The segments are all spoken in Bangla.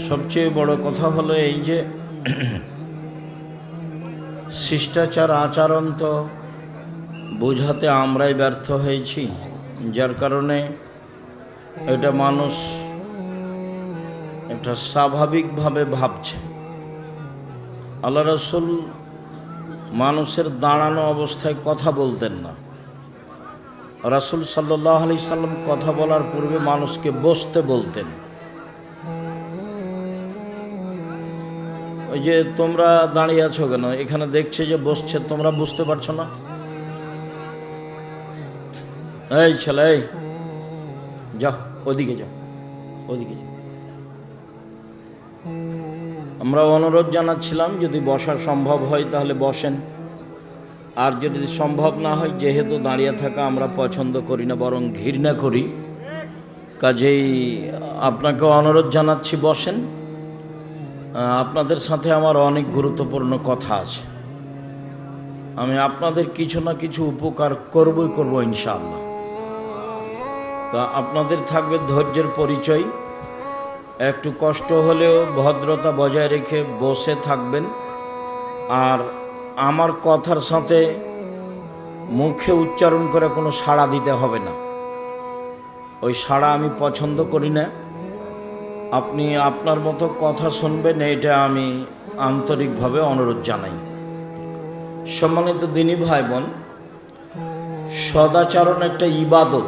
সবচেয়ে বড় কথা হলো এই যে শিষ্টাচার আচরণ তো বোঝাতে আমরাই ব্যর্থ হয়েছি, যার কারণে এটা মানুষ একটা স্বাভাবিকভাবে ভাবছে। আল্লাহ রাসূল মানুষের দাঁড়ানো অবস্থায় কথা বলতেন না। রাসূল সাল্লাল্লাহু আলাইহি সাল্লাম কথা বলার পূর্বে মানুষকে বসতে বলতেন। ওই যে তোমরা দাঁড়িয়ে আছো কেন, এখানে দেখছে যে বসছে, তোমরা বুঝতে পারছো না? এই ছেলে, এই যাও, ওদিকে যাও, ওদিকে যাও। আমরা অনুরোধ জানাচ্ছিলাম যদি বসা সম্ভব হয় তাহলে বসেন, আর যদি সম্ভব না হয়, যেহেতু দাঁড়িয়ে থাকা আমরা পছন্দ করি না বরং ঘৃণা করি, কাজেই আপনাকে অনুরোধ জানাচ্ছি বসেন। আপনাদের সাথে আমার অনেক গুরুত্বপূর্ণ কথা আছে, আমি আপনাদের কিছু না কিছু উপকার করবই করব ইনশাআল্লাহ। তা আপনাদের থাকবে ধৈর্যের পরিচয়, একটু কষ্ট হলেও ভদ্রতা বজায় রেখে বসে থাকবেন, আর আমার কথার সাথে মুখে উচ্চারণ করে কোনো সাড়া দিতে হবে না, ওই সাড়া আমি পছন্দ করি না। আপনি আপনার মতো কথা শুনবেন, এটা আমি আন্তরিকভাবে অনুরোধ জানাই। সম্মানিত দিনী ভাই বোন, সদাচরণ একটা ইবাদত।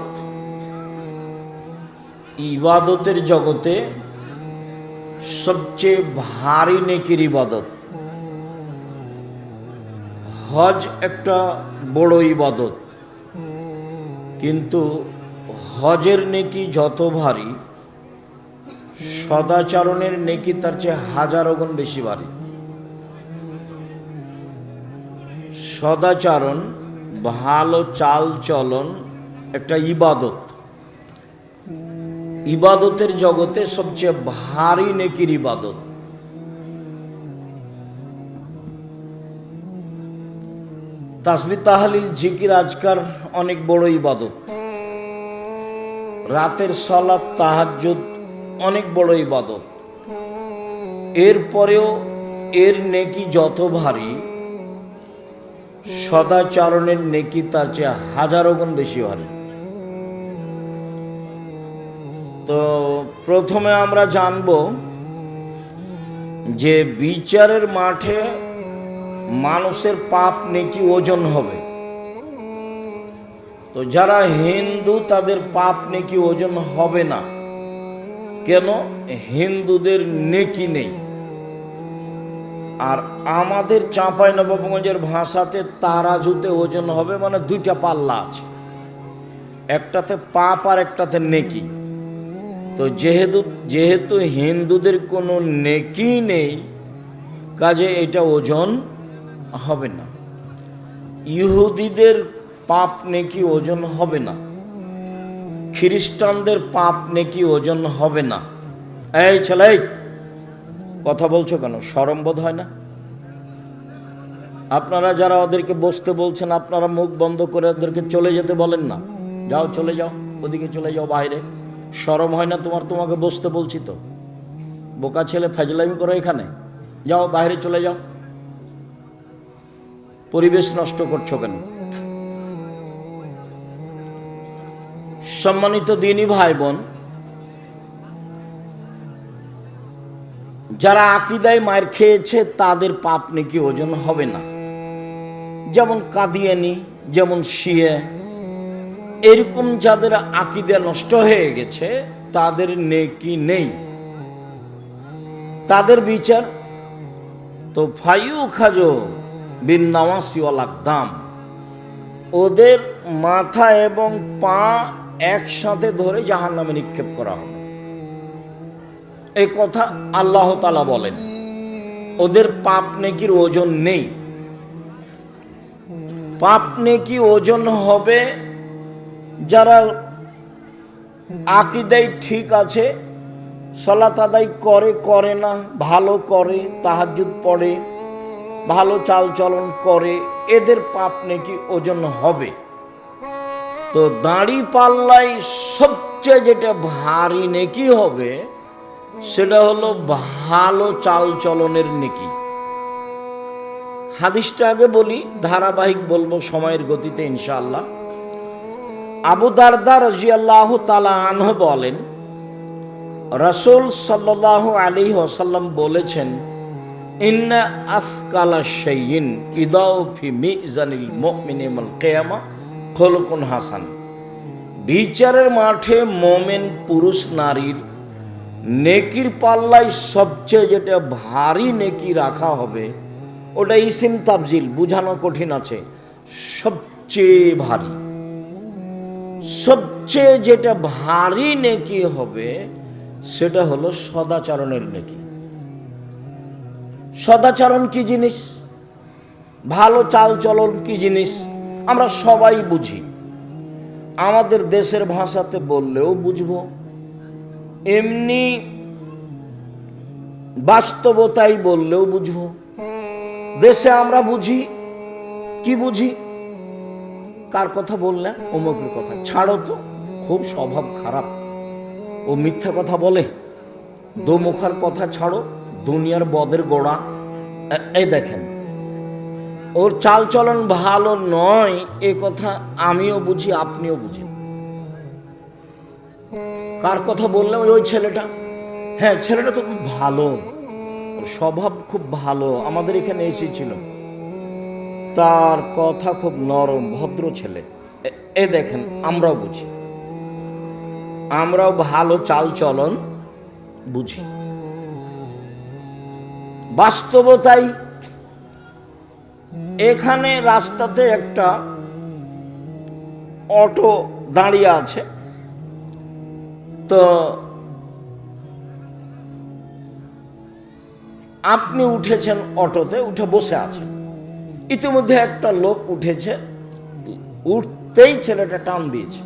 ইবাদতের জগতে সবচেয়ে ভারী নেকির ইবাদত। হজ একটা বড় ইবাদত, কিন্তু হজের নেকি যত ভারী, সদাচরণের নেকি তার চেয়ে হাজারো গুণ বেশি ভারী। সদাচরণ, ভালো চাল চলন একটা ইবাদত। ইবাদতের জগতে সবচেয়ে ভারী নেকির ইবাদত। তাসবিহ তাহলিল জিকির আজকার অনেক বড় ইবাদত। রাতের সালাত তাহাজ্জুদ অনেক বড় ইবাদত। এরপরেও এর নেকি যত ভারী, সদাচরণের নেকি তার চেয়ে হাজারো গুণ বেশি ভারী। তো প্রথমে আমরা জানব যে বিচারের মাঠে মানুষের পাপ নেকি ওজন হবে। তো যারা হিন্দু তাদের পাপ নেকি ওজন হবে না। কেন? হিন্দুদের নেকি নেই। আর আমাদের চাঁপাইনবাবগঞ্জের ভাষাতে তারাজুতে ওজন হবে, মানে দুইটা পাল্লা আছে, একটাতে পাপ আর একটাতে নেকি। তো যেহেতু হিন্দুদের কোনো নেকি নেই, কাজে এটা ওজন হবে না। ইহুদিদের পাপ নেকি ওজন হবে না, খ্রিস্টানদের পাপ নেকি ওজন হবে না। এই ছেলে, কথা বলছো কেন? শরম বোধ হয় না? আপনারা যারা ওদেরকে বসতে বলছেন, আপনারা মুখ বন্ধ করে ওদেরকে চলে যেতে বলেন না। যাও, চলে যাও, ওদিকে চলে যাও বাইরে। শরম হয় না তোমার? তোমাকে বসতে বলছি তো। বোকা ছেলে, ফাজলামি করো এখানে। যাও বাইরে চলে যাও, পরিবেশ নষ্ট করছো কেন? সম্মানিত দিনী ভাই বোন, যারা আকীদায় মার খেয়েছে তাদের পাপ নেকি ওজন হবে না। যেমন কাদিয়ানি, যেমন শিয়া, এরকম যাদের আকীদা নষ্ট হয়ে গেছে তাদের নেকি নেই, তাদের বিচার তো ফাইউ খাজো বিন নাওয়াসি ওয়াল আকদাম, ওদের মাথা এবং পা একসাথে ধরে জাহান্নামে নিক্ষেপ করা হবে। এই কথা আল্লাহ তাআলা বলেন। ওদের পাপ নেকির ওজন নেই। পাপ নেকি ওজন হবে যারা আকীদায় ঠিক আছে, সালাত আদায় করে না, ভালো করে, তাহাজ্জুদ পড়ে, ভালো চাল চলন করে, এদের পাপ নেকি ওজন হবে। তো দাড়ি পাল্লাই সবচেয়ে যেটা ভারী নেকি হবে সেটা হলো ভালো চাল চলনের নেকি। হাদিসটা আগে বলি, ধারাবাহিক বলবো সময়ের গতিতে ইনশাআল্লাহ। আবু দারদা রাদিয়াল্লাহু তাআলা আনহু বলেন, রাসূল সাল্লাল্লাহু আলাইহি ওয়াসাল্লাম বলেছেন, ইন্না আসকালা শাইইন ইদাউ ফি মিজানিল মুমিনি ইয়াউমাল কিয়ামা খুলুকুন হাসান। বিচারের মাঠে মুমিন পুরুষ নারীর নেকির পাল্লায় সবচেয়ে যেটা ভারী নেকি রাখা হবে, ওটা ইসিম তাবজিল, বুঝানো কঠিন আছে। সবচেয়ে ভারী, সবচেয়ে যেটা ভারী নেকি হবে সেটা হলো সদাচরণের নেকি। সদাচরণ কি জিনিস, ভালো চাল চলন কি জিনিস আমরা সবাই বুঝি। আমাদের দেশের ভাষাতে বললেও বুঝবো, এমনি বাস্তবতাই বললেও বুঝবো। দেশে আমরা বুঝি কি বুঝি, কার কথা বললেন, অমুকের কথা, ছাড়ো তো, খুব স্বভাব খারাপ, ও মিথ্যা কথা বলে, দোমুখার কথা ছাড়ো, দুনিয়ার বদের গোড়া। এই দেখেন, ওর চাল চলন ভালো নয়, এ কথা আমিও বুঝি, আপনিও বুঝেন। কার কথা বললেন, ওই ছেলেটা, হ্যাঁ ছেলেটা তো খুব ভালো, স্বভাব খুব ভালো, আমাদের এখানে এসেছিল, তার কথা খুব নরম, ভদ্র ছেলে। এ দেখেন, আমরাও বুঝি, আমরাও ভালো চাল চলন বুঝি। বাস্তবতাই, এখানে রাস্তাতে একটা অটো দাঁড়িয়ে আছে, তো আপনি উঠেছেন অটোতে, উঠে বসে আছেন, ইতিমধ্যে একটা লোক উঠেছে, উঠতেই ছেলেটা টান দিয়েছে,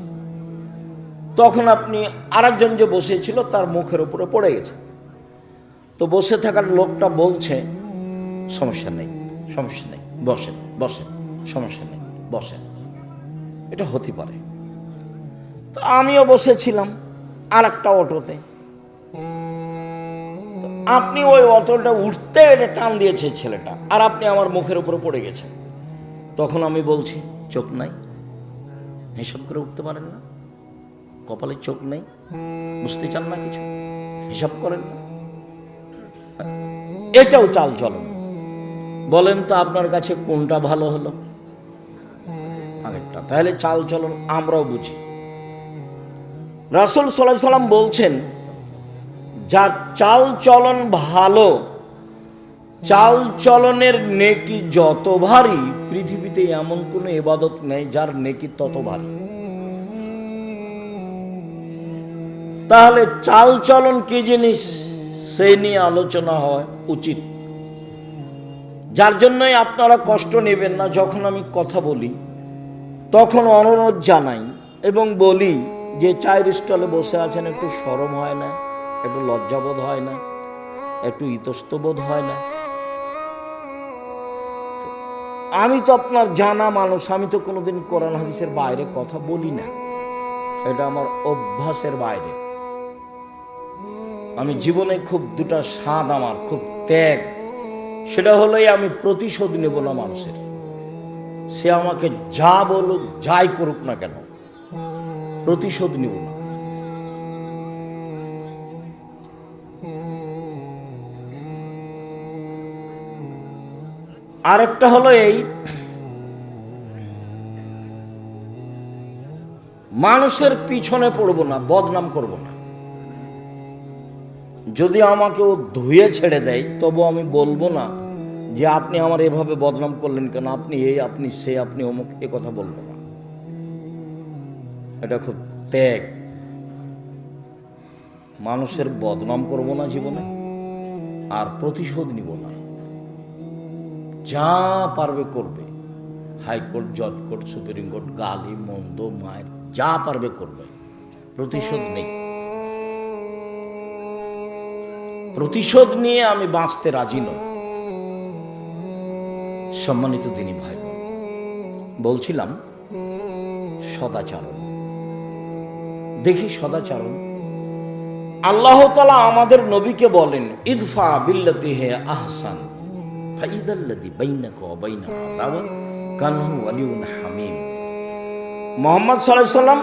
তখন আপনি আরেকজন যে বসেছিল তার মুখের উপরে পড়ে গেছে। তো বসে থাকার লোকটা বলছে, সমস্যা নেই, সমস্যা নেই, বসেন বসেন, সমস্যা নেই, বসেন। এটা হতে পারে। তো আমিও বসেছিলাম আর একটা অটোতে, আপনি ওই অটোটা উঠতে এটা টান দিয়েছে ছেলেটা, আর আপনি আমার মুখের উপরে পড়ে গেছেন। তখন আমি বলছি, চোখ নাই, হিসাব করে উঠতে পারেন না, কপালে চোখ নেই, বুঝতে চান না কিছু, হিসাব করেন না, এটাও চাল চলন। বলেন তো আপনার কাছে কোনটা ভালো হলো, আগেরটা। তাহলে চাল চলন আমরাও বুঝি। রাসূল সাল্লাল্লাহু আলাইহি সাল্লাম বলছেন, যার চাল চলন ভালো, চাল চলনের নেকি যত ভারী, পৃথিবীতে এমন কোনো ইবাদত নেই যার নেকি তত ভারী। তাহলে চাল চলন কি জিনিস সেই নিয়ে আলোচনা হয় উচিত। যার জন্যই আপনারা কষ্ট নেবেন না, যখন আমি কথা বলি তখন অনুরোধ জানাই এবং বলি যে চায়ের স্টলে বসে আছেন, একটু শরম হয় না, একটু লজ্জাবোধ হয় না, একটু ইতস্তবোধ হয় না? আমি তো আপনার জানা মানুষ, আমি তো কোনোদিন কোরআন হাদিসের বাইরে কথা বলি না, এটা আমার অভ্যাসের বাইরে। আমি জীবনে খুব দুটা স্বাদ, আমার খুব ত্যাগ, সেটা হলোই আমি প্রতিশোধ নেব না মানুষের। সে আমাকে যা বলুক, যাই করুক না কেন, প্রতিশোধ নেব না। আরেকটা হলো এই, মানুষের পিছনে পড়ব না, বদনাম করব না। যদি আমাকে ও ধুয়ে ছেড়ে দেয় তবু আমি বলবো না যে আপনি আমার এভাবে বদনাম করলেন কেন, আপনি এই, আপনি সে, আপনি অমুক, এ কথা বলবো না। এটা খুব ত্যাগ। মানুষের বদনাম করব না জীবনে, আর প্রতিশোধ নিব না। যা পারবে করবে, হাইকোর্ট, জজ কোর্ট, সুপ্রিম কোর্ট, গালি মন্দ মায়ের যা পারবে করবে, প্রতিশোধ নেই। প্রতিশোধ নিয়ে আমি বাঁচতে রাজি নই। সম্মানিত দিনী ভাই বোন, বলছিলাম সদাচরণ। দেখি সদাচরণ আল্লাহ তাআলা আমাদের নবীকে বলেন, ইদফা বিল্লাতি হে আহসান ফাইদাল্লাযী বাইনাকা ওয়া বাইনাহু আদাওয়া কান্নাহু ওয়ালিয়ুন হামীম। মুহাম্মদ সাল্লাল্লাহু আলাইহি সাল্লাম,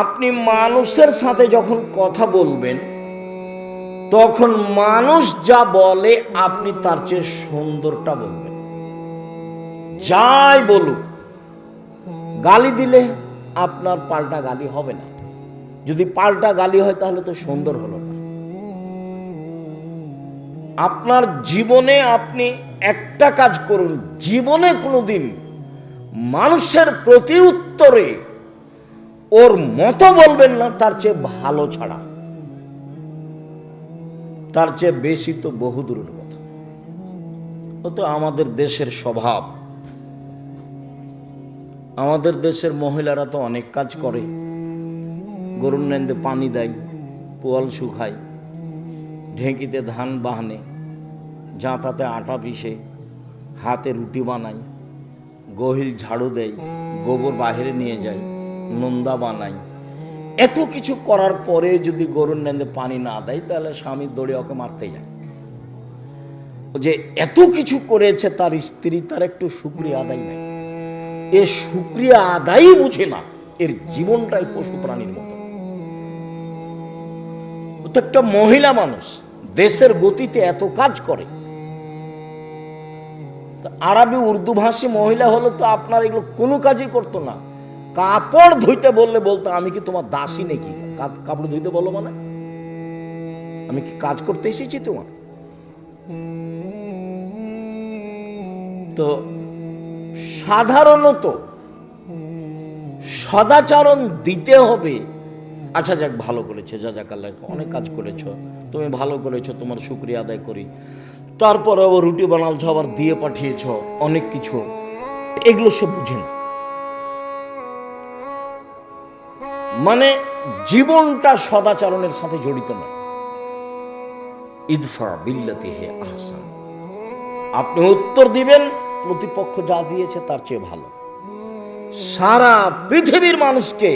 আপনি মানুষের সাথে যখন কথা বলবেন তখন মানুষ যা বলে আপনি তার চেয়ে সুন্দরটা বলবেন। যাই বলুক, গালি দিলে আপনার পাল্টা গালি হবে না, যদি পাল্টা গালি হয় তাহলে তো সুন্দর হলো না। আপনার জীবনে আপনি একটা কাজ করুন, জীবনে কোনোদিন মানুষের প্রতি উত্তরে ওর মতো বলবেন না, তার চেয়ে ভালো ছাড়া, তার চেয়ে বেশি তো বহুদূরের কথা। ও তো আমাদের দেশের স্বভাব। আমাদের দেশের মহিলারা তো অনেক কাজ করে, গরুর নেন্দে পানি দেয়, পোয়াল শুকায়, ঢেঁকিতে ধান বাহানে, জাঁতাতে আটা পিষে, হাতে রুটি বানায়, গহিল ঝাড়ু দেয়, গোবর বাহিরে নিয়ে যায়, নোন্দা বানায়। এত কিছু করার পরে যদি গরুর নেন্দে পানি না দেয় তাহলে স্বামী দৌড়ে ওকে মারতে যায়। যে এত কিছু করেছে তার স্ত্রী, তার একটু শুকরিয়া আদায় নাই। এ শুকরিয়া আদায়ই বুঝে না, এর জীবনটাই পশু প্রাণীর মতো। প্রত্যেকটা মহিলা মানুষ দেশের গতিতে এত কাজ করে। আরবি উর্দু ভাষী মহিলা হলো তো আপনার এগুলো কোনো কাজই করতো না। কাপড় ধুইতে বললে বলতো, আমি কি তোমার দাসী নাকি? কাপড় ধুইতে বলো মানে আমি কি কাজ করতে এসেছি তোমার? তো সাধারণত সদাচরণ দিতে হবে। আচ্ছা যাক, ভালো করেছে, জাযাকাল্লাহ, অনেক কাজ করেছো, তুমি ভালো করেছো, তোমার শুকরিয়া আদায় করি। তারপরে আবার রুটি বানালছো, আবার দিয়ে পাঠিয়েছ, অনেক কিছু, এগুলো সে বুঝে না। মানে জীবনটা সদাচরণের সাথে জড়িত না। ইদফা বিল্লাতি হে আহসান, আপনি উত্তর দিবেন প্রতিপক্ষ যা দিয়েছে তার চেয়ে ভালো। সারা পৃথিবীর মানুষকে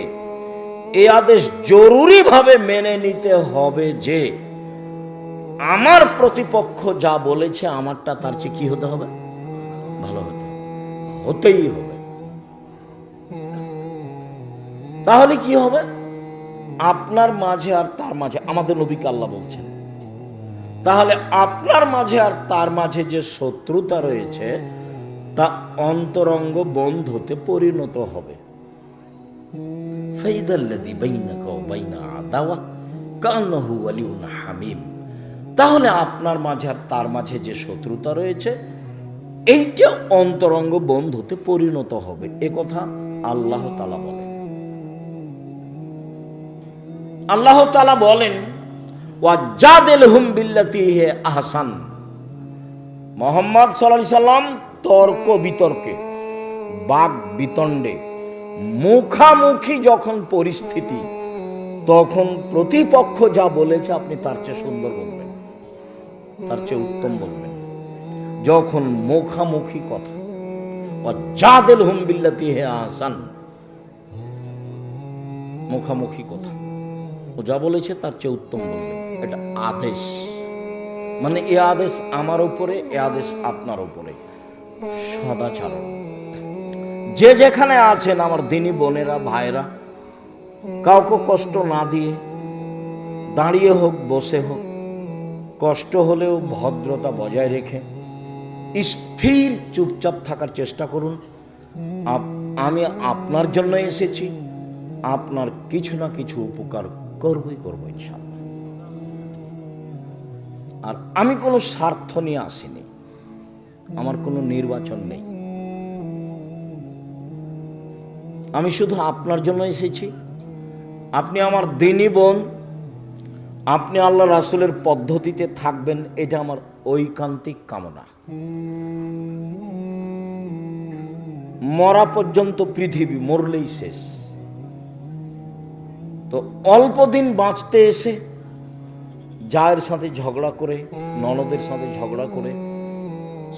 এই আদেশ জরুরিভাবে মেনে নিতে হবে যে আমার প্রতিপক্ষ যা বলেছে আমারটা তার চেয়ে কি হতে হবে? ভালো হতেই হবে। তাহলে কি হবে? আপনার মাঝে আর তার মাঝে, আমাদের নবীকে আল্লাহ বলছেন, তাহলে আপনার মাঝে আর তার মাঝে যে শত্রুতা রয়েছে তা অন্তরঙ্গ বন্ধুতে পরিণত হবে। ফাইদাল্লাযী বাইনাকা ওয়া বাইনা আদাওয়া কান্নাহু ওয়ালিয়ুন হামীম। তাহলে আপনার মাঝে আর তার মাঝে যে শত্রুতা রয়েছে এইটা অন্তরঙ্গ বন্ধুতে পরিণত হবে। এ কথা আল্লাহ তাআলা বলেন। আল্লাহ তাআলা বলেন, ওয়াজাদিলহুম বিল্লাতী হি আহসান। মুহাম্মদ সাল্লাল্লাহু আলাইহি সাল্লাম তর্ক বিতর্কে, বাক বিতণ্ডে, মুখামুখি যখন পরিস্থিতি, তখন প্রতিপক্ষ যা বলেছে আপনি তার চেয়ে সুন্দর বলবেন, তার চেয়ে উত্তম বলবেন। যখন মুখামুখি কথা, ওয়াজাদিলহুম বিল্লাতী হি আহসান, মুখামুখি কথা, ও যা বলেছে তার চেয়ে উত্তম বলবেন। এটা আদেশ, মানে এ আদেশ আমার উপরে, এ আদেশ আপনার উপরে। সদাচরণ, যে যেখানে আছেন আমার দিনী বোনেরা, ভাইরা, কাউকে কষ্ট না দিয়ে, দাঁড়িয়ে হোক বসে হোক, কষ্ট হলেও ভদ্রতা বজায় রেখে স্থির চুপচাপ থাকার চেষ্টা করুন। আমি আপনার জন্য এসেছি, আপনার কিছু না কিছু উপকার করবই করবো ইনশাআল্লাহ। আর আমি কোনো স্বার্থ নিয়ে আসিনি, আমার কোনো নির্বাচন নেই। আমি শুধু আপনার জন্য এসেছি। আপনি আমার দিনী বোন, আপনি আল্লাহ রাসূলের পদ্ধতিতে থাকবেন, এটা আমার ঐকান্তিক কামনা। মরা পর্যন্ত পৃথিবী, মরলেই শেষ। তো অল্প দিন বাঁচতে এসে জায়ের সাথে ঝগড়া করে, ননদের সাথে ঝগড়া করে,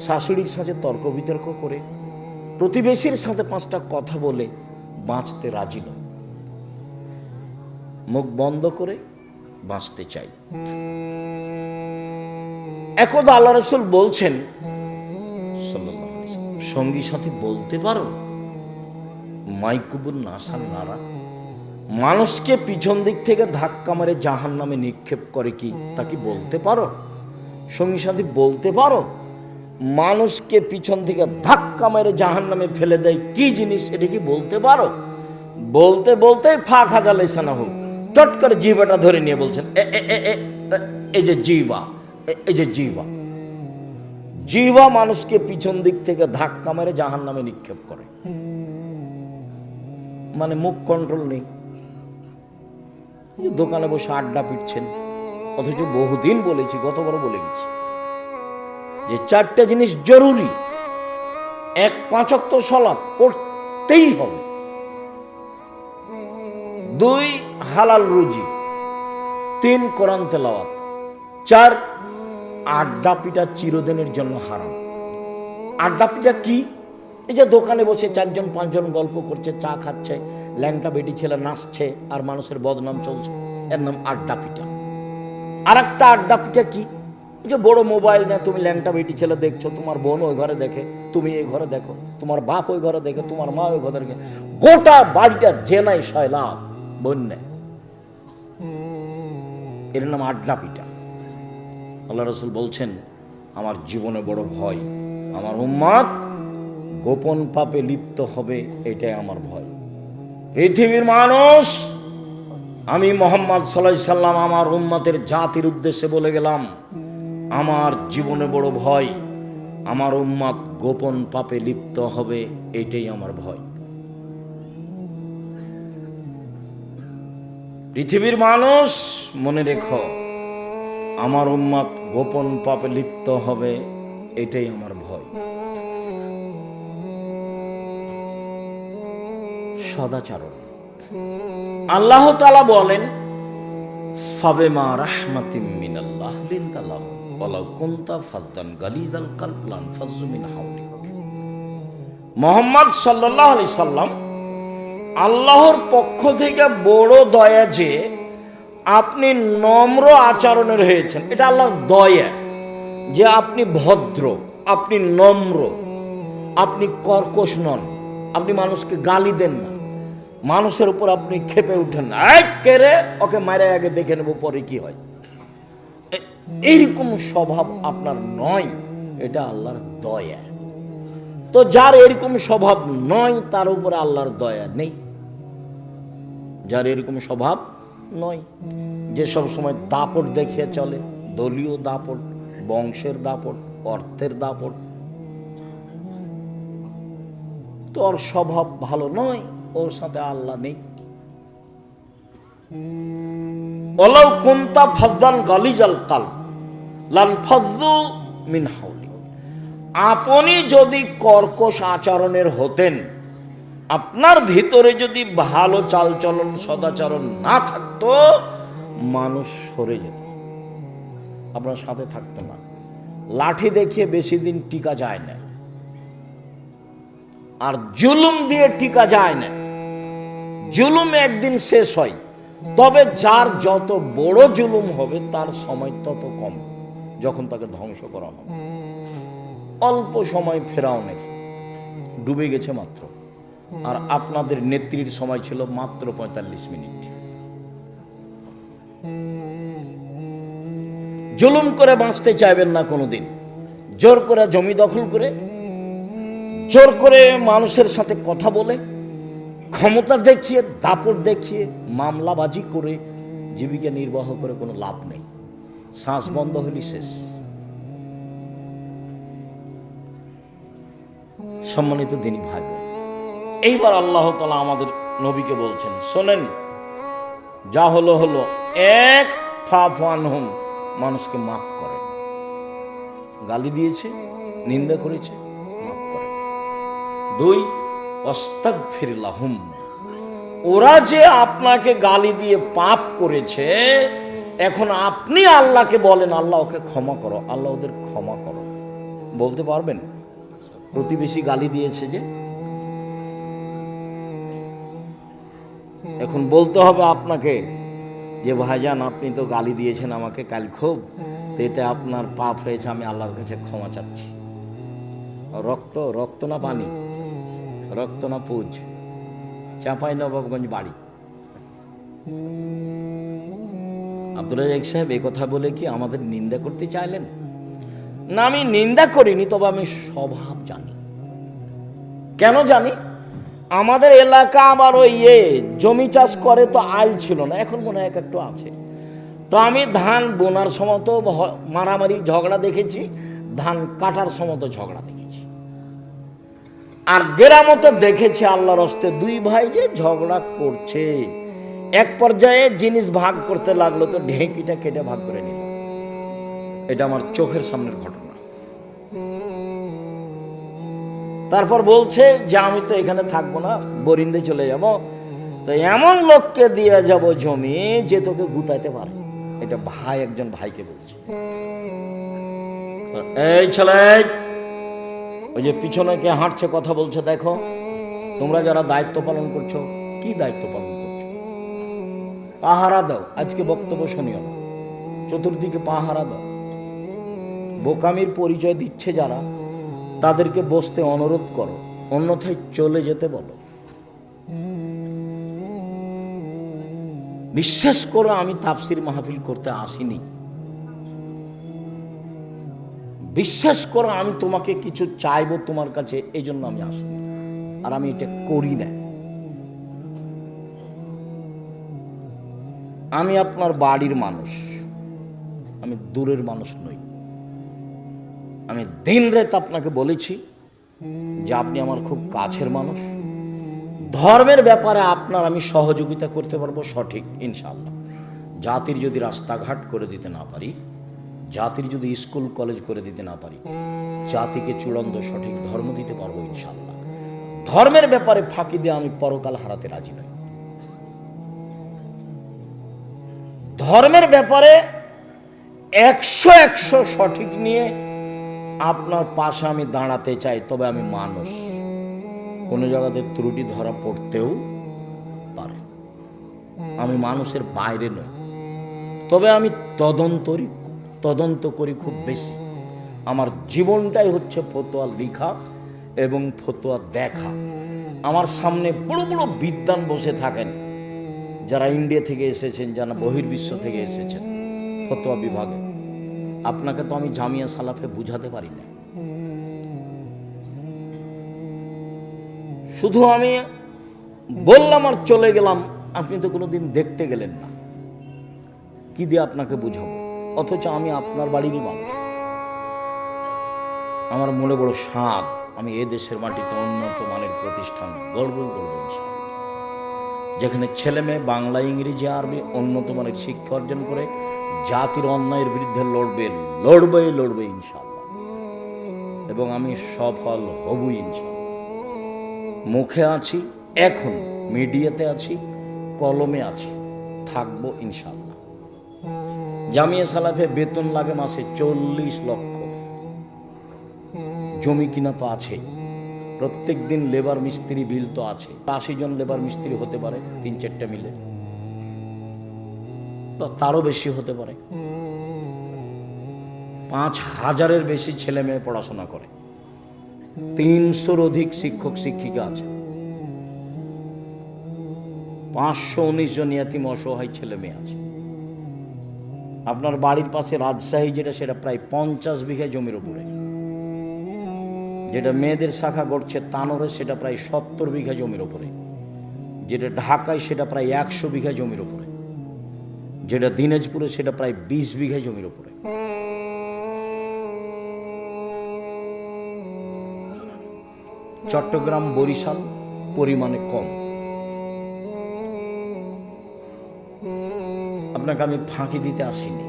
শাশুড়ির সাথে তর্ক বিতর্ক করে, প্রতিবেশীর সাথে 5টা কথা বলে বাঁচতে রাজি নয়। মুখ বন্ধ করে বাঁচতে চাই। একদা আল্লাহ রাসূল বলছেন সাল্লাল্লাহু আলাইহি ওয়াসাল্লাম, সঙ্গী সাথী বলতে পারো মাইকুবুন নাসান নারা, মানুষকে পিছন দিক থেকে ধাক্কা মেরে জাহান্নামে নিক্ষেপ করে কি তা কি বলতে পারো? সঙ্গী সাথী বলতে পারো মানুষকে পিছন থেকে ধাক্কা মেরে জাহান্নামে ফেলে দেয় কি জিনিস, এটা কি বলতে পারো? বলতে বলতে ফাঁক হাজা লেসানা হোক, চট করে জিহ্বাটা ধরে নিয়ে বলছেন এই যে জিহ্বা, এই যে জিহ্বা, জিহ্বা মানুষকে পিছন দিক থেকে ধাক্কা মেরে জাহান্নামে নিক্ষেপ করে। মানে মুখ কন্ট্রোল নেই, দোকানে বসে আড্ডা পিটছেন, অথচ বহুদিন বলেছি, গতবারও বলে গেছি যে 4টা জিনিস জরুরি। 1 5 ওয়াক্ত সালাত পড়তেই হবে, 2 হালাল রুজি, 3 কোরআন তেলাওয়াত, 4 আড্ডা পিটা চিরদিনের জন্য হারাম। আড্ডা পিটা কি? এই যে দোকানে বসে 4 জন 5 জন গল্প করছে, চা খাচ্ছে, ল্যাংটা বেটি ছেলে নাচছে আর মানুষের বদনাম চলছে, এর নাম আড্ডা পিটা। আর একটা আড্ডা পিটা কি? এই যে বড় মোবাইল না, তুমি ল্যাংটা বেটি ছেলে দেখছো, তোমার বোন ওই ঘরে দেখে, তুমি এই ঘরে দেখো, তোমার বাপ ওই ঘরে দেখে, তোমার মা ওই ঘরে দেখে, গোটা বাড়িটা জেনাই সয়লাভ বন্যা, এর নাম আড্ডা পিটা। আল্লাহ রাসূল বলছেন আমার জীবনে বড় ভয়, আমার উম্মত গোপন পাপে লিপ্ত হবে, এটাই আমার ভয়। পৃথিবীর মানুষ, আমি মুহাম্মদ সাল্লাল্লাহু আলাইহি সাল্লাম আমার উম্মতের জাতির উদ্দেশ্যে বলে গেলাম, আমার জীবনে বড় ভয়, আমার উম্মত গোপন পাপে লিপ্ত হবে, এটাই আমার ভয়। পৃথিবীর মানুষ মনে রেখো, আমার উম্মত গোপন পাপে লিপ্ত হবে, এটাই আমার ভয়। সদাচরণ, আল্লাহ তাআলা বলেন ফাবিমা রাহমাতিম মিনাল্লাহ লিনতা লাহুম ওয়ালাউ কুনতা ফাদ্দান গালিযাল কলব লানফাযু মিন হাওলিক। মুহাম্মদ সাল্লাল্লাহু আলাইহি সাল্লাম, আল্লাহর পক্ষ থেকে বড় দয়া যে আপনি নম্র আচরণের হয়েছেন, এটা আল্লাহর দয়া যে আপনি ভদ্র, আপনি নম্র, আপনি কর্কশ নন, আপনি মানুষকে গালি দেন না, মানুষের উপর আপনি ক্ষেপে উঠেন না, কে রে ওকে মারে আগে দেখে নেব পরে কি হয়, এইরকম স্বভাব আপনার নয়, এটা আল্লাহর দয়া। তো যার এরকম স্বভাব নয় তার উপরে আল্লাহর দয়া নেই। যার এরকম স্বভাব নয়, যে সব সময় দাপট দেখিয়ে চলে, দলীয় দাপট, বংশের দাপট, অর্থের দাপট, তো ওর স্বভাব ভালো নয়, ওর সাথে আল্লাহ নেই। ওয়ালাউ কুনতা ফাদ্দান গালিজাল কলব লানফাযু মিন হাওলিক। আপনি যদি কর্কশ আচরণের হতেন, আপনার ভিতরে যদি ভালো চালচলন সদাচরণ না থাকতো, মানুষ সরে যেত, আপনার সাথে থাকতো না। লাঠি দেখিয়ে বেশি দিন টিকা যায় না, আর জুলুম দিয়ে টিকা যায় না। জুলুম একদিন শেষ হয়, তবে যার যত বড় জুলুম হবে তার সময় তত কম, যখন তাকে ধ্বংস করা হবে। অল্প সময় ফেরাউনের ডুবে গেছে মাত্র, আর আপনাদের নেত্রীর সময় ছিল মাত্র 45 মিনিট। জুলুম করে বাঁচতে চাইবেন না কোনোদিন, জোর করে জমি দখল করে, জোর করে মানুষের সাথে কথা বলে, ক্ষমতা দেখিয়ে, দাপট দেখিয়ে, মামলাবাজি করে জীবিকা নির্বাহ করে কোনো লাভ নেই। শ্বাস বন্ধ হলি শেষ। সম্মানিত দিনী ভাই বোন, এইবার আল্লাহ তাআলা আমাদের নবীকে বলছেন, শোনেন, যা হলো হলো, 1 ফাফু আনহুম, মানুষকে মাফ করেন। গালি দিয়েছে, নিন্দা করেছে, মাফ করেন। 2 আস্তাগফির লাহুম, ওরা যে আপনাকে গালি দিয়ে পাপ করেছে, এখন আপনি আল্লাহকে বলেন, আল্লাহ ওকে ক্ষমা করো, আল্লাহ ওদের ক্ষমা করো। বলতে পারবেন? প্রতিবেশী গালি দিয়েছে যে, এখন বলতে হবে আপনাকে যে ভাইজান আপনি তো গালি দিয়েছেন আমাকে কাল খুব, তো এতে আপনার পাপ হয়েছে, আমি আল্লাহর কাছে ক্ষমা চাচ্ছি। রক্ত রক্ত না পানি, রক্ত না পুজ, চাঁপাইনবাবগঞ্জ বাড়ি। আব্দুল রাজ্জাক সাহেব এই কথা বলে কি আমাদের নিন্দা করতে চাইলেন? না, আমি নিন্দা করিনি, তবে আমি স্বভাব জানি। কেন জানি? আমাদের এলাকা আবার ওই জমি চাষ করে, তো আইল ছিল না, এখন মনে হয় একটু আছে। তো আমি ধান বোনার সময় তো মারামারি ঝগড়া দেখেছি, ধান কাটার সময় তো ঝগড়া দেখেছি। আর গ্রামতে দেখেছি আল্লাহর হস্তে দুই ভাই যে ঝগড়া করছে, এক পর্যায়ে জিনিস ভাগ করতে লাগলো, তো ঢেঁকিটা কেটে ভাগ করে নিল। এটা আমার চোখের সামনের ঘটনা। তারপর বলছে যে আমি তো এখানে থাকবো না, বরিন্দে চলে যাব, তো এমন লোককে দিয়ে যাব জমি যে তোকে গুতাইতে পারে। এটা ভাই একজন ভাইকে বলছে। এই ছেলে, ওই যে পিছনে কে হাঁটছে কথা বলছে, দেখো তোমরা যারা দায়িত্ব পালন করছো, কি দায়িত্ব পালন করছো? পাহারা দাও। আজকে বক্তব্য শুনিও না, চতুর্দিকে পাহারা দাও। বোকামির পরিচয় দিচ্ছে যারা, তাদেরকে বসতে অনুরোধ করো, অন্যথায় চলে যেতে বলো। বিশ্বাস করো, আমি তাফসির মাহফিল করতে আসিনি। বিশ্বাস করো, আমি তোমাকে কিছু চাইবো তোমার কাছে, এই জন্য আমি আসিনি, আর আমি এটা করি না। আমি আপনার বাড়ির মানুষ, আমি দূরের মানুষ নই। আমি দিন রাত আপনাকে বলেছি যে আপনি আমার খুব কাছের মানুষ। ধর্মের ব্যাপারে আপনার আমি সহযোগিতা করতে পারবো, সঠিক ইনশাআল্লাহ। জাতির যদি রাস্তাঘাট করে দিতে না পারি, জাতির যদি স্কুল কলেজ করে দিতে না পারি, জাতিকে চূড়ান্ত সঠিক ধর্ম দিতে পারবো ইনশাআল্লাহ। ধর্মের ব্যাপারে ফাঁকি দিয়ে আমি পরকাল হারাতে রাজি নই। ধর্মের ব্যাপারে 100 সঠিক নিয়ে আপনার পাশে আমি দাঁড়াতে চাই, তবে আমি মানুষ, কোনো জায়গাতে ত্রুটি ধরা পড়তেও পারে। আমি মানুষের বাইরে নই, তবে আমি তদন্ত করি খুব বেশি। আমার জীবনটাই হচ্ছে ফতোয়া লেখা এবং ফতোয়া দেখা। আমার সামনে বড় বড় বিদ্বান বসে থাকেন, যারা ইন্ডিয়া থেকে এসেছেন, যারা বহির্বিশ্ব থেকে এসেছেন ফতোয়া বিভাগে। আপনাকে তো আমি জামিয়া সালাফে বুঝাতে পারি না। শুধু আমি বললাম আর চলে গেলাম, আপনি তো কোনোদিন দেখতে গেলেন না, কি দিয়ে আপনাকে বুঝাবো? অথচ আমি আপনার বাড়িরই মানুষ। আমার মনে বড় স্বাদ, আমি এ দেশের মাটিতে উন্নত মানের প্রতিষ্ঠান গড়বই করবো ইনশাআল্লাহ, যেখানে ছেলে মেয়ে বাংলা, ইংরেজি, আরবি উন্নত মানের শিক্ষা অর্জন করে জাতির অন্যায়ের বিরুদ্ধে লড়বে ইনশাআল্লাহ। এবং আমি সফল হবই ইনশাআল্লাহ। মুখে আছি, এখন মিডিয়াতে আছি, কলমে আছি, থাকবো ইনশাআল্লাহ। জামিয়া সালাফে বেতন লাগে মাসে 40 লক্ষ। জমি কিনা তো আছে, প্রত্যেক দিন লেবার মিস্ত্রি বিল তো আছে। 80 জন লেবার মিস্ত্রি হতে পারে, 3-4টা মিলে, তো তারও বেশি হতে পারে। 5000-এর বেশি ছেলে মেয়ে পড়াশোনা করে, 300-র অধিক শিক্ষক শিক্ষিকা আছে, 519 জন ইয়াতিম অসহায় ছেলে মেয়ে আছে। আপনার বাড়ির পাশে রাজশাহী যেটা, সেটা প্রায় 50 বিঘা জমির উপরে। যেটা মেয়েদের শাখা গড়ছে তানোরে, সেটা প্রায় 70 বিঘা জমির উপরে। যেটা ঢাকায়, সেটা প্রায় 100 বিঘা জমির উপরে। যেটা দিনাজপুরে, সেটা প্রায় 20 বিঘা জমির উপরে। চট্টগ্রাম, বরিশাল পরিমাণে কম। আপনাকে আমি ফাঁকি দিতে আসিনি,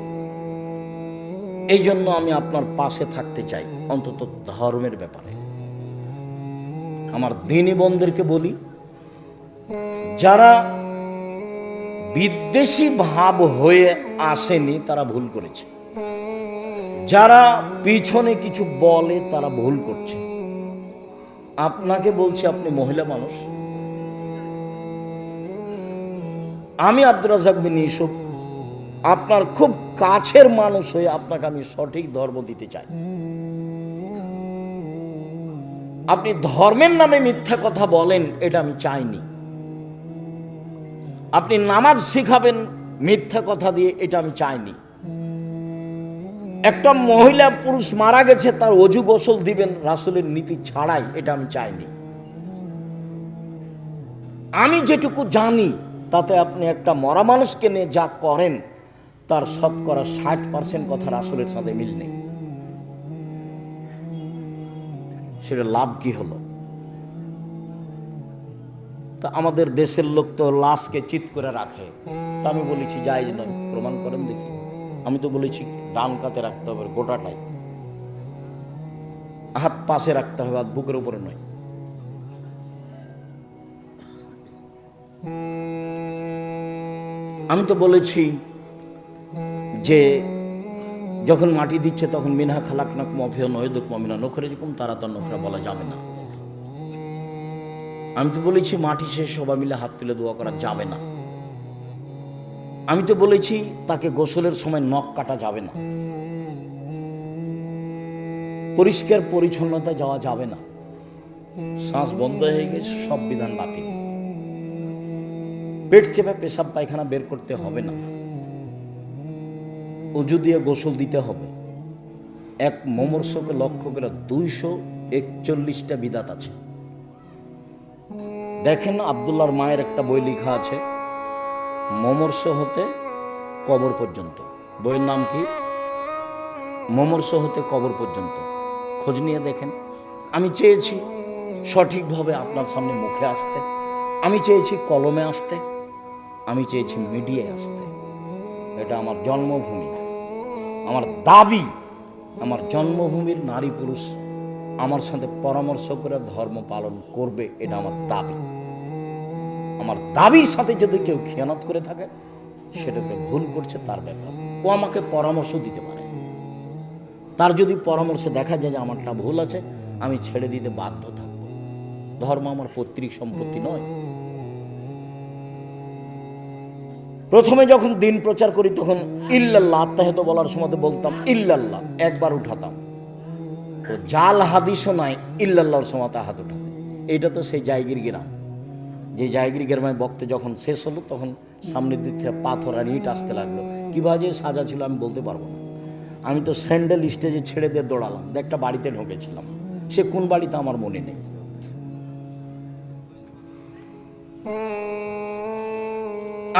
এই জন্য আমি আপনার পাশে থাকতে চাই, অন্তত ধর্মের ব্যাপারে। আমার দিনী বোনদেরকে বলি, যারা বিদ্বেষী ভাব হয়ে আসেনি তারা ভুল করেছে, যারা পিছনে কিছু বলে তারা ভুল করছে। আপনাকে বলছি, আপনি মহিলা মানুষ, আমি আব্দুর রাজ্জাক বিন ইউসুফ আপনার খুব কাছের মানুষ হয়ে আপনাকে আমি সঠিক ধর্ম দিতে চাই। আপনি ধর্মের নামে মিথ্যা কথা বলেন, এটা আমি চাইনি। আপনি নামাজ শিখাবেন মিথ্যা কথা দিয়ে, এটা আমি চাইনি। একটা মহিলা পুরুষ মারা গেছে, তার অজু গোসল দিবেন রাসূলের নীতি ছাড়াই, এটা আমি চাইনি। আমি যেটুকু জানি তাতে আপনি একটা মরা মানুষকে নিয়ে যা করেন তার শতকরা 60% কথা রাসূলের সাথে মিল নেই। সেটা লাভ কি হলো? তা আমাদের দেশের লোক তো লাশকে চিৎ করে রাখে। তা আমি বলেছি জায়েজ নয়, প্রমাণ করেন দেখি। আমি তো বলেছি ডান কাতে রাখতে হবে গোটাটাই, হাত পাশে রাখতে হবে, হাত বুকের উপরে নয়। আমি তো বলেছি যে যখন মাটি দিচ্ছে তখন মিনহা খালাকনাকুম ওয়া ফিহা নুঈদুকুম ওয়া মিনহা নুখরিজুকুম তারাতান উখরা বলা যাবে না। আমি তো বলেছি মাটি শেষে সবাই মিলে হাত তুলে দোয়া করা যাবে না। আমি তো বলেছি তাকে গোসলের সময় নখ কাটা যাবে না, পরিষ্কার পরিচ্ছন্নতা যাওয়া যাবে না, শ্বাস বন্ধ হয়ে গেছে সব বিধান বাতিল, পেট চেপে পেশাব পায়খানা বের করতে হবে না, অজু দিয়ে গোসল দিতে হবে। এক মুমূর্ষুকে লক্ষ্য করে 241টা বিদাত আছে। দেখেন আব্দুল্লাহর মায়ের একটা বই লেখা আছে মুমূর্ষ হতে কবর পর্যন্ত। বইয়ের নাম কি? মুমূর্ষ হতে কবর পর্যন্ত। খোঁজ নিয়ে দেখেন। আমি চেয়েছি সঠিকভাবে আপনার সামনে মুখে আসতে, আমি চেয়েছি কলমে আসতে, আমি চেয়েছি মিডিয়ায় আসতে। এটা আমার জন্মভূমি, আমার দাবি। আমার জন্মভূমির নারী পুরুষ আমার সাথে পরামর্শ করে ধর্ম পালন করবে, এটা আমার দাবি। আমার দাবির সাথে যদি কেউ খেয়ানত করে থাকে সেটাতে ভুল করছে, তার ব্যাপার। ও আমাকে পরামর্শ দিতে পারে। তার যদি পরামর্শে দেখা যায় যে আমারটা ভুল আছে, আমি ছেড়ে দিতে বাধ্য থাকব। ধর্ম আমার পৈতৃক সম্পত্তি নয়। প্রথমে যখন দিন প্রচার করি তখন ইল্লাল্লাহ আত্মাহিত বলার সময় বলতাম ইল্লাল্লাহ, একবার উঠাতাম। তো জাল হাদিসও নাই, ইল্লাল্লাহর সময় হাত উঠাতে। এটা তো সেই জায়গির গ্রাম, যে জায়গির গ্রামে বক্তে যখন শেষ হলো তখন সামনের দিক থেকে পাথর আর ইট আসতে লাগলো। কীভাবে সাজা ছিল আমি বলতে পারবো না। আমি তো স্যান্ডেল স্টেজে ছেড়ে দিয়ে দৌড়ালাম, একটা বাড়িতে ঢুকেছিলাম, সে কোন বাড়িতে আমার মনে নেই।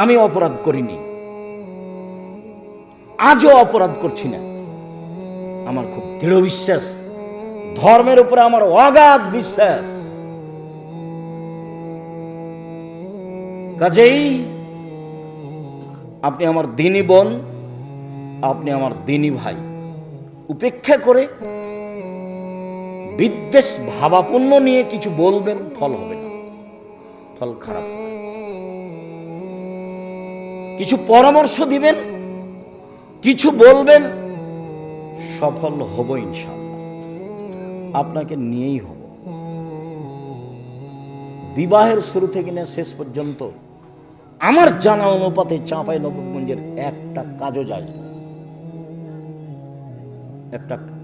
আমি অপরাধ করিনি, আজও অপরাধ করছি না। আমার খুব দৃঢ় বিশ্বাস, ধর্মের উপরে আমার অগাধ বিশ্বাস। কাজেই আপনি আমার দিনী বোন, আপনি আমার দিনী ভাই, উপেক্ষা করে বিদ্বেষ ভাবাপন্ন নিয়ে কিছু বলবেন, ফল হবে না, ফল খারাপ হবে। কিছু পরামর্শ দিবেন, কিছু বলবেন, সফল হব ইনশাআল্লাহ। আপনাকে নিয়েই হব। বিবাহের শুরু থেকে নিয়ে শেষ পর্যন্ত আমার জানা অনুপাতে চাঁপাইনবাবগঞ্জের একটা কাজও যায় না,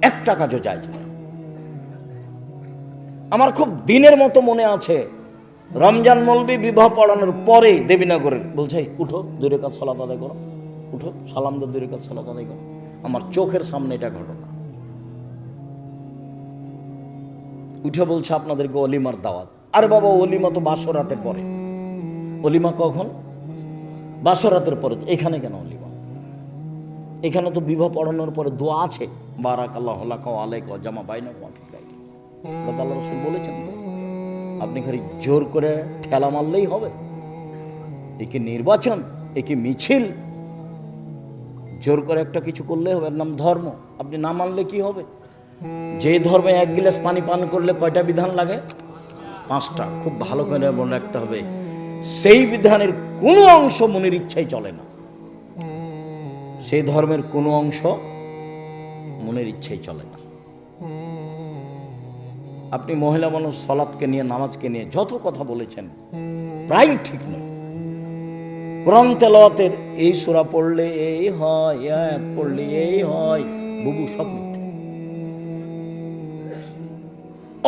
একটা কাজও যায় না। আমার খুব দিনের মতো মনে আছে, রমজান মৌলবী বিবাহ পড়ানোর পরে দেবীনগরের বলছে উঠো 2 রাকাত সালাত আদায় করো, উঠো সালাম দাও 2 রাকাত সালাত আদায় করো। আমার চোখের সামনে এটা ঘটনা। উঠে বলছে আপনাদেরকে অলিমার দাওয়াত। আরে বাবা, অলিমা তো বাসরাতের পরে। অলিমা কখন? বাসরাতের পরে। এখানে কেন অলিমা? এখানে তো বিবাহ পড়ানোর পরে দোয়া আছে, বারাকাল্লাহু লাকা ওয়া আলাইকা ওয়া জামা বাইনাকুম ফি খাইর। আল্লাহ রাসূল বলেছেন। আপনি খালি জোর করে ঠেলা মারলেই হবে? একে নির্বাচন, একে মিছিল, জোর করে একটা কিছু করলে হবে? এর নাম ধর্ম। আপনি না মানলে কি হবে? যে ধর্মে 1 গ্লাস পানি পান করলে কয়টা বিধান লাগে? 5টা। খুব ভালো করে মনে রাখতে হবে, সেই বিধানের কোনো অংশ মনের ইচ্ছাই চলে না। সেই ধর্মের কোনো অংশ মনের ইচ্ছাই চলে না। আপনি মহিলা মানুষ সালাতকে নিয়ে, নামাজকে নিয়ে যত কথা বলেছেন প্রায় ঠিক নয়। কোরআন তেলাওয়াতের এই সূরা পড়লে এই হয়, আয়াত পড়লে এই হয়, বুবু সব মিথ্যে।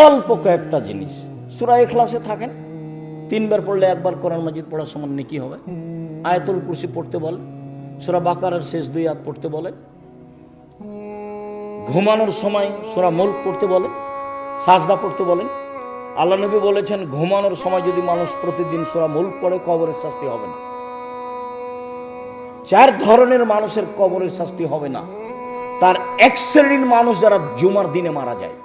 অল্প কয়েকটা জিনিস, সূরা ইখলাসে থাকেন 3 বার পড়লে 1 বার কোরআন মাজিদ পড়ার সমান নেকি হবে। আয়াতুল কুরসি পড়তে বলে, সূরা বাকারার শেষ 2 আয়াত পড়তে বলে, ঘুমানোর সময় সূরা মুলক পড়তে বলে, সাজদা পড়তে বলেন। আল্লাহ নবী বলেছেন ঘুমানোর সময় যদি মানুষ প্রতিদিন সূরা মুলক পড়ে কবরের শাস্তি হবে না। 4 ধরনের মানুষের কবরের শাস্তি হবে না। তার এক শ্রেণীর মানুষ যারা জুমার দিনে মারা যায়,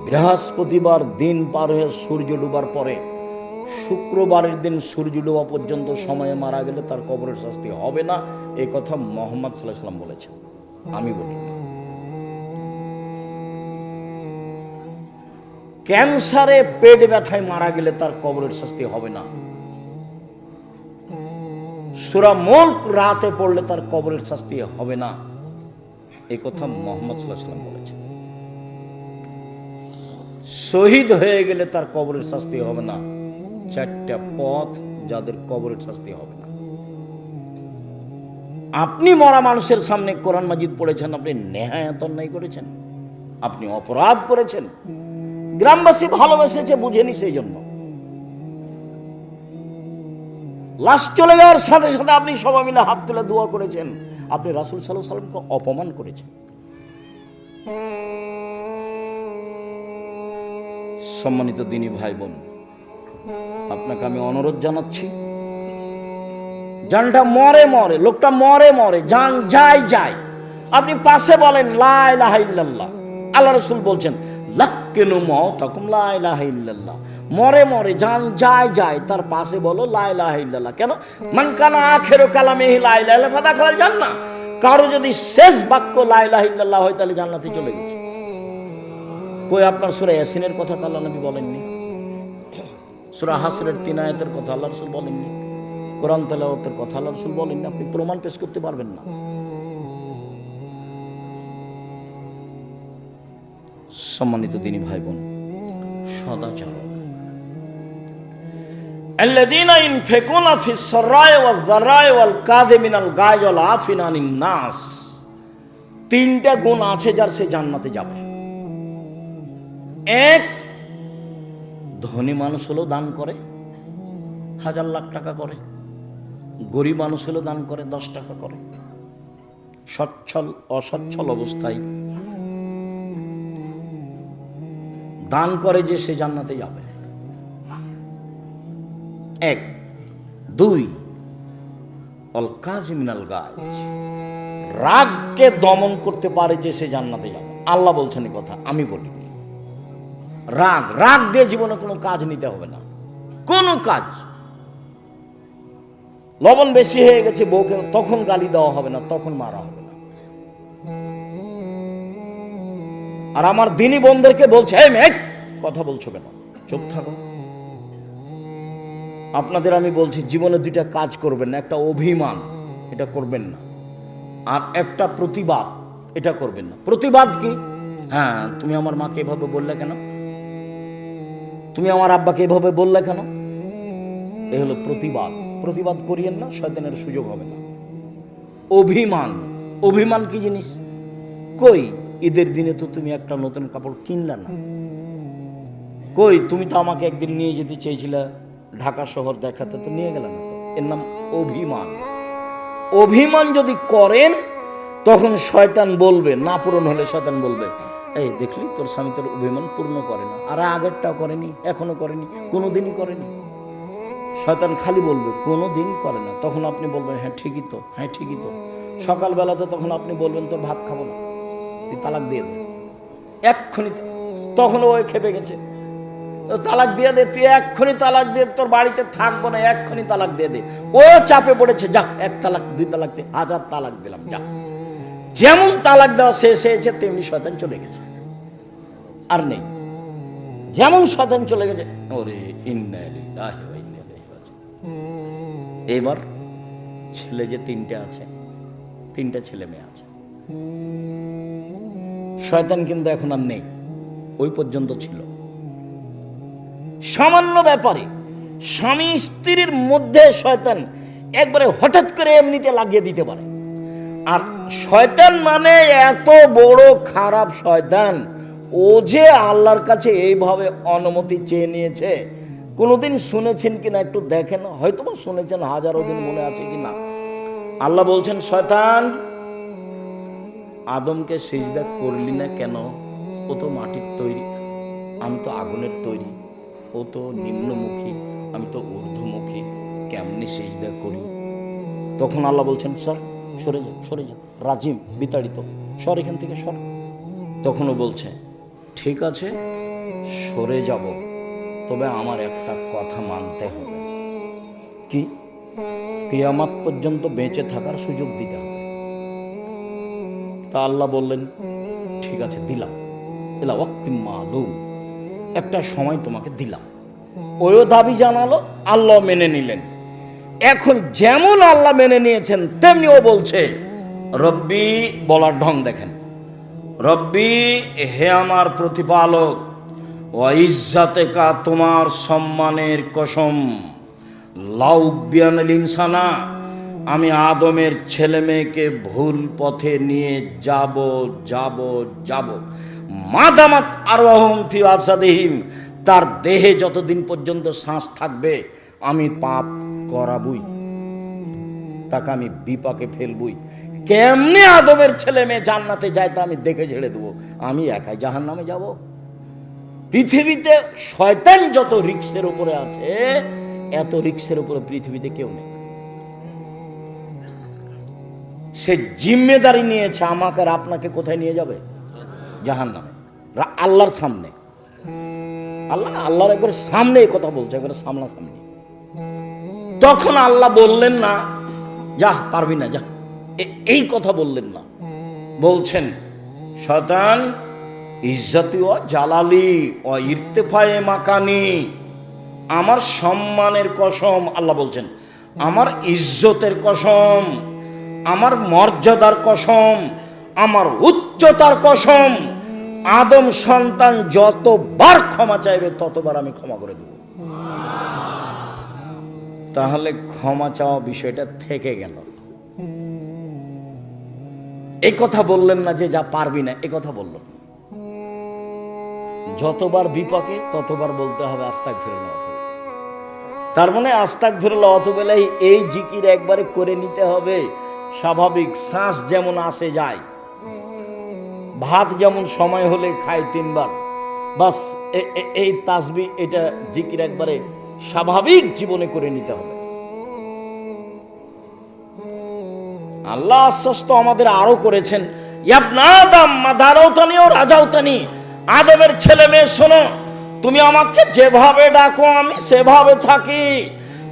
বৃহস্পতিবার দিন পার হয়ে সূর্য ডুবার পরে শুক্রবারের দিন সূর্য ডোবা পর্যন্ত সময়ে মারা গেলে তার কবরের শাস্তি হবে না। এই কথা মুহাম্মদ সাল্লাল্লাহু আলাইহি ওয়াসাল্লাম বলেছেন, আমি বলি। ক্যান্সারে পেট ব্যথায় মারা গেলে তার কবরের শাস্তি হবে না। সূরা মুলক রাতে পড়লে তার কবরের শাস্তি হবে না। এই কথা মুহাম্মদ সাল্লাল্লাহু আলাইহি ওয়াসাল্লাম বলেছেন। শহীদ হয়ে গেলে তার কবরের শাস্তি হবে না। 4টা পথ যাদের কবরের শাস্তি হবে না। আপনি মরা মানুষের সামনে কোরআন মাজিদ পড়েছেন, আপনি নেহায়াত অন্যায় করেছেন, আপনি অপরাধ করেছেন। গ্রামবাসী ভালোবেসেছে, বুঝেনি, সেই জন্য লাশ চলে যাওয়ার সাথে সাথে আপনি সবাই মিলে হাত তুলে দোয়া করেছেন। আপনি রাসূল সাল্লাল্লাহু আলাইহি ওয়াসাল্লামকে অপমান করেছেন। সম্মানিত দিনী ভাই বোন, আপনাকে আমি অনুরোধ জানাচ্ছি, জানটা মরে মরে, লোকটা মরে মরে, জান যায় যায়, আপনি পাশে বলেন লা ইলাহা ইল্লাল্লাহ। আল্লাহ রাসূল বলছেন লাক্কিনু মাউতাকুম লা ইলাহা ইল্লাল্লাহ। মরে মরে, জান যায় যায়, তার পাশে বলো লা ইলাহা ইল্লাল্লাহ। কেন? মান কানা আখিরু কালামিহি লা ইলাহা ইল্লাল্লাহ ফাদাখাল জান্নাহ। কারো যদি শেষ বাক্য লা ইলাহা ইল্লাল্লাহ হয় তাহলে জান্নাতে চলে গেছে। কই আপনার সূরা ইয়াসিনের কথা তো আল্লাহ নবী বলেননি, সূরা হাসরের 3 আয়াতের কথা আল্লাহ রাসূল বলেননি, কোরআন তেলাওয়াতের কথা আল্লাহ রাসূল বলেননি। আপনি প্রমাণ পেশ করতে পারবেন না। সম্মানিত দিনী ভাই বোন, সদাচার। আল্লাযীনা ইনফিকুনা ফিস সাররাই ওয়াজ যাররাই ওয়াল কাযিমিনাল গায়জ ওয়াল আফিনা আনিন নাস। 3টা গুণ আছে যার সে জান্নাতে যাবে। 1, ধনী মানুষ হলেও দান করে, 1000 লাখ টাকা করে। গরিব মানুষ হলেও দান করে, 10 টাকা করে। সচ্ছল অসচ্ছল অবস্থায় দান করে যে সে জান্নাতে যাবে। 1, 2, অল কাযিমিনাল গায়জ, রাগকে দমন করতে পারে যে সে জান্নাতে যাবে। আল্লাহ বলছেন এই কথা, আমি বলিনি। রাগ দিয়ে জীবনে কোনো কাজ নিতে হবে না, কোনো কাজ। লবণ বেশি হয়ে গেছে বউকে, তখন গালি দেওয়া হবে না, তখন মারা হবে না। আর আমার দিনী বোনদেরকে বলছে, এই মেয়ে কথা বলছো কেন, চুপ থাকো। আপনাদের আমি বলছি, জীবনে 2টা কাজ করবেন না। একটা অভিমান, এটা করবেন না। আর একটা প্রতিবাদ, এটা করবেন না। প্রতিবাদ কি? হ্যাঁ, তুমি আমার মাকে এভাবে বললে কেন, তুমি আমার আব্বাকে এভাবে বললে কেন, এ হলো প্রতিবাদ। প্রতিবাদ করিয়েন না, শয়তানের সুযোগ হবে না। অভিমান, অভিমান কি জিনিস? কই ঈদের দিনে তো তুমি একটা নতুন কাপড় কিনলে না, কই তুমি তো আমাকে একদিন নিয়ে যেতে চেয়েছিলে ঢাকা শহর দেখাতে, তো নিয়ে গেলে না তো। এর নাম অভিমান। অভিমান যদি করেন তখন শয়তান বলবে, না পূরণ হলে শয়তান বলবে, এই দেখলি তোর স্বামী তোর অভিমান পূর্ণ করে না। আর আগেরটাও করেনি, এখনো করেনি, কোনোদিনই করেনি। শয়তান খালি বলবে কোনোদিন করে না। তখন আপনি বলবেন হ্যাঁ ঠিকই তো, হ্যাঁ ঠিকই তো। সকালবেলাতে তখন আপনি বলবেন তোর ভাত খাবো না, তুই তালাক দিয়ে দে এক্ষুনি। তখন ওই খেপে গেছে, তালাক দিয়ে দে, তুই এক্ষুনি তালাক দিয়ে, তোর বাড়িতে থাকবো না, এক্ষুনি তালাক দিয়ে দে। ও চাপে পড়েছে, যা 1 তালাক 2 তালাক 1000 তালাক দিলাম, যা। যেমন তালাক দেওয়া শেষ হয়েছে তেমনি শয়তান চলে গেছে, আর নেই। যেমন শয়তান চলে গেছে, ওরে ইন্না লিল্লাহি ওয়া ইন্না ইলাইহি রাজিউন। এবার ছেলে যে 3টে আছে, 3টা ছেলে মেয়ে আছে। শয়তান কিন্তু এখন আর নেই, ওই পর্যন্ত ছিল। সামান্য ব্যাপারে স্বামী স্ত্রীর মধ্যে শয়তান একবারে হঠাৎ করে এমনিতে লাগিয়ে দিতে পারে। আর শয়তান মানে এত বড় খারাপ শয়তান, ও যে আল্লাহর কাছে এইভাবে অনুমতি চেয়ে নিয়েছে, কোনোদিন শুনেছেন কিনা একটু দেখেন, হয়তো বা শুনেছেন, হাজারো দিন মনে আছে কিনা। আল্লাহ বলছেন, শয়তান আদমকে সিজদা করলি না কেন? ও তো মাটির তৈরি, আমি তো আগুনের তৈরি। ও তো নিম্নমুখী, আমি তো ঊর্ধ্বমুখী, কেমনি সিজদা করি? তখন আল্লাহ বলছেন, সর, সরে যাও, সরে যাও, রাজিম, বিতাড়িত, সর এখান থেকে, সর। তখনও বলছে, ঠিক আছে সরে যাব, তবে আমার একটা কথা মানতে হবে। কি? কিয়ামত পর্যন্ত বেঁচে থাকার সুযোগ দিতে হবে। তা আল্লাহ বললেন, ঠিক আছে দিলাম, এলা ওয়াক্তি মালুম, একটা সময় তোমাকে দিলাম। ওও দাবি জানালো, আল্লাহ মেনে নিলেন। এখন যেমন আল্লাহ মেনে নিয়েছেন তেমনি ও বলছে রব্বি, বলার ঢং দেখেন, রব্বি হে আমার প্রতিপালক, ওয়া ইজ্জাতেকা, তোমার সম্মানের কসম, লাউবিয়ানিল ইনসানা, আমি আদমের ছেলে মেয়েকে ভুল পথে নিয়ে যাব যাব যাব, মাদামাত আরওয়াহুম ফি আসাদিহিম, তার দেহে যতদিন পর্যন্ত শ্বাস থাকবে আমি পাপ করাবই, তাকে আমি বিপাকে ফেলবই। কেমনে আদমের ছেলে মেয়ে জান্নাতে যায় তা আমি দেখে ছেড়ে দেবো, আমি একাই জাহান্নামে যাব? পৃথিবীতে শয়তান যত রিক্সের উপরে আছে, এত রিক্সের উপরে পৃথিবীতে কেউ নেই। সে জিম্মেদারি নিয়েছে আমাকে আর আপনাকে কোথায় নিয়ে যাবে? জাহান্নামে, আল্লাহর সামনে। আল্লাহর একবার সামনে এই কথা বলছে, একবার সামনাসামনি। তখন আল্লাহ বললেন না যা পারবি না যা, এই কথা বললেন না। বলছেন, শয়তান ইজ্জতি ও জালালি ও ইরতেফায়ে মাকানি, আমার সম্মানের কসম, আল্লাহ বলছেন আমার ইজ্জতের কসম, আমার মর্যাদার কসম, আমার উচ্চতার কসম, আদম সন্তান যতবার ক্ষমা চাইবে ততবার আমি ক্ষমা করে দেব। তাহলে ক্ষমা চাওয়া বিষয়টা থেকে গেল। এই কথা বললেন না যে যা পারবি না, এই কথা বলল। যতবার বিপাকে ততবার বলতে হবে আস্তাগফিরুল্লাহ। তার মানে আস্তাগফিরুল্লাহ অতবেলাই এই জিকির একবারে করে নিতে হবে। স্বাভাবিক শ্বাস যেমন আসে যায়, ভাত যেমন সময় হলে খায় 3 বার, বাস এই তাসবিহ, এটা জিকির একবারে স্বাভাবিক জীবনে করে নিতে হবে। আল্লাহ আশ্বস্ত আমাদের আরো করেছেন, ইয়াবনা আদম মাদারাউতানি ও রাজাউতানি, আদমের ছেলে মেয়ে শোনো, তুমি আমাকে যেভাবে ডাকো আমি সেভাবে থাকি,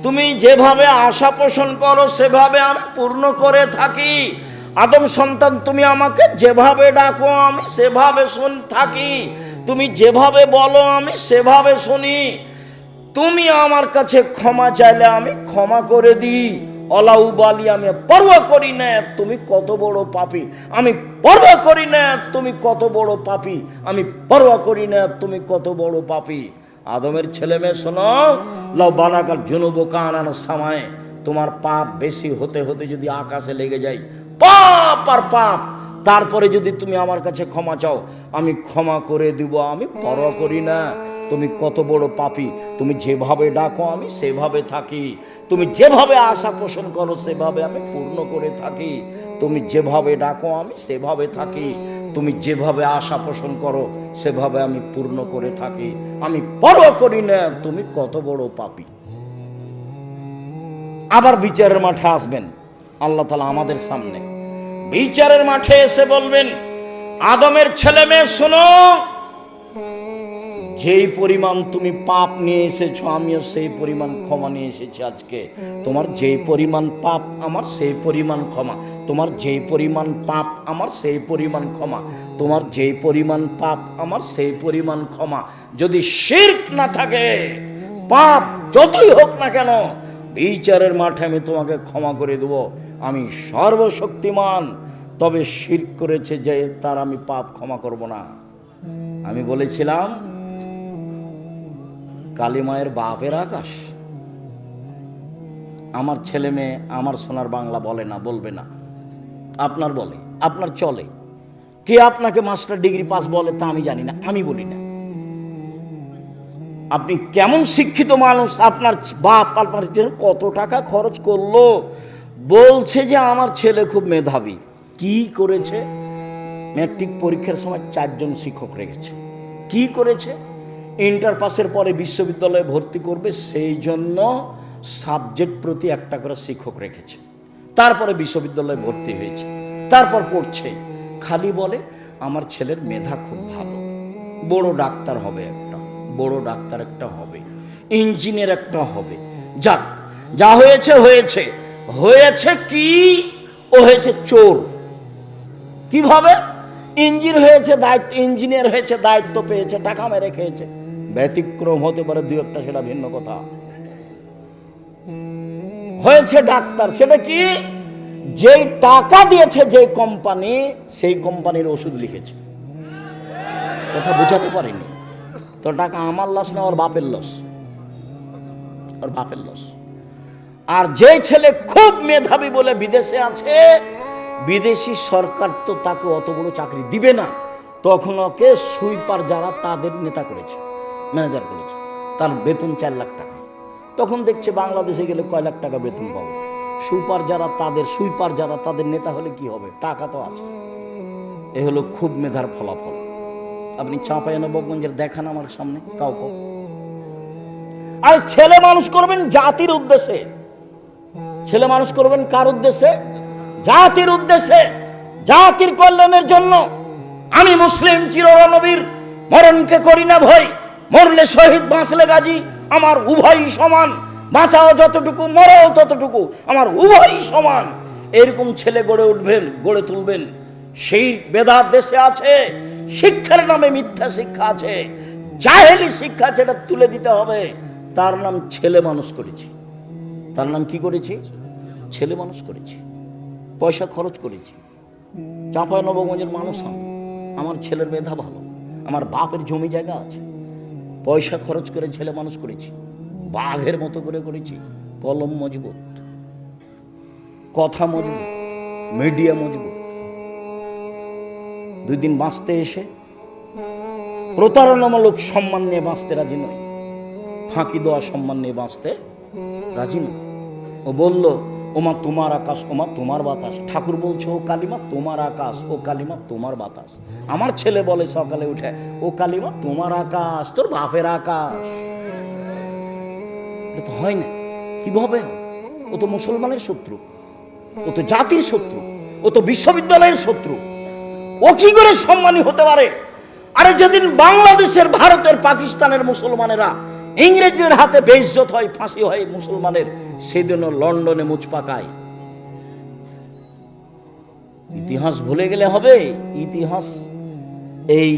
তুমি যেভাবে আশা পোষণ করো সেভাবে আমি পূর্ণ করে থাকি। আদম সন্তান, তুমি আমাকে যেভাবে ডাকো আমি সেভাবে থাকি, তুমি যেভাবে বলো আমি সেভাবে শুনি, তুমি আমার কাছে ক্ষমা চাইলে আমি ক্ষমা করে দিই, অলাউবালি, আমি পরোয়া করি না তুমি কত বড় পাপী, আমি পরোয়া করি না তুমি কত বড় পাপী, আমি পরোয়া করি না তুমি কত বড় পাপী। আদমের ছেলে মেয়ে শোনো, লাউ বানাকাল জুনুব কানান সামায়, তোমার পাপ বেশি হতে হতে যদি আকাশে লেগে যায়, পাপ আর পাপ, তারপরে যদি তুমি আমার কাছে ক্ষমা চাও আমি ক্ষমা করে দিব, আমি পরোয়া করি না তুমি কত বড় পাপী, তুমি যেভাবে ডাকো আমি সেভাবে থাকি, তুমি যেভাবে আশা পোষণ করো সেভাবে আমি পূর্ণ করে থাকি, তুমি যেভাবে ডাকো আমি সেভাবে থাকি, তুমি যেভাবে আশা পোষণ করো সেভাবে আমি পূর্ণ করে থাকি, আমি পরোয়া করি না তুমি কত বড় পাপী। আবার বিচারের মাঠে আসবেন আল্লাহ তাআলা আমাদের সামনে, বিচারের মাঠে এসে বলবেন, আদমের ছেলে মেয়ে শোনো, যেই পরিমাণ তুমি পাপ নিয়ে এসেছো আমিও সেই পরিমাণ ক্ষমা নিয়ে এসেছি আজকে, তোমার যেই পরিমাণ পাপ আমার সেই পরিমাণ ক্ষমা, তোমার যেই পরিমাণ পাপ আমার সেই পরিমাণ ক্ষমা, তোমার যেই পরিমাণ পাপ আমার সেই পরিমাণ ক্ষমা। যদি শিরক না থাকে, পাপ যতই হোক না কেন, বিচারের মাঠে আমি তোমাকে ক্ষমা করে দেব, আমি সর্বশক্তিমান। তবে শিরক করেছে যে তার আমি পাপ ক্ষমা করব না। আমি বলেছিলাম কালিমায়ের বাপের আকাশ, আমার ছেলে মেয়ে আমার সোনার বাংলা বলে না, বলবে না, আপনার বলে, আপনার চলে। কে আপনাকে মাস্টার ডিগ্রি পাস বলে তা আমি জানি না, আমি বলি না। আপনি কেমন শিক্ষিত মানুষ, আপনার বাপ আপনার কত টাকা খরচ করলো, বলছে যে আমার ছেলে খুব মেধাবী। কি করেছে? ম্যাট্রিক পরীক্ষার সময় 4 জন শিক্ষক রেখেছে। কি করেছে? ইন্টার পাসের পরে বিশ্ববিদ্যালয়ে ভর্তি করবে, সেই জন্য সাবজেক্ট প্রতি 1টা করে শিক্ষক রেখেছে। তারপরে বিশ্ববিদ্যালয়ে ভর্তি হয়েছে, তারপর পড়ছে। খালি বলে আমার ছেলের মেধা খুব ভালো, বড় ডাক্তার হবে একটা, বড় ডাক্তার একটা হবে, ইঞ্জিনিয়ার একটা হবে। যাক, যা হয়েছে হয়েছে। হয়েছে কি? ও হয়েছে চোর। কিভাবে? ইঞ্জিনিয়ার হয়েছে, দায়িত্ব পেয়েছে, টাকা মেরে খেয়েছে। ব্যতিক্রম হতে পারে 2-1টা, সেটা ভিন্ন কথা। হয়েছে ডাক্তার, সেটা কি? যেই টাকা দিয়েছে যে কোম্পানি, সেই কোম্পানির ওষুধ লিখেছে। কথা বোঝাতে পারিনি তো? টাকা আমার লস না, ওর বাপের লস, ওর বাপের লস। আর যে ছেলে খুব মেধাবী বলে বিদেশে আছে, বিদেশি সরকার তো তাকে অত বড় চাকরি দিবে না, তখন ওকে সুইপার যারা তাদের নেতা করেছে, ম্যানেজার করেছে, তার বেতন 4 লাখ টাকা। তখন দেখছে বাংলাদেশে গেলে কয় লাখ টাকা বেতন পাবো। সুইপার যারা তাদের নেতা হলে কি হবে? টাকা তো আছে। এ হলো খুব মেধার ফলাফল। আপনি চাঁপাইনবাবগঞ্জের দেখান আমার সামনে কাউকে। আর ছেলে মানুষ করবেন জাতির উদ্দেশ্যে। ছেলে মানুষ করবেন কার উদ্দেশ্যে? জাতির উদ্দেশ্যে, জাতির কল্যাণের জন্য। আমি মুসলিম চিরনবীর, মরণকে করি না ভয়, মরলে শহীদ বাঁচলে গাজী, আমার উভয়ই সমান। বাঁচাও যতটুকু, মরাও ততটুকু, আমার উভয়ই সমান। এরকম ছেলে গড়ে তুলবেন। সেই বেদাত দেশে আছে, শিক্ষার নামে মিথ্যা শিক্ষা আছে, জাহেলি শিক্ষা, যেটা তুলে দিতে হবে। তার নাম ছেলে মানুষ করেছি। তার নাম কি করেছি? ছেলে মানুষ করেছি, পয়সা খরচ করেছি। চাঁপাইনবাবগঞ্জের মানুষ আমার ছেলের মেধা ভালো, আমার বাপের জমি জায়গা আছে, পয়সা খরচ করে ছেলে মানুষ করেছি, বাঘের মতো করে করেছি। কলম মজবুত, কথা মজবুত, মিডিয়া মজবুত। 2 দিন বাঁচতে এসে প্রতারণামূলক সম্মান নিয়ে বাঁচতে রাজি নয়, ফাঁকি দেওয়া সম্মান নিয়ে বাঁচতে রাজি নয়। ও বলল, ওমা তোমার আকাশ, ওমা তোমার বাতাস। ঠাকুর বলছে, ও কালিমা তোমার আকাশ, ও কালিমা তোমার বাতাস। আমার ছেলে বলে সকালে উঠে, ও কালিমা তোমার আকাশ, তোর বাপের আকাশ। এটা তো হয় না। কিভাবে? ও তো মুসলমানের শত্রু, ও তো জাতির শত্রু, ও তো বিশ্ববিদ্যালয়ের শত্রু। ও কি করে সম্মানী হতে পারে? আরে যেদিন বাংলাদেশের, ভারতের, পাকিস্তানের মুসলমানেরা ইংরেজদের হাতে বেইজ্জত হয়, ফাঁসি হয় মুসলমানের, সেদিনও লন্ডনে মুচ পাকায়। ইতিহাস ভুলে গেলে হবে? ইতিহাস এই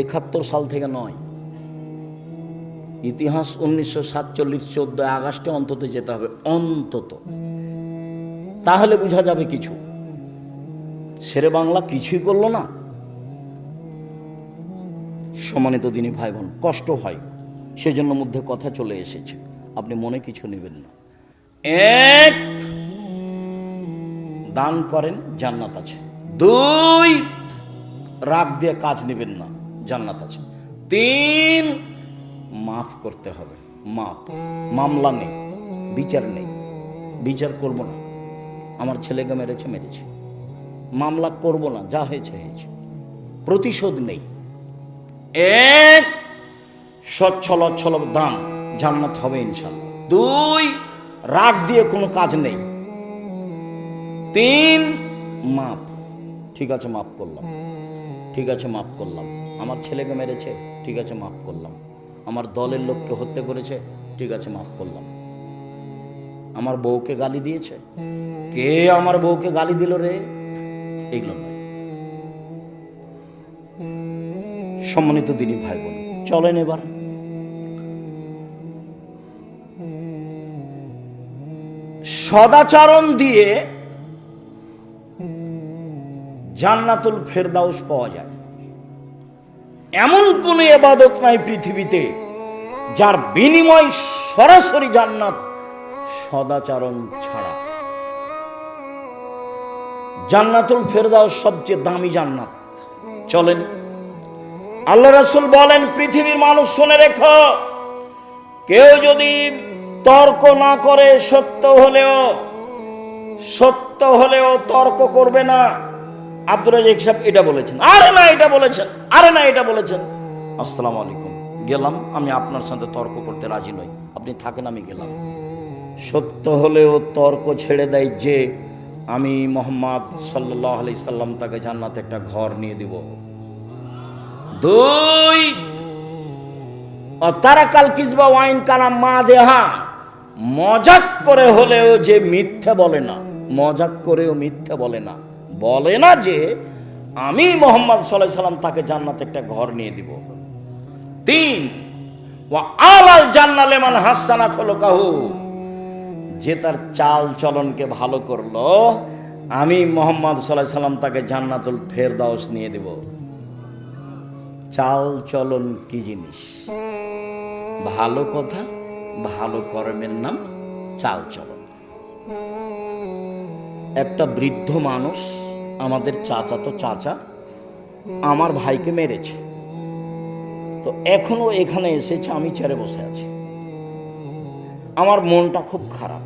71 সাল থেকে নয়, ইতিহাস 1947 14 আগস্টে অন্তত যেতে হবে, অন্তত। তাহলে বোঝা যাবে কিছু। শেরে বাংলা কিছুই করলো না। সম্মানিত দিনী ভাই বোন, কষ্ট হয়, সেজন্য মধ্যে কথা চলে এসেছে, আপনি মনে কিছু নেবেন না। 1, দান করেন, জান্নাত আছে। 2, রাগ দিয়ে কাজ নেবেন না, জান্নাত আছে। 3, মাফ করতে হবে, মাফ। মামলা নেই, বিচার নেই, বিচার করব না। আমার ছেলেকে মেরেছে, মামলা করব না, যা হয়েছে হয়েছে। প্রতিশোধ নেই। 1, সচ্ছল অচ্ছল দান, জান্নাত হবে ইনশাআল্লাহ। 2, রাগ দিয়ে কোনো কাজ নেই। 3, মাপ। ঠিক আছে, মাফ করলাম, ঠিক আছে, মাফ করলাম। আমার ছেলেকে মেরেছে, ঠিক আছে, মাফ করলাম। আমার দলের লোককে হত্যা করেছে, ঠিক আছে, মাফ করলাম। আমার বউকে গালি দিয়েছে, কে আমার বউকে গালি দিল রে? এগুলো নয়। সম্মানিত দিনী ভাই বোন, চলেন এবার সদাচরণ দিয়ে জান্নাতুল ফেরদাউস পাওয়া যায়। এমন কোন ইবাদত নাই পৃথিবীতে যার বিনিময় সরাসরি জান্নাত সদাচরণ ছাড়া। জান্নাতুল ফেরদাউস সবচেয়ে দামি জান্নাত। চলেন, আল্লাহ রাসূল বলেন, পৃথিবীর মানুষ শুনে রেখো, কেউ যদি তর্ক না করে, সত্য হলেও তর্ক করবে না। আব্দুর রাজ্জাক সাহেব এটা বলেছেন, আরে না এটা বলেছেন, আরে না এটা বলেছেন। আসসালামু আলাইকুম, গেলাম, আমি আপনার সাথে তর্ক করতে রাজি নই, আপনি থাকেন, আমি গেলাম। সত্য হলেও তর্ক ছেড়ে দেয় যে আমি মুহাম্মদ সাল্লাল্লাহু আলাইহি সাল্লাম তাকে জান্নাতে একটা ঘর নিয়ে দিব। দুই, তারাকাল কিজবা ওয়াইন কানা মাদেহা, মজাক করে হলেও যে মিথ্যে বলে না, মজাক করেও মিথ্যে বলে না, বলে না যে আমি মুহাম্মদ সাল্লাল্লাহু আলাইহি সাল্লাম তাকে জান্নাতে একটা ঘর নিয়ে দিব। তিন, ওয়া আলাল জান্নাত লিমান হাসানা খুলুকাহু, যে তার চাল চলনকে ভালো করলো, আমি মুহাম্মদ সাল্লাল্লাহু আলাইহি সাল্লাম তাকে জান্নাতুল ফেরদাউস নিয়ে দেব। চাল চলন কি জিনিস? ভালো কথা, ভালো কর্মের নাম চাল চলন। একটা বৃদ্ধ মানুষ, আমাদের চাচা আমার ভাইকে মেরেছে, তো এখনো এখানে এসেছে, আমি চেয়ারে বসে আছি, আমার মনটা খুব খারাপ।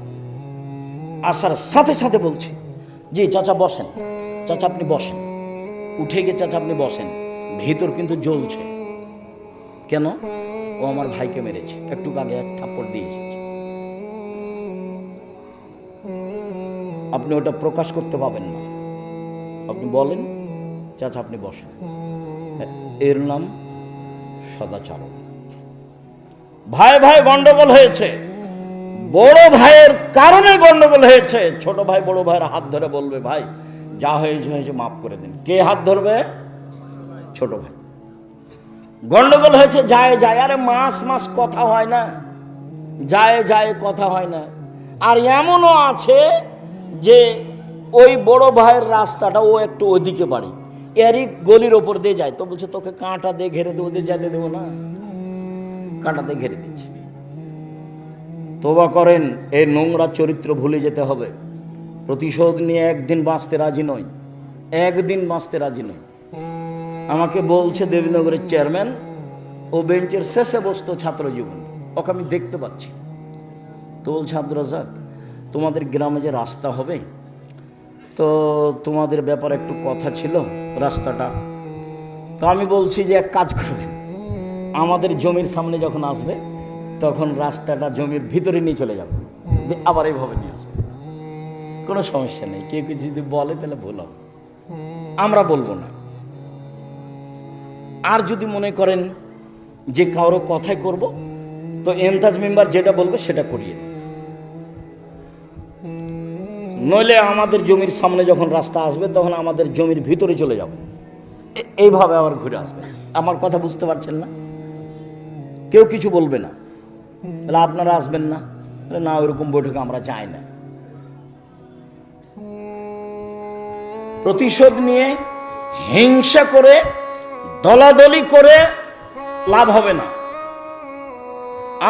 আসার সাথে সাথে বলছি, জি চাচা বসেন, চাচা আপনি বসেন, উঠে গিয়ে চাচা আপনি বসেন। ভিতর কিন্তু জ্বলছে, কেন? ও আমার ভাইকে মেরেছে, একটু আগে এক থাপ্পড় দিয়ে এসেছে। আপনি ওটা প্রকাশ করতে পাবেন না, আপনি বলেন চাচা আপনি বসেন। এর নাম সদাচরণ। ভাই ভাই গন্ডগোল হয়েছে, বড় ভাইয়ের কারণে গন্ডগোল হয়েছে। ছোট ভাই বড় ভাইয়ের হাত ধরে বলবে, ভাই যা হয়েছে মাফ করে দিন। কে হাত ধরবে? ছোট ভাই। গন্ডগোল হয়েছে, যায়, আরে মাস কথা হয় না, যায় কথা হয় না। আর এমনও আছে যে ওই বড় ভাইয়ের রাস্তাটা ও একটু ওইদিকে বাড়ি, এরই গলির ওপর দিয়ে যায়, তো বলছে তোকে কাঁটা দিয়ে ঘেরে দেবো, দিয়ে যেতে দেবো না, কাঁটা দিয়ে ঘেরে দিচ্ছে। তওবা করেন, এই নোংরা চরিত্র ভুলে যেতে হবে। প্রতিশোধ নিয়ে একদিন বাঁচতে রাজি নয়, একদিন বাঁচতে রাজি নয়। আমাকে বলছে দেবীনগরের চেয়ারম্যান, ও বেঞ্চের শেষে বসতো ছাত্র জীবন, ওকে আমি দেখতে পাচ্ছি। তো বলছে, আব্দুর রাজ্জাক তোমাদের গ্রামে যে রাস্তা হবে, তো তোমাদের ব্যাপারে একটু কথা ছিল, রাস্তাটা। তো আমি বলছি যে এক কাজ করবেন, আমাদের জমির সামনে যখন আসবে তখন রাস্তাটা জমির ভিতরে নিয়ে চলে যাবে, আবার এইভাবে নিয়ে আসবে, কোনো সমস্যা নেই। কেউ কেউ যদি বলে তাহলে ভুল হবে, আমরা বলবো না। আর যদি মনে করেন যে কারো কথাই করব, তো এমতাজ মেম্বার যেটা বলবে সেটা করিয়ে, নইলে আমাদের জমির সামনে যখন রাস্তা আসবে তখন আমাদের জমির ভিতরে চলে যাবে, এইভাবে আবার ঘুরে আসবে। আমার কথা বুঝতে পারছেন না? কেউ কিছু বলবে না, তাহলে আপনারা আসবেন না? না, ওইরকম বৈঠকে আমরা যাই না। প্রতিশোধ নিয়ে হিংসা করে দলাদলি করে লাভ হবে না।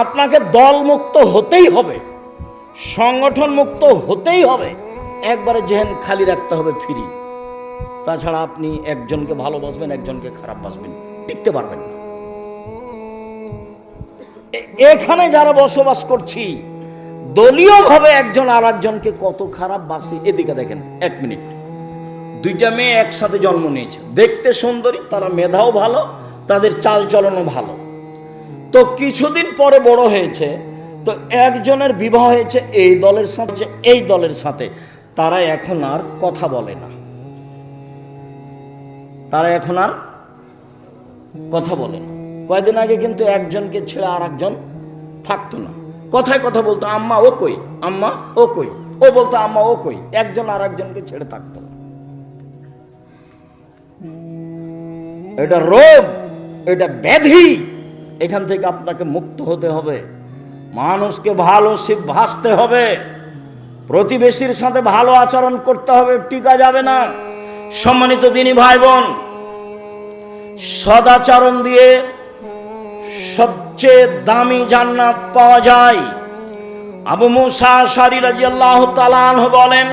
আপনাকে দল মুক্ত হতেই হবে, সংগঠন মুক্ত হতেই হবে, একবারে জেহেন খালি রাখতে হবে, ফ্রি। তাছাড়া আপনি একজনকে ভালোবাসবেন, একজনকে খারাপ বাসবেন, টিকতে পারবেন না। এখানে যারা বসবাস করছি, দলীয়ভাবে একজন আর একজনকে কত খারাপ বাসি। এদিকে দেখেন, এক মিনিট, দুইটা মেয়ে একসাথে জন্ম নিয়েছে, দেখতে সুন্দরী, তারা মেধাও ভালো, তাদের চাল চলনও ভালো। তো কিছুদিন পরে বড় হয়েছে, তো একজনের বিবাহ হয়েছে এই দলের সাথে, এই দলের সাথে, তারা এখন আর কথা বলে না, তারা এখন আর কথা বলে না। কয়েকদিন আগে কিন্তু একজনকে ছেড়ে আর একজন থাকতো না, কথায় কথা বলতো, আম্মা ও কই, আম্মা ও কই, ও বলতো আম্মা ও কই, একজন আর একজনকে ছেড়ে থাকতো না। এটা রোগ, এটা ব্যাধি, এখান থেকে আপনাকে মুক্ত হতে হবে। মানুষকে ভালো ভাসতে হবে, প্রতিবেশীর সাথে ভালো আচরণ করতে হবে, টিকা যাবে না। সম্মানিত দিনী ভাই বোন, সদাচরণ দিয়ে সবচেয়ে দামি জান্নাত পাওয়া যায়। আবু মুসা আশআরী রাদিয়াল্লাহু তাআলা আনহু বলেন,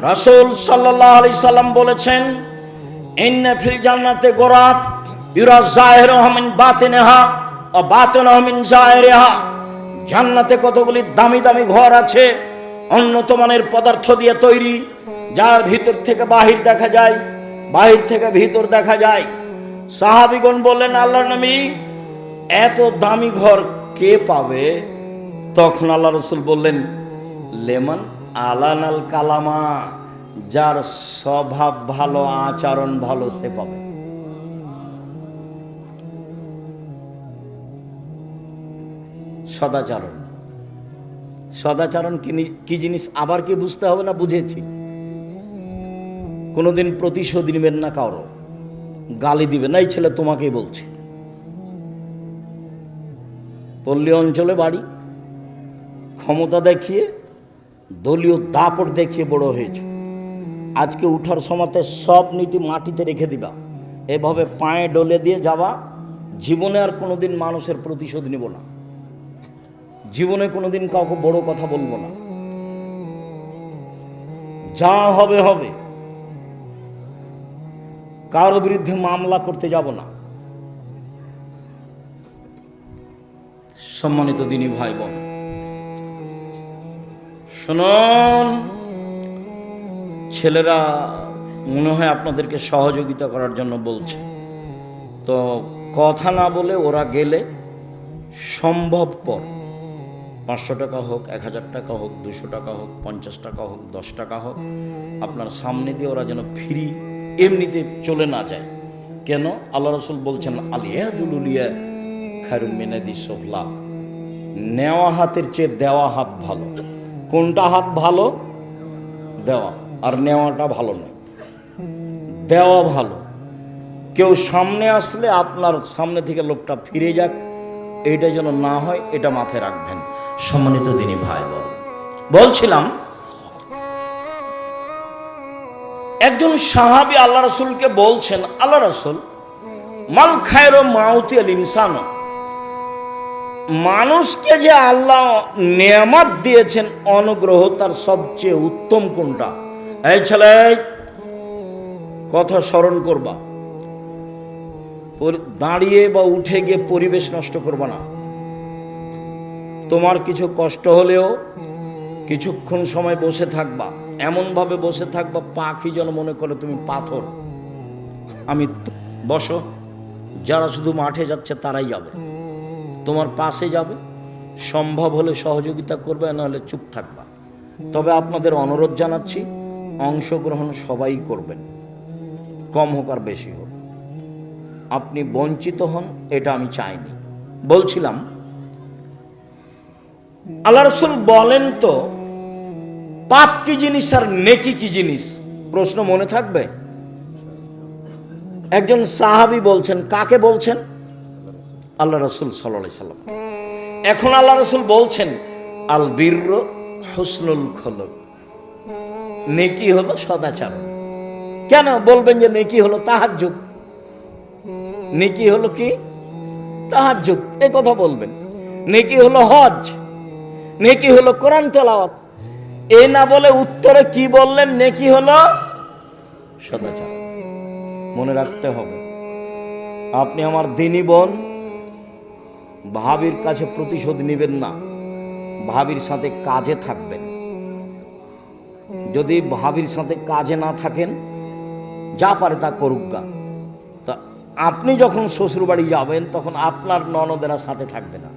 রাসূল সাল্লাল্লাহু আলাইহি সাল্লাম বলেছেন, ইন্না ফিল জান্নাতি গুরাব ইউরা যাহিরুহা মিন বাতিনিহা ওয়া বাতিনুহা মিন যাহিরিহা। জান্নাতে কতগুলি দামি দামি ঘর আছে, উন্নত মানের পদার্থ দিয়ে তৈরি, যার ভিতর থেকে বাহির দেখা যায়, বাহির থেকে ভিতর দেখা যায়। সাহাবীগণ বললেন, আল্লাহর নবী, এত দামি ঘর কে পাবে? তখন আল্লাহ রাসূল বললেন, লেমান আলানাল কালামা, যার স্বভাব ভালো, আচরণ ভালো, সে পাবে। সদাচরণ, সদাচরণ কি জিনিস আবার কি বুঝতে হবে না? বুঝেছি। কোনোদিন প্রতিশোধ নেবেন না, কারো গালি দিবেন না। এই ছেলে তোমাকেই বলছে, পল্লী অঞ্চলে বাড়ি, ক্ষমতা দেখিয়ে, দলীয় দাপট দেখিয়ে বড় হয়েছে। আজকে উঠার সময়তে সব নীতি মাটিতে রেখে দিবা, এভাবে পায়ে ডলে দিয়ে যাবা। জীবনে আর কোনোদিন মানুষের প্রতিশোধ নিব না, জীবনে কোনোদিন কাউকে বড় কথা বলবো না। যা হবে হবে, কারো বিরুদ্ধে মামলা করতে যাব না। সম্মানিত দিনী ভাই বোন, শুনুন, ছেলেরা মনে হয় আপনাদেরকে সহযোগিতা করার জন্য বলছে, তো কথা না বলে ওরা গেলে সম্ভবপর 500 টাকা হোক, 1000 টাকা হোক, 200 টাকা হোক, 50 টাকা হোক, 10 টাকা হোক, আপনার সামনে দিয়ে ওরা যেন ফ্রি এমনিতে চলে না যায়। কেন? আল্লাহ রাসূল বলছেন, আল ইয়াদুলিয়া খায়রুম মিনাদিস সুফলা, নেওয়া হাতের চেয়ে দেওয়া হাত ভালো। কোনটা হাত ভালো? দেওয়া। আর নেওয়াটা ভালো নয়, দেওয়া ভালো। কেউ সামনে আসলে আপনার সামনে থেকে লোকটা ফিরে যাক, এইটা যেন না হয়, এটা মাথায় রাখবেন। সম্মানিত দিনী ভাই বোন, বলছিলাম, একজন সাহাবী আল্লাহ রাসূলকে বলছেন, আল্লাহ রাসূল, মাল খায়রু মাউতি আল ইনসান, মানুষকে যে আল্লাহ নেয়ামত দিয়েছেন, অনুগ্রহ, তার সবচেয়ে উত্তম কোনটা? এই ছেলে, কথা স্মরণ করবা, দাঁড়িয়ে বা উঠে গিয়ে পরিবেশ নষ্ট করবা না। তোমার কিছু কষ্ট হলেও কিছুক্ষণ সময় বসে থাকবা, এমনভাবে বসে থাকবা পাখি যেন মনে করে তুমি পাথর। আমি বসো, যারা শুধু মাঠে যাচ্ছে তারাই যাবে, তোমার পাশে যাবে, সম্ভব হলে সহযোগিতা করবে, নাহলে চুপ থাকবা। তবে আপনাদের অনুরোধ জানাচ্ছি, অংশগ্রহণ সবাই করবেন, কম হোক আর বেশি হোক। আপনি বঞ্চিত হন, এটা আমি চাইনি। বলছিলাম, আল্লাহ রাসূল বলেন তো, পাপ কি জিনিস আর নেকি কি জিনিস? প্রশ্ন মনে থাকবে। একজন সাহাবী বলছেন, কাকে বলছেন? আল্লাহ রাসূল সাল্লাল্লাহু আলাইহি সাল্লাম। এখন আল্লাহ রাসূল বলছেন, আল বিররু হুসনুল খুলুক, নেকি হলো সদাচরণ। কেন বলবেন যে নেকি হলো তাহাজ্জুদ? নেকি হলো কি? তাহাজ্জুদ। এই কথা বলবেন। নেকি হলো হজ, নেকি হলো কোরআন তেলাওয়াত। এই না বলে উত্তরে কি বললেন? নেকি হলো সদাচরণ। মনে রাখতে হবে, আপনি আমার দিনী বোন, ভাবির কাছে প্রতিশোধ নেবেন না, ভাবির সাথে কাজে থাকবেন। যদি ভাবির সাথে কাজে না থাকেন, যা পারে তা করুক গা। তা আপনি যখন শ্বশুর বাড়ি যাবেন, তখন আপনার ননদেরা সাথে থাকবে না।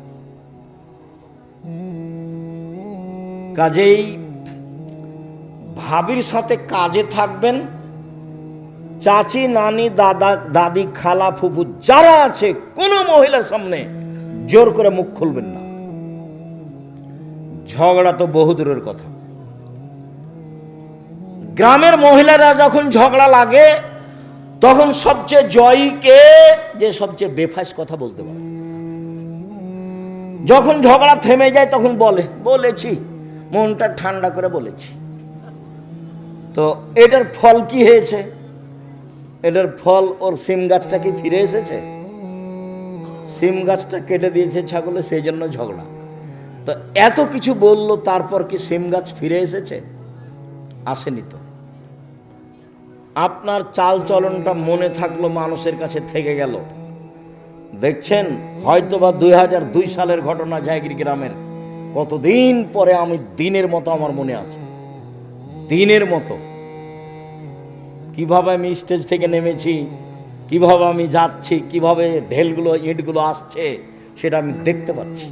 কাজেই ভাবির সাথে কাজে থাকবেন। চাচি, নানি, দাদা, দাদি, খালা, ফুফু যারা আছে, কোনো মহিলার সামনে জোর করে মুখ খুলবেন না। ঝগড়া তো বহু দূরের কথা। গ্রামের মহিলারা যখন ঝগড়া লাগে, তখন সবচেয়ে জয়ী কে? যে সবচেয়ে বেফাস কথা বলতে পারে। যখন ঝগড়া থেমে যায়, তখন বলেছি, মনটা ঠান্ডা করে বলেছি। তো এটার ফল কি হয়েছে? এটার ফল, ওর সিম গাছটা কি ফিরে এসেছে? সিম গাছটা কেটে দিয়েছে ছাগলে, সেই জন্য ঝগড়া। তো এত কিছু বলল, তারপর কি সিম গাছ ফিরে এসেছে? আসেনি তো। আপনার চাল চলনটা মনে থাকলো, মানুষের কাছে থেকে গেল। দেখছেন হয়তোবা 2002 সালের ঘটনা, জায়গির গ্রামের, কতদিন পরে আমি দিনের মতো আমার মনে আছে, দিনের মতো কিভাবে আমি স্টেজ থেকে নেমেছি, কিভাবে আমি যাচ্ছি, কিভাবে ঢেলগুলো ইটগুলো আসছে, সেটা আমি দেখতে পাচ্ছি।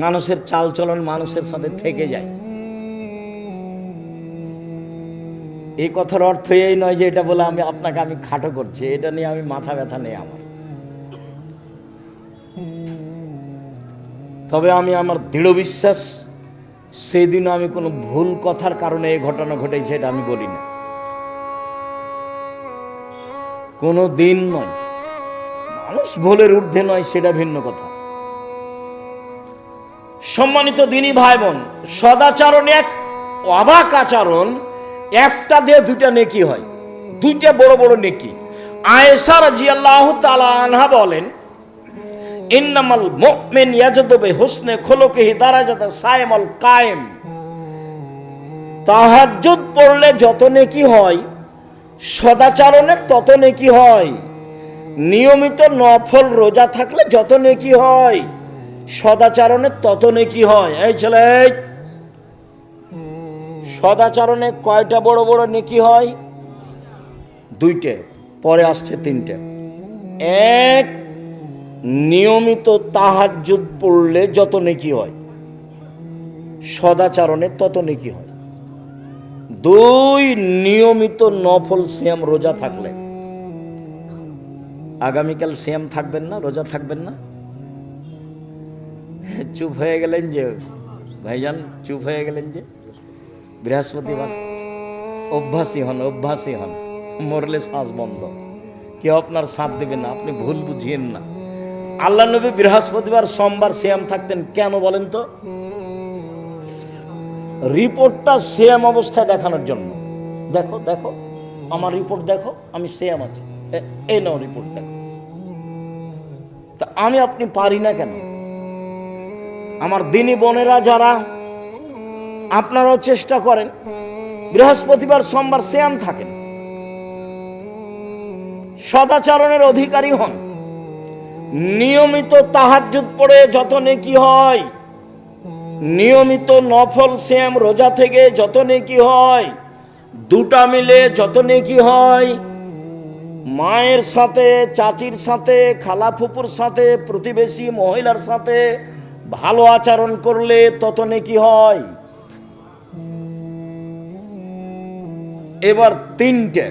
মানুষের চাল চলন মানুষের সাথে থেকে যায়। এই কথার অর্থ এই নয় যে এটা বলে আমি খাটো করছি, এটা নিয়ে আমি মাথা ব্যথা নেই আমার। তবে আমি আমার দৃঢ় বিশ্বাস, সেদিন আমি কোনো ভুল কথার কারণে এই ঘটনা ঘটেছে এটা আমি বলি না, কোনো দিন নয়। মানুষ ভুলের ঊর্ধ্বে নয়, সেটা ভিন্ন কথা। সম্মানিত দিনী ভাই বোন, সদাচরণ এক অবাক আচরণ। একটা দিয়ে দুইটা নেকি হয়, দুইটা বড় বড় নেকি। আয়েশা রাদিয়াল্লাহু তাআলা আনহা বলেন, ইন্নামাল মুমিন ইয়াজদু বিহুসনি খুলুকিহি দারাজাতা সাইমুল কায়েম। তাহাজ্জুদ পড়লে যত নেকি হয়, সদাচরণের তত নেকি হয়। নিয়মিত নফল রোজা থাকলে যত নেকি হয়, সদাচরণের তত নেকি হয়। এই ছেলে, সদাচরণে কয়টা বড় বড় নেকি হয়? দুইটা, পরে আসছে তিনটে। এক, নিয়মিত তাহাজ্জুদ পড়লে যত নেকি হয়, সদাচরণে তত নেকি হয়। দুই, নিয়মিত নফল সিয়াম রোজা থাকলে। আগামীকাল সিয়াম থাকবেন না, রোজা থাকবেন না? চুপ হয়ে গেলেন যে ভাইজান, চুপ হয়ে গেলেন যে। বৃহস্পতিবার অভ্যাসী হন, মরলে শ্বাস বন্ধ, কেউ আপনার সাথ দেবে না, আপনি ভুল বুঝিয়েন না। আল্লাহ নবী বৃহস্পতিবার সোমবার সিয়াম থাকতেন, কেন বলেন তো? রিপোর্টটা সিয়াম অবস্থায় দেখানোর জন্য। দেখো দেখো আমার রিপোর্ট দেখো, আমি সিয়াম আছি, এই নাও রিপোর্ট দেখো। তা আমি আপনি পারি না কেন? আমার দিনী বোনেরা যারা, আপনারাও চেষ্টা করেন, বৃহস্পতিবার সোমবার সিয়াম থাকেন, সদাচরণের অধিকারী হন। নিয়মিত তাহাজ্জুদ পড়ে যত নেকি হয়, নিয়মিত নফল সিয়াম রোজা থেকে যত নেকি হয়, দুটা মিলে যত নেকি হয়। মায়ের সাথে, চাচির সাথে, খালা ফুপুর সাথে, প্রতিবেশী মহিলার সাথে ভালো আচরণ করলে তত নেকি হয়। এবার তিনটে,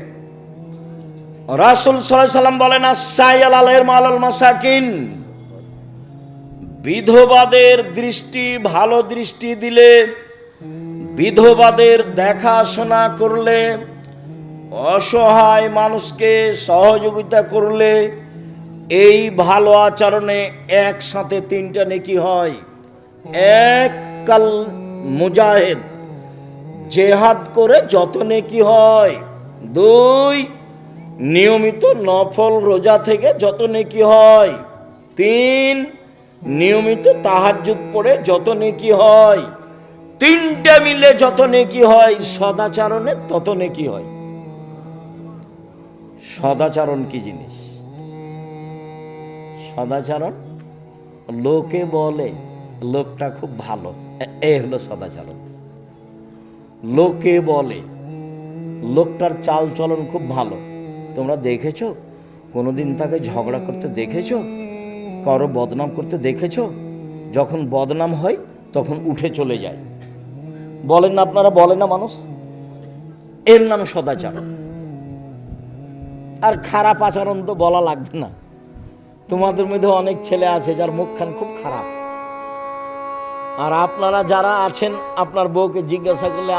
রাসূল সাল্লাল্লাহু আলাইহি সাল্লাম বলেন, আস-সাইয়াল আলাইহিল মালাল মাসাকিন। বিধবাদের দৃষ্টি, ভালো দৃষ্টি দিলে, বিধবাদের দেখাশোনা করলে, অসহায় মানুষকে সহযোগিতা করলে, এই ভালো আচরণে একসাথে তিনটা নেকি হয়। এক, কাল মুজাহিদ, জেহাদ করে যত নেকি হয়। দুই, নিয়মিত নফল রোজা থেকে যত নেকি হয়। তিন, নিয়মিত তাহাজ্জুদ পড়ে যত নেকি হয়। তিনটা মিলে যত নেকি হয়, সদাচরণে তত নেকি হয়। সদাচরণ কি জিনিস? সদাচরণ, লোকে বলে লোকটা খুব ভালো, এই হলো সদাচরণ। লোকে বলে লোকটার চাল চলন খুব ভালো। তোমরা দেখেছো কোনোদিন তাকে ঝগড়া করতে দেখেছো? কারো বদনাম করতে দেখেছো? যখন বদনাম হয় তখন উঠে চলে যায়, বলেন না আপনারা? বলে না মানুষ? এর নাম সদাচরণ। আর খারাপ আচরণ তো বলা লাগবে না। তোমাদের মধ্যে অনেক ছেলে আছে যার মুখখান খুব খারাপ, আর আপনারা যারা আছেন, আপনার বউকে জিজ্ঞাসা করলে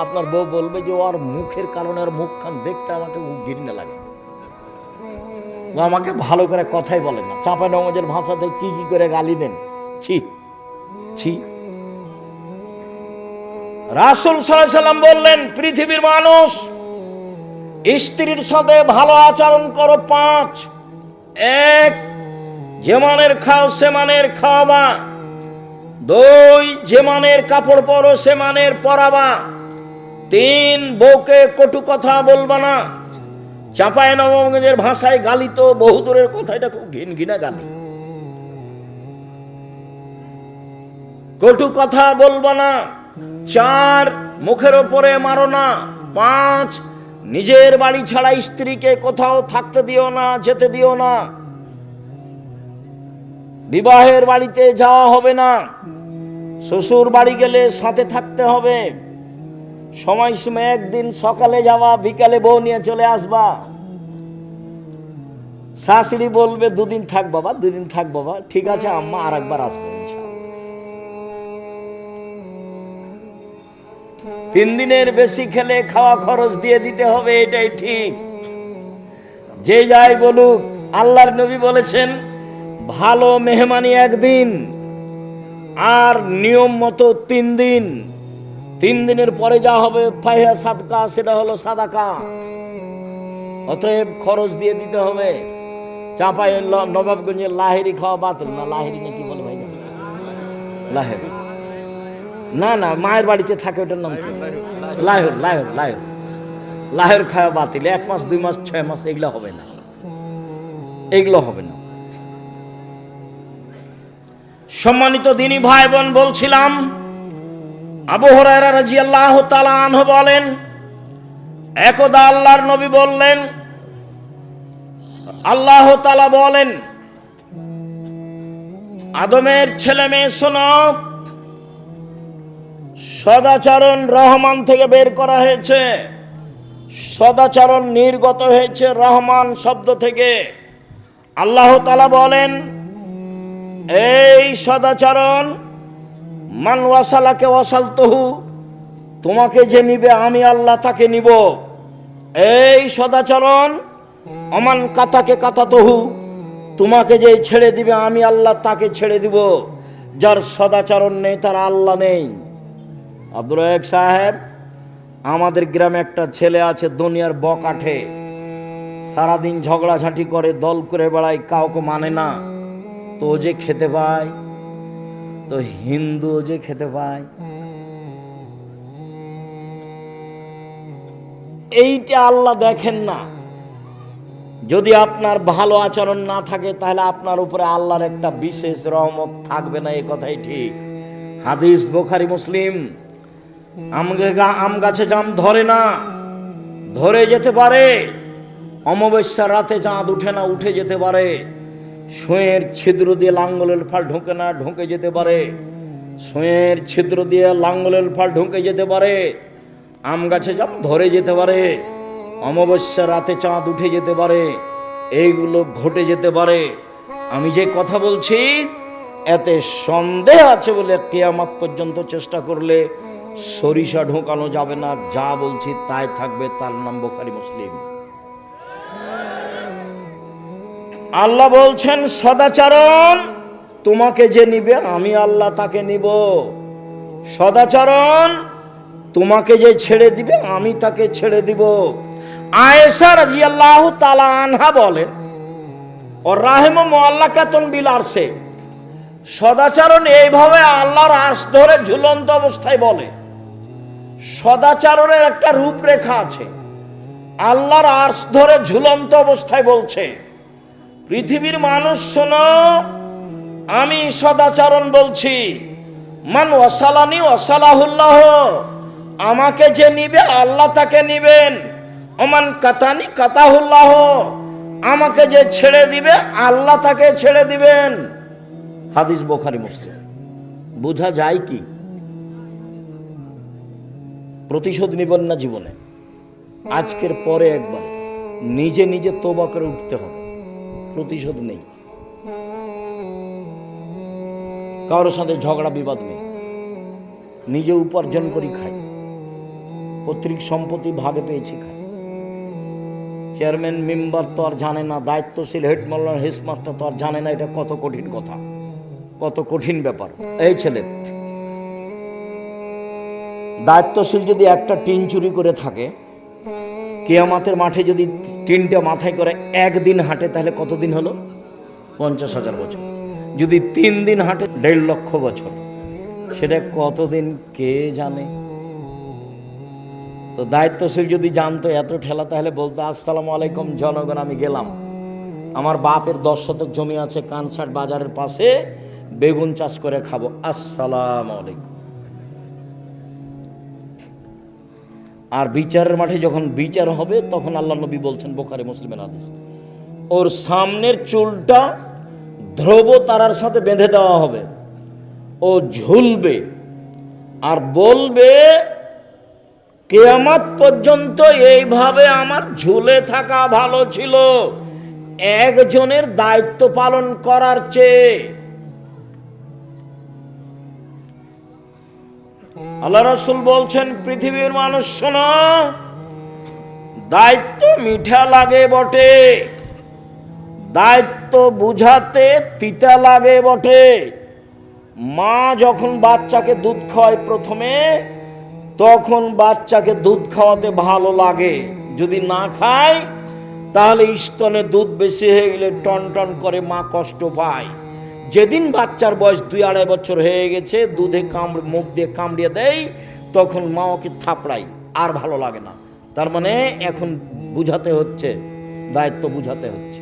আপনার বউ বলবে যে ওর মুখের কারণে ওর মুখখান দেখতে আমাকে ঘৃণা লাগে, ও আমাকে ভালো করে কথাই বলে না। চাঁপাইনবাবগঞ্জের ভাষাতে কি কি করে গালি দেন, ছি ছি। রাসূল সাল্লাল্লাহু আলাইহি সাল্লাম বললেন, পৃথিবীর মানুষ, স্ত্রীর সাথে ভালো আচরণ করো 5। এক, যে মানের খাও সে মানের খাওয়াবা, দুই যে মানের কাপড় পরো সে মানের পরাবা, তিন বউকে কটু কথা বলবা না। চাঁপাই নবাবগঞ্জের ভাষায় গালি তো বহু দূরের কথা, এটা খুব ঘিনঘিনা গালি। কটু কথা বলবা না। চার মুখের ওপরে মারো না। পাঁচ নিজের বাড়ি ছাড়া স্ত্রীকে কোথাও থাকতে দিও না, যেতে দিও না। বিবাহের বাড়িতে যাওয়া হবে না। শ্বশুর বাড়ি গেলে সাথে থাকতে হবে। সময় একদিন সকালে যাওয়া, বিকালে বউ নিয়ে চলে আসবা। শাশুড়ি বলবে দুদিন থাক বাবা, দুদিন থাক বাবা, ঠিক আছে আম্মা আর একবার আসবো। 3 দিনের বেশি খেলে খাওয়া খরচ দিয়ে দিতে হবে, এটাই ঠিক। যে যাই বলুক, আল্লাহর নবী বলেছেন ভালো মেহমানি 1 দিন আর নিয়ম মতো 3 দিন। 3 দিনের পরে যা হবে ফাইহা সাদকা, সেটা হলো সাদাকা। অতএব খরচ দিয়ে দিতে হবে। চাঁপাই নবাবগঞ্জের লাহেরি খাওয়া বাতিল না। লাহেরি না কি বলে ভাই? লাহেরি না, না মায়ের বাড়িতে থাকে, ওটার নাম কি? লাহের। লাহের লাহের লাহের খাওয়া বাতিল। 1 মাস 2 মাস 6 মাস এগুলো হবে না, এগুলো হবে না। সম্মানিত দিনী ভাই বোন, বলছিলাম আবু হুরায়রা রাদিয়াল্লাহু তাআলা আনহু বলেন, একদা আল্লাহর নবী বললেন, আল্লাহ তাআলা বলেন, আদমের ছেলে মেয়ে শোনো, সদাচরণ রহমান থেকে বের করা হয়েছে। সদাচরণ নির্গত হয়েছে রহমান শব্দ থেকে। আল্লাহ তাআলা বলেন, এই সদাচরণ মান ওয়াসালাকে ওয়াসালতুহু, তোমাকে যে নিবে আমি আল্লাহ তাকে নিব। এই সদাচরণ অমান কাতাকে কাতাতহু, তোমাকে যে ছেড়ে দিবে আমি আল্লাহ তাকে ছেড়ে দিব। যার সদাচরণ নেই তার আল্লাহ নেই। আব্দুর রাজ্জাক সাহেব, আমাদের গ্রামে একটা ছেলে আছে, দুনিয়ার বকাঠে, সারাদিন ঝগড়াঝাঁটি করে, দল করে বেড়ায়, কাউকে মানে না। তো যে খেতে পায়, তো হিন্দু যে খেতে পায়। এইটা আল্লাহ দেখেন না। যদি আপনার ভালো আচরণ না থাকে তাহলে আপনার উপরে আল্লাহর একটা বিশেষ রহমত থাকবে না, এই কথাই ঠিক। হাদিস বুখারী মুসলিম। আম গাছে জাম ধরে না, ধরে যেতে পারে। অমাবস্যার রাতে চাঁদ উঠে না, উঠে যেতে পারে। সুঁয়ের ছিদ্র দিয়ে লাঙ্গলের ফাল ঢুকে না, ঢুকে যেতে পারে। সুঁয়ের ছিদ্র দিয়ে লাঙ্গলের ফাল ঢুকে যেতে পারে। আম গাছে জাম ধরে যেতে পারে। অমাবস্যার রাতে চাঁদ উঠে যেতে পারে। এইগুলো ঘটে যেতে পারে। আমি যে কথা বলছি এতে সন্দেহ আছে বলে কিয়ামত পর্যন্ত চেষ্টা করলে সরিষা ঢোকানো যাবে না। যা বলছি তাই থাকবে, তার নাম বুখারী মুসলিম। আল্লাহ বলছেন, সদাচরণ তোমাকে যে নিবে আমি আল্লাহ তাকে নিব। সদাচরণ তোমাকে যে ছেড়ে দিবে আমি তাকে ছেড়ে দিব। আয়েশা রাদিয়াল্লাহু তাআলা আনহা বলেন, ও রাহিমু মুআল্লাকাতুন বিল আরশে, সদাচরণ এইভাবে আল্লাহর আরশ ধরে ঝুলন্ত অবস্থায় বলে। সদাচরণের একটা রূপরেখা আছে। আল্লাহর আরশ ধরে ঝুলন্ত অবস্থায় বলছে, পৃথিবীর মানুষ শোনো, আমি সদাচরণ বলছি, মান ওয়াসালানি ওয়াসালাহুল্লাহ, আমাকে যে নিবে আল্লাহ তাকে নিবেন। ওমান কাতানি কাতাহুল্লাহ, আমাকে যে ছেড়ে দিবে আল্লাহ তাকে ছেড়ে দিবেন। হাদিস বুখারী মুসলিম। বোঝা যায় কি? প্রতিশোধ নিবেন না জীবনে। আজকের পরে একবার নিজে নিজে তওবা করে উঠতে হবে। প্রতিশোধ নেই, কারোর সাথে ঝগড়া বিবাদ নেই। নিজে উপার্জন করি খাই, পৈতৃক সম্পত্তি ভাগে পেয়েছি খাই। চেয়ারম্যান মেম্বার তো আর জানে না, দায়িত্বশীল হেড মাস্টার হেডমাস্টার তো আর জানে না এটা কত কঠিন কথা, কত কঠিন ব্যাপার। এই ছেলে দায়িত্বশীল যদি একটা টিন চুরি করে থাকে, কিয়ামতের মাঠে যদি টিনটা মাথায় করে একদিন হাঁটে, তাহলে কতদিন হলো? 50,000 বছর। যদি 3 দিন হাঁটে 1.5 লক্ষ বছর, সেটা কতদিন কে জানে। তো দায়িত্বশীল যদি জানতো এত ঠেলা, তাহলে বলতো আসসালামু আলাইকুম জনগণ, আমি গেলাম, আমার বাপের 10 শতক জমি আছে কানসাট বাজারের পাশে, বেগুন চাষ করে খাবো, আসসালামু আলাইকুম। আর বিচারের মাঠে যখন বিচার হবে, তখন আল্লাহ নবী বলছেন, বুখারী মুসলিমের হাদিস, ওর সামনের চুলটা ধ্রুব তারার সাথে বেঁধে দেওয়া হবে, ও ঝুলবে আর বলবে, কিয়ামত পর্যন্ত এইভাবে আমার ঝুলে থাকা ভালো ছিল একজনের দায়িত্ব পালন করার চেয়ে। আল্লাহ রাসূল বলছেন, পৃথিবীর মানুষ শোনো, দায়িত্ব মিঠা লাগে বটে, দায়িত্ব বুঝাতে তিতা লাগে বটে। মা যখন বাচ্চাকে দুধ খাওয়ায় প্রথমে, তখন বাচ্চাকে দুধ খাওয়াতে ভালো লাগে। যদি না খায়, তাহলে স্তনে দুধ বেশি হয়ে গেলে টন টন করে মা কষ্ট পায়। যেদিন বাচ্চার বয়স 2-2.5 বছর হয়ে গেছে, দুধে মুখ দিয়ে কামড়িয়ে দেয়, তখন মা ওকে থাপড়াই, আর ভালো লাগে না। তার মানে এখন বুঝাতে হচ্ছে, দায়িত্ব বুঝাতে হচ্ছে।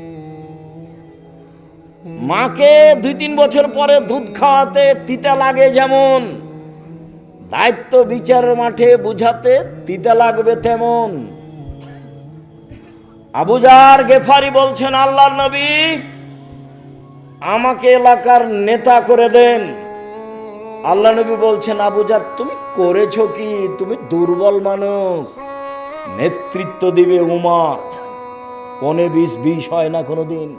মাকে 2-3 বছর পরে দুধ খাওয়াতে তিতা লাগে, যেমন দায়িত্ব বিচারের মাঠে বুঝাতে তিতা লাগবে তেমন। আবু যার গেফারি বলছেন, আল্লাহর নবী, আমাকে এলাকার নেতা করে দেন। আল্লাহ নবী বলছেন, আবু যার, তুমি করেছো কি? তুমি দুর্বল মানুষ, নেতৃত্ব দিবে উমর। 15-20 হয় না কোনোদিন,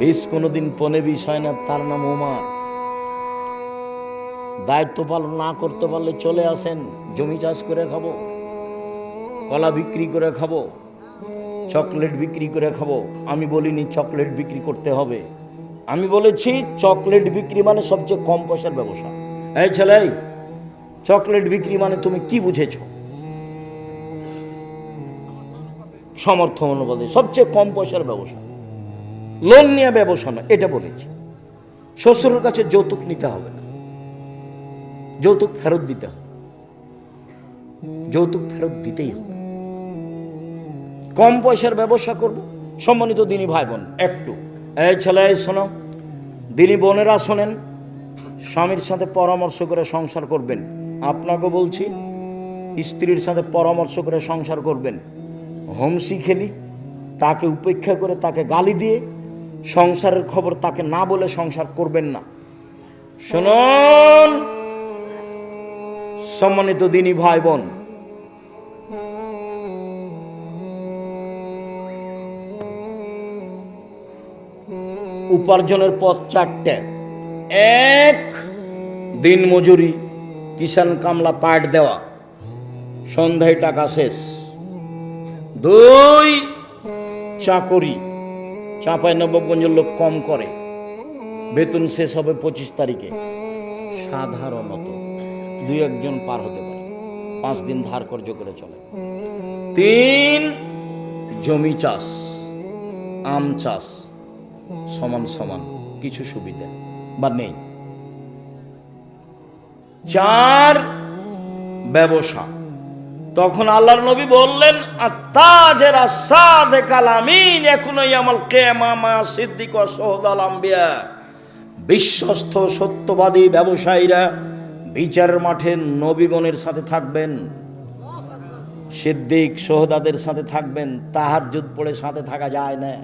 20 কোনোদিন 15-20 হয় না, তার নাম উমর। দায়িত্ব পালন না করতে পারলে চলে আসেন, জমি চাষ করে খাবো, কলা বিক্রি করে খাবো, চকলেট বিক্রি করে খাবো। আমি বলিনি চকলেট বিক্রি করতে হবে, আমি বলেছি চকলেট বিক্রি মানে সবচেয়ে কম পয়সার ব্যবসা। এই ছেলে, চকলেট বিক্রি মানে তুমি কি বুঝেছো? সমর্থ অনুপাতে সবচেয়ে কম পয়সার ব্যবসা, লোন নিয়ে ব্যবসা না, এটা বলেছি। শ্বশুরের কাছে যৌতুক নিতে হবে না, যৌতুক ফেরত দিতে হবে, যৌতুক ফেরত দিতেই হবে। কম পয়সার ব্যবসা করব। সম্মানিত দিনী ভাই বোন, একটু এই ছেলে শোনো, দিনী বোনেরা শোনেন, স্বামীর সাথে পরামর্শ করে সংসার করবেন। আপনাকে বলছি, স্ত্রীর সাথে পরামর্শ করে সংসার করবেন। হোমসি খেলি, তাকে উপেক্ষা করে, তাকে গালি দিয়ে সংসারের খবর তাকে না বলে সংসার করবেন না। শুনুন সম্মানিত দিনী ভাই বোন, উপার্জনের পথ 4টে। 1, দিন মজুরি, কিষান কামলা পাট দেওয়া, সন্ধ্যায় টাকা শেষ। 2, চাকরি, চাঁপাইনবাবগঞ্জের লোক কম করে, বেতন শেষ হবে 25 তারিখে, সাধারণত 2-1 জন পার হতে পারে, 5 দিন ধার কর্য করে চলে। 3, জমি চাষ, আম চাষ, সমান সমান কিছু সুবিধা বা নেই। 4, ব্যবসা। তখন আল্লাহর নবী বললেন, আত্তাজের আসাদে কালামিন এখনো ইয়ামাল কিয়ামা মা সিদ্দিক ওয়া শুহাদাল আম্বিয়া। বিশ্বস্ত সত্যবাদী ব্যবসায়ীরা বিচারের মাঠে নবীগণের সাথে থাকবেন, সিদ্দিক শুহাদাদের সাথে থাকবেন। তাহাজ্জুদ পড়ে সাথে থাকা যায় না,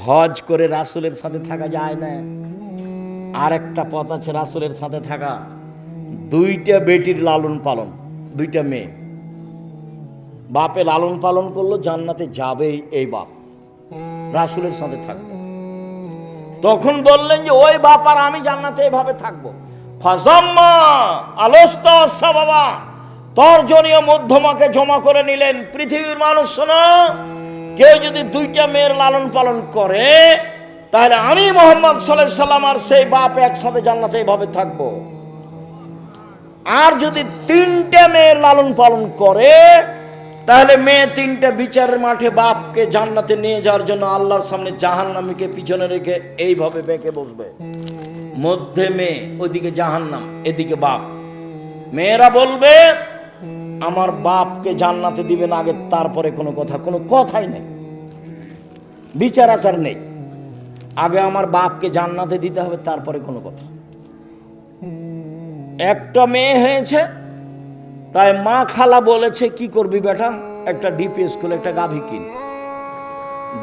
হজ করে রাসূলের সাথে থাকা যায় না। আর একটা পথ আছে রাসূলের সাথে থাকা, 2টা বেটির লালন পালন, 2টা মেয়ে, বাপে লালন পালন করলো, জান্নাতে যাবেই এই বাপ, রাসূলের সাথে থাকবে। তখন বললেন যে ওই বাপ আর আমি জান্নাতে এভাবে থাকবো। ফাজাম্মা আলোস্তা সাবাবা, তর্জনীয় মধ্যমাকে জমা করে নিলেন। পৃথিবীর মানুষ শোনো, কেউ যদি 2টা মেয়ের লালন পালন করে, তাহলে আমি মুহাম্মদ সাল্লাল্লাহু আলাইহি সাল্লাম আর সেই বাপ একসাথে জান্নাতে এভাবে থাকবো। আর যদি 3টে মেয়ের লালন পালন করে, তাহলে মেয়ে তিনটা বিচারের মাঠে বাপকে জান্নাতে নিয়ে যাওয়ার জন্য আল্লাহর সামনে জাহান্নামীকে পিছনে রেখে এইভাবে বেঁকে বসবে। মধ্যে মেয়ে, ওইদিকে জাহান্নাম, এদিকে বাপ। মেয়েরা বলবে আমার বাপকে জান্নাতে দিবেন আগে, তারপরে কোনো কথাই নেই, বিচার আচার নেই। আগে আমার বাপকে জান্নাতে দিতে হবে, তারপরে কোনো কথা। একটা মেয়ে হয়েছে, তাই মা খালা বলেছে কি করবি বেটা, একটা ডিপি স্কুল একটা গাভী কিন।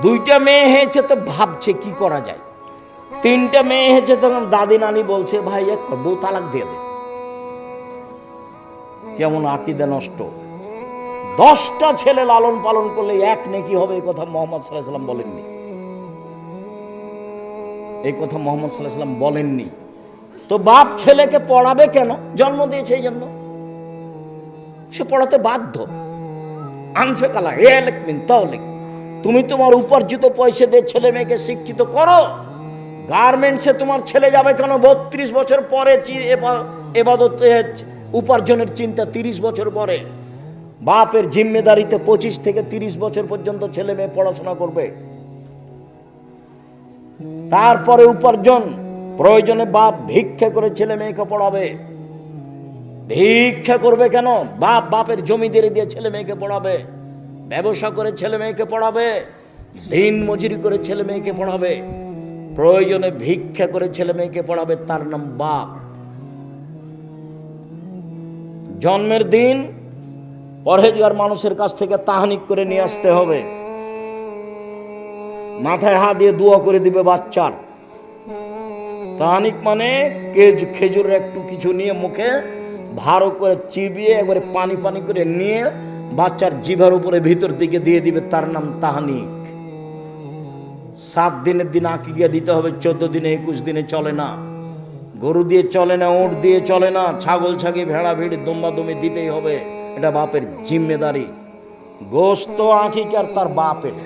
দুইটা মেয়ে হয়েছে তো ভাবছে কি করা যায়। তিনটা মেয়ে হয়েছে তখন দাদি নানি বলছে ভাই এক বউ তালাক দিয়ে দে। কেমন আকীদা নষ্ট। 10টা ছেলে লালন পালন করলে এক নেকি হবে, এই কথা মুহাম্মদ সাল্লাল্লাহু আলাইহি ওয়াসাল্লাম বলেননি। এই কথা মুহাম্মদ সাল্লাল্লাহু আলাইহি ওয়াসাল্লাম বলেননি। তো বাপ ছেলেকে পড়াবে কেন? জন্ম দিয়েছে এই জন্য, সে পড়াতে বাধ্য। আনফেকালা এলেক মিন তাওলিক, তুমি তোমার উপার্জিত পয়সা দিয়ে ছেলে মেয়েকে শিক্ষিত করো। গার্মেন্টসে তোমার ছেলে যাবে কেন? 32 বছর পরে এবাদত উপার্জনের চিন্তা 30 বছর পরে। বাপের জিম্মেদারিতে 25 থেকে 30 বছর পর্যন্ত ছেলে মেয়ে পড়াশোনা করবে, তারপরে উপার্জন। প্রয়োজনে বাপ ভিক্ষা করে ছেলে মেয়েকে পড়াবে। ভিক্ষা করবে কেন? বাপের জমি দিয়ে ছেলে মেয়েকে পড়াবে, ব্যবসা করে ছেলে মেয়েকে পড়াবে, দিন মজুরি করে ছেলে মেয়েকে পড়াবে, প্রয়োজনে ভিক্ষা করে ছেলে মেয়েকে পড়াবে। তার নাম বাপ। জন্মের দিন পরহেজগার মানুষের কাছ থেকে তাহানিক করে নিয়ে আসতে হবে, মাথায় হাত দিয়ে দোয়া করে দিবে বাচ্চার। তাহানিক মানে খেজুরের একটু কিছু নিয়ে মুখে ভালো করে চিবিয়ে একবারে পানি পানি করে নিয়ে বাচ্চার জিভার উপরে ভিতর দিকে দিয়ে দিবে, তার নাম তাহানিক। 7 দিনের দিন আকিকা দিতে হবে, 14 দিনে 21 দিনে চলে না। গরু দিয়ে চলে না, উট দিয়ে চলে না, ছাগল ছাগি ভেড়া ভিড় দম্বা দমি দিতেই হবে, এটা বাপের জিম্মেদারি। গোস্ত আকিকার তার বাপের,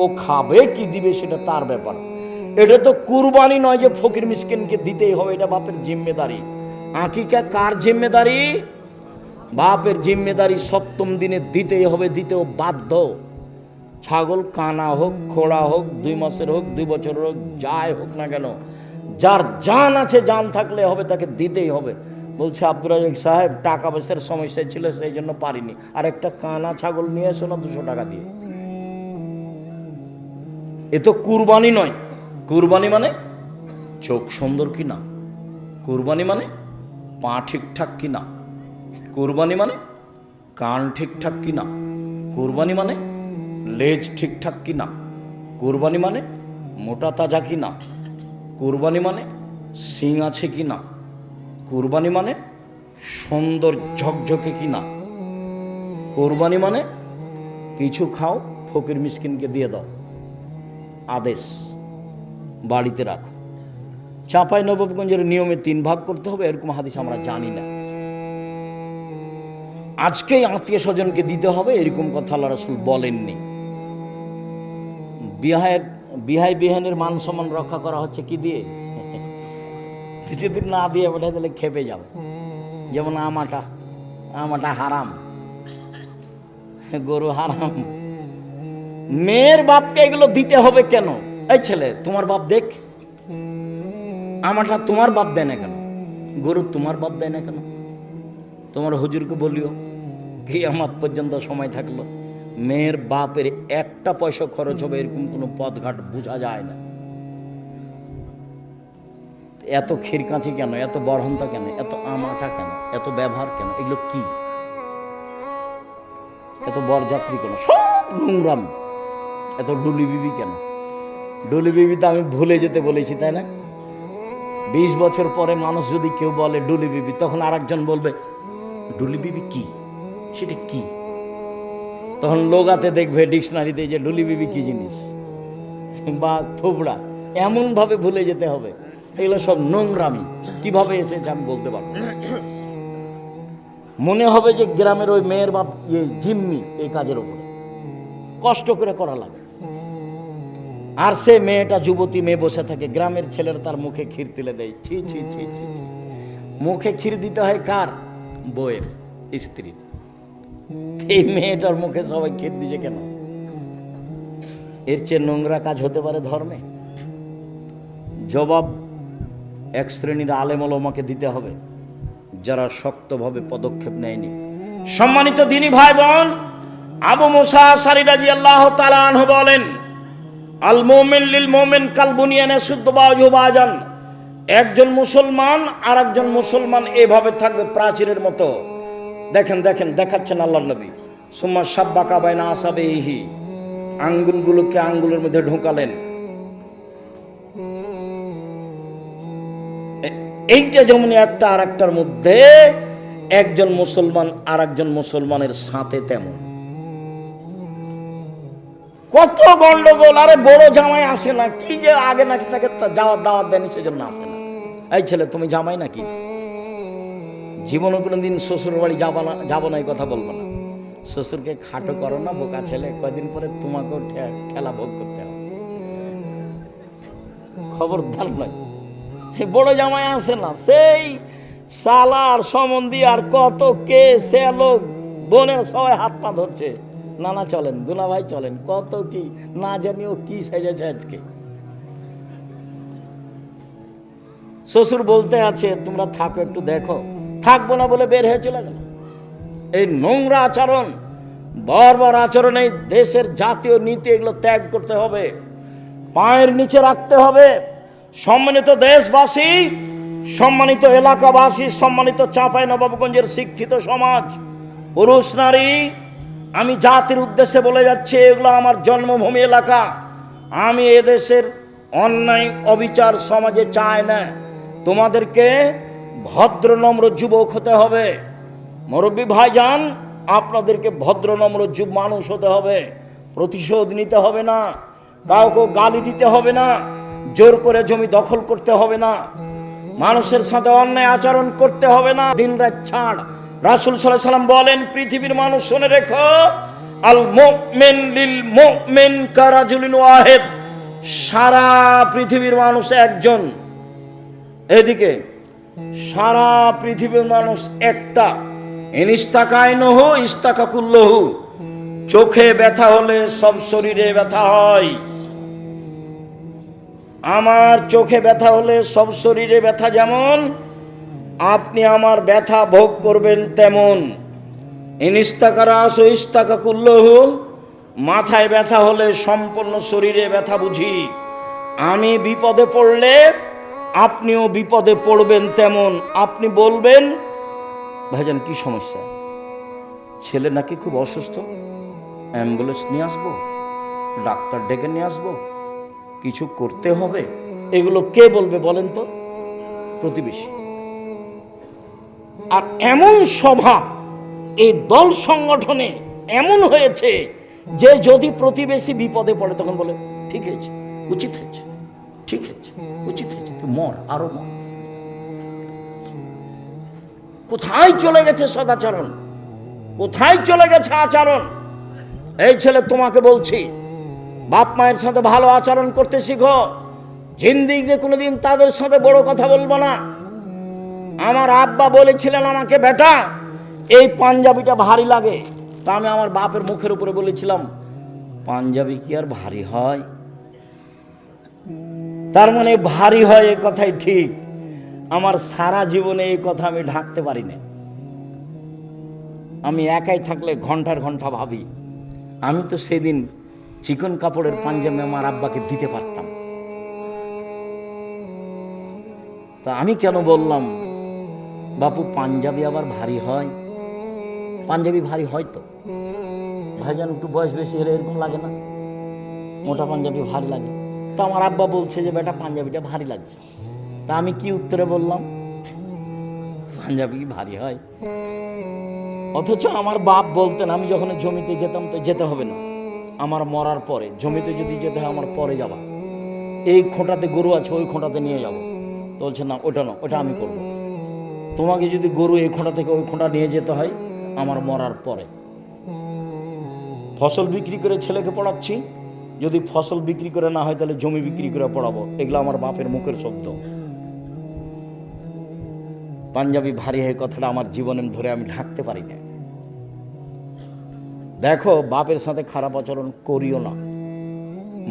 ও খাবে কি দিবে সেটা তার ব্যাপার। এটা তো কুরবানি নয় যে ফকির মিসকিনকে দিতেই হবে, এটা বাপের জিম্মেদারি। আকিকা কার জিম্মেদারি? বাপের জিম্মেদারি। 7ম দিনে দিতেই হবে, দিতেও বাধ্য। ছাগল কানা হোক, খোড়া হোক, 2 মাসের হোক, 2 বছরের হোক, যাই হোক না কেন, যার জান আছে, জান থাকলে হবে, তাকে দিতেই হবে। বলছে আব্দুর রাজ্জাক সাহেব টাকা পয়সার সমস্যা ছিল সেই জন্য পারিনি, আর একটা কানা ছাগল নিয়ে এসো না 200 টাকা দিয়ে। এ তো কুরবানি নয়। কুরবানি মানে চোখ সুন্দর কিনা, কুরবানি মানে পা ঠিকঠাক কিনা, কুরবানি মানে কান ঠিকঠাক কিনা, কুরবানি মানে লেজ ঠিকঠাক কিনা, কুরবানি মানে মোটা তাজা কিনা, কুরবানি মানে শিং আছে কিনা, কুরবানি মানে সুন্দর ঝকঝকে কিনা, কুরবানি মানে কিছু খাও ফকির মিসকিনকে দিয়ে দাও, আদেশ, বাড়িতে রাখো। চাঁপাই নবাবগঞ্জের নিয়মে 3 ভাগ করতে হবে, এরকম হাদিস আমরা জানি না। আজকেই আত্মীয় স্বজনকে দিতে হবে, এরকম কথা আল্লাহ রাসূল বলেননি। বিহাই বিহানের মান সম্মান রক্ষা করা হচ্ছে কি দিয়ে? যদি না দিয়ে ওঠে তাহলে খেপে যাবে। যেমন আমাটা হারাম, গরু হারাম। মেয়ের বাপকে এগুলো দিতে হবে কেন? এই ছেলে তোমার বাপ দেখ, আমাটা তোমার বাপ দেয় না কেন? গরু তোমার বাপ দেয় না কেন? তোমার হুজুরকে বলিও, কিয়ামত পর্যন্ত সময় থাকলো মেয়ের বাপের 1টা পয়সা খরচ হবে এরকম কোনো পথঘাট বোঝা যায় না। এত খিরকাঁচি কেন, এত বরহন্তা কেন, এত আমাটা কেন, এত ব্যবহার কেন? এগুলো কি? এত বরযাত্রী কেন? সব নোংরাম। এত ডুলি বিবি কেন? ডুলি বিবি তো আমি ভুলে যেতে বলেছি, তাই না? 20 বছর পরে মানুষ যদি কেউ বলে ডুলি বিবি, তখন আরেকজন বলবে ডুলি বিবি কি, সেটা কি? তখন লোগাতে দেখবে ডিকশনারিতে যে ডুলি বিবি কি জিনিস বা থোবড়া, এমনভাবে ভুলে যেতে হবে। এগুলো সব নোংরামি। কিভাবে এসেছে আমি বলতে পারবো না। মনে হবে যে গ্রামের ওই মেয়ের বাপ জিম্মি এই কাজের উপরে, কষ্ট করে করা লাগে। আর সে মেয়েটা যুবতী মেয়ে বসে থাকে, গ্রামের ছেলেরা তার মুখে ক্ষীর তুলে দেয়। ছি ছি ছি ছি ছি। মুখে ক্ষীর দিতে হয় কার? বউয়ের, স্ত্রীর। এই মেয়েটার মুখে সবাই খেদ দিছে কেন? এর চেয়ে নোংরা কাজ হতে পারে ধর্মে? জবাব এক শ্রেণীর আলেম ওলামাকে দিতে হবে, যারা শক্তভাবে পদক্ষেপ নেয়নি। সম্মানিত দিনী ভাই বোন, আবু মুসা আশআরী রাদিয়াল্লাহু তাআলা আনহু বলেন, আল মুমিন লিল মুমিন কাল বুনিয়ান ইয়াসুদ্দু বাযুহু বাযান। একজন মুসলমান আর একজন মুসলমান এভাবে থাকবে প্রাচীরের মতো। দেখেন দেখেন, দেখাচ্ছেন আল্লাহর নবী। সুম্মা শাব্বাকা বাইনা আসাবিহি, আঙ্গুলগুলোকে আঙ্গুলের মধ্যে ঢোকালেন। এইটা যেমন একটা আর একটার মধ্যে একজন মুসলমান আর একজন মুসলমানের সাথে তেমন। কত গন্ডগোল! আরে বড় জামাই আসে না কি যে আগে নাকি তাকে যাওয়ার দাওয়াত দেয়নি সেজন্য আসে না। এই ছেলে, তুমি জামাই নাকি? জীবনে কোনোদিন শ্বশুর বাড়ি যাবো না এই কথা বলবো না। শ্বশুরকে খাটো করো না, বোকা ছেলে, কয়দিন পরে তোমাকেও ঠেলা ভোগ করতে হবে। খবরদার নয়, বড় জামাই আসে না, সেই সালার সম্বন্ধী আর কত কে সে লোক বোনের সবাই হাত পা ধরছে, নানা চলেন, দুলা ভাই চলেন, কত কি না জানিও কি সেজেছে আজকে। শ্বশুর বলতে আছে তোমরা থাকো, একটু দেখো, থাকবো না বলে বের হয়ে চলে গেল। এই নোংরা আচরণ, বর্বর আচরণ, এই দেশের জাতীয় নীতি, এগুলো ত্যাগ করতে হবে, পায়ের নিচে রাখতে হবে। সম্মানিত দেশবাসী, সম্মানিত এলাকাবাসী, সম্মানিত চাঁপাইনবাবগঞ্জের শিক্ষিত সমাজ, পুরুষ নারী, আমি জাতির উদ্দেশ্যে বলে যাচ্ছি, এগুলো আমার জন্মভূমি এলাকা। আমি এদেশের অন্যায় অবিচার সমাজে চাই না। তোমাদেরকে ভদ্র নম্র যুবক হতে হবে। মুরব্বী ভাইজান, আপনাদেরকে ভদ্র নম্র মানুষ হতে হবে। প্রতিশোধ নিতে হবে না, কাউকে গালি দিতে হবে না, জোর করে জমি দখল করতে হবে না, মানুষের সাথে অন্যায় আচরণ করতে হবে না, দিন রাত ছাড়। রাসূল সাল্লাল্লাহু আলাইহি সাল্লাম বলেন, পৃথিবীর মানুষ শুনে রেখো, আল মুমিন লিল মুমিন কারাজুলিন ওয়াহিদ। সারা পৃথিবীর মানুষ একজন, এদিকে সারা পৃথিবীর মানুষ একটা। ইনিস্তাকাইনহু ইস্তাকাকুল্লহু। চোখে ব্যথা হলে সব শরীরে ব্যথা হয়। আমার চোখে ব্যথা হলে সব শরীরে ব্যথা যেমন, আপনি আমার ব্যথা ভোগ করবেন তেমন। ইনিস্তাকারাস ইস্তাকাকুল্লহু। মাথায় ব্যথা হলে সম্পূর্ণ শরীরে ব্যথা বুঝি। আমি বিপদে পড়লে আপনিও বিপদে পড়বেন তেমন। আপনি বলবেন, ভাইজান কি সমস্যা? ছেলে নাকি খুব অসুস্থ, অ্যাম্বুলেন্স নিয়ে আসবো, ডাক্তার ডেকে নিয়ে আসবো, কিছু করতে হবে। এগুলো কে বলবে বলেন তো? প্রতিবেশী। আর এমন স্বভাব এই দল সংগঠনে এমন হয়েছে যে যদি প্রতিবেশী বিপদে পড়ে তখন বলে, ঠিক আছে, উচিত হয়েছে, ঠিক আছে, উচিত হয়েছে, তুই মর, আরো মর। কোথায় চলে গেছে সদাচরণ? কোথায় চলে গেছে আচরণ? এই ছেলে, তোমাকে বলছি, বাপ মায়ের সাথে ভালো আচরণ করতে শিখো। জিন্দিগিতে কোনোদিন তাদের সাথে বড় কথা বলবো না। আমার আব্বা বলেছিলেন আমাকে, বেটা এই পাঞ্জাবিটা ভারী লাগে। তা আমি আমার বাপের মুখের উপরে বলেছিলাম, পাঞ্জাবি কি আর ভারী হয়? তার মানে ভারী হয়, এ কথাই ঠিক। আমার সারা জীবনে এই কথা আমি ঢাকতে পারি না। আমি একাই থাকলে ঘন্টার ঘন্টা ভাবি, আমি তো সেদিন চিকন কাপড়ের পাঞ্জাবি আমার আব্বাকে দিতে পারতাম, তা আমি কেন বললাম বাপু পাঞ্জাবি আবার ভারী হয়? পাঞ্জাবি ভারী হয় তো ভাইজান, একটু বয়স বেশি হলে এরকম লাগে না? মোটা পাঞ্জাবি ভারী লাগে। তা আমার আব্বা বলছে যে বেটা পাঞ্জাবিটা ভারী লাগছে। তা আমি কি উত্তরে বললাম? পাঞ্জাবি ভারী হয়। অথচ আমার বাপ বলতেন, আমি যখন জমিতে যেতাম তো যেতে হবে না, আমার মরার পরে জমিতে যদি যেতে হয় আমার পরে যাবা, এই খোঁটাতে গরু আছে ওই খোঁটাতে নিয়ে যাব। তো বলছে না, ওটা না, ওটা আমি করব। তোমাকে যদি গরু এই খোঁটা থেকে ওই খোঁটা নিয়ে যেতে হয় আমার মরার পরে। ফসল বিক্রি করে ছেলেকে পড়াচ্ছি, যদি ফসল বিক্রি করে না হয় তাহলে জমি বিক্রি করে পড়াবো। এগুলো আমার বাপের মুখের শব্দ। পাঞ্জাবি ভারী হয়ে কথাটা আমার জীবনে ধরে আমি ঢাকতে পারি না। দেখো, বাপের সাথে খারাপ আচরণ করিও না,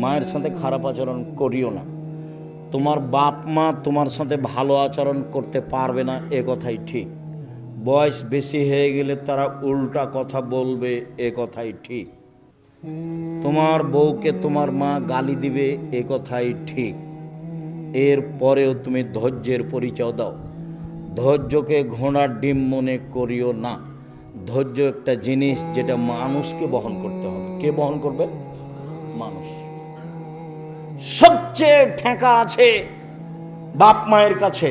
মায়ের সাথে খারাপ আচরণ করিও না। তোমার বাপ মা তোমার সাথে ভালো আচরণ করতে পারবে না, এ কথাই ঠিক। বয়স বেশি হয়ে গেলে তারা উল্টা কথা বলবে, এ কথাই ঠিক। তোমার বউকে তোমার মা গালি দিবে, এ কথাই ঠিক। এর পরেও তুমি ধৈর্যের পরিচয় দাও। ধৈর্যকে ঘোড়ার ডিম মনে করিও না। ধৈর্য একটা জিনিস যেটা মানুষকে বহন করতে হবে। কে বহন করবে? মানুষ। সবচেয়ে ঠেকা আছে বাপ মায়ের কাছে।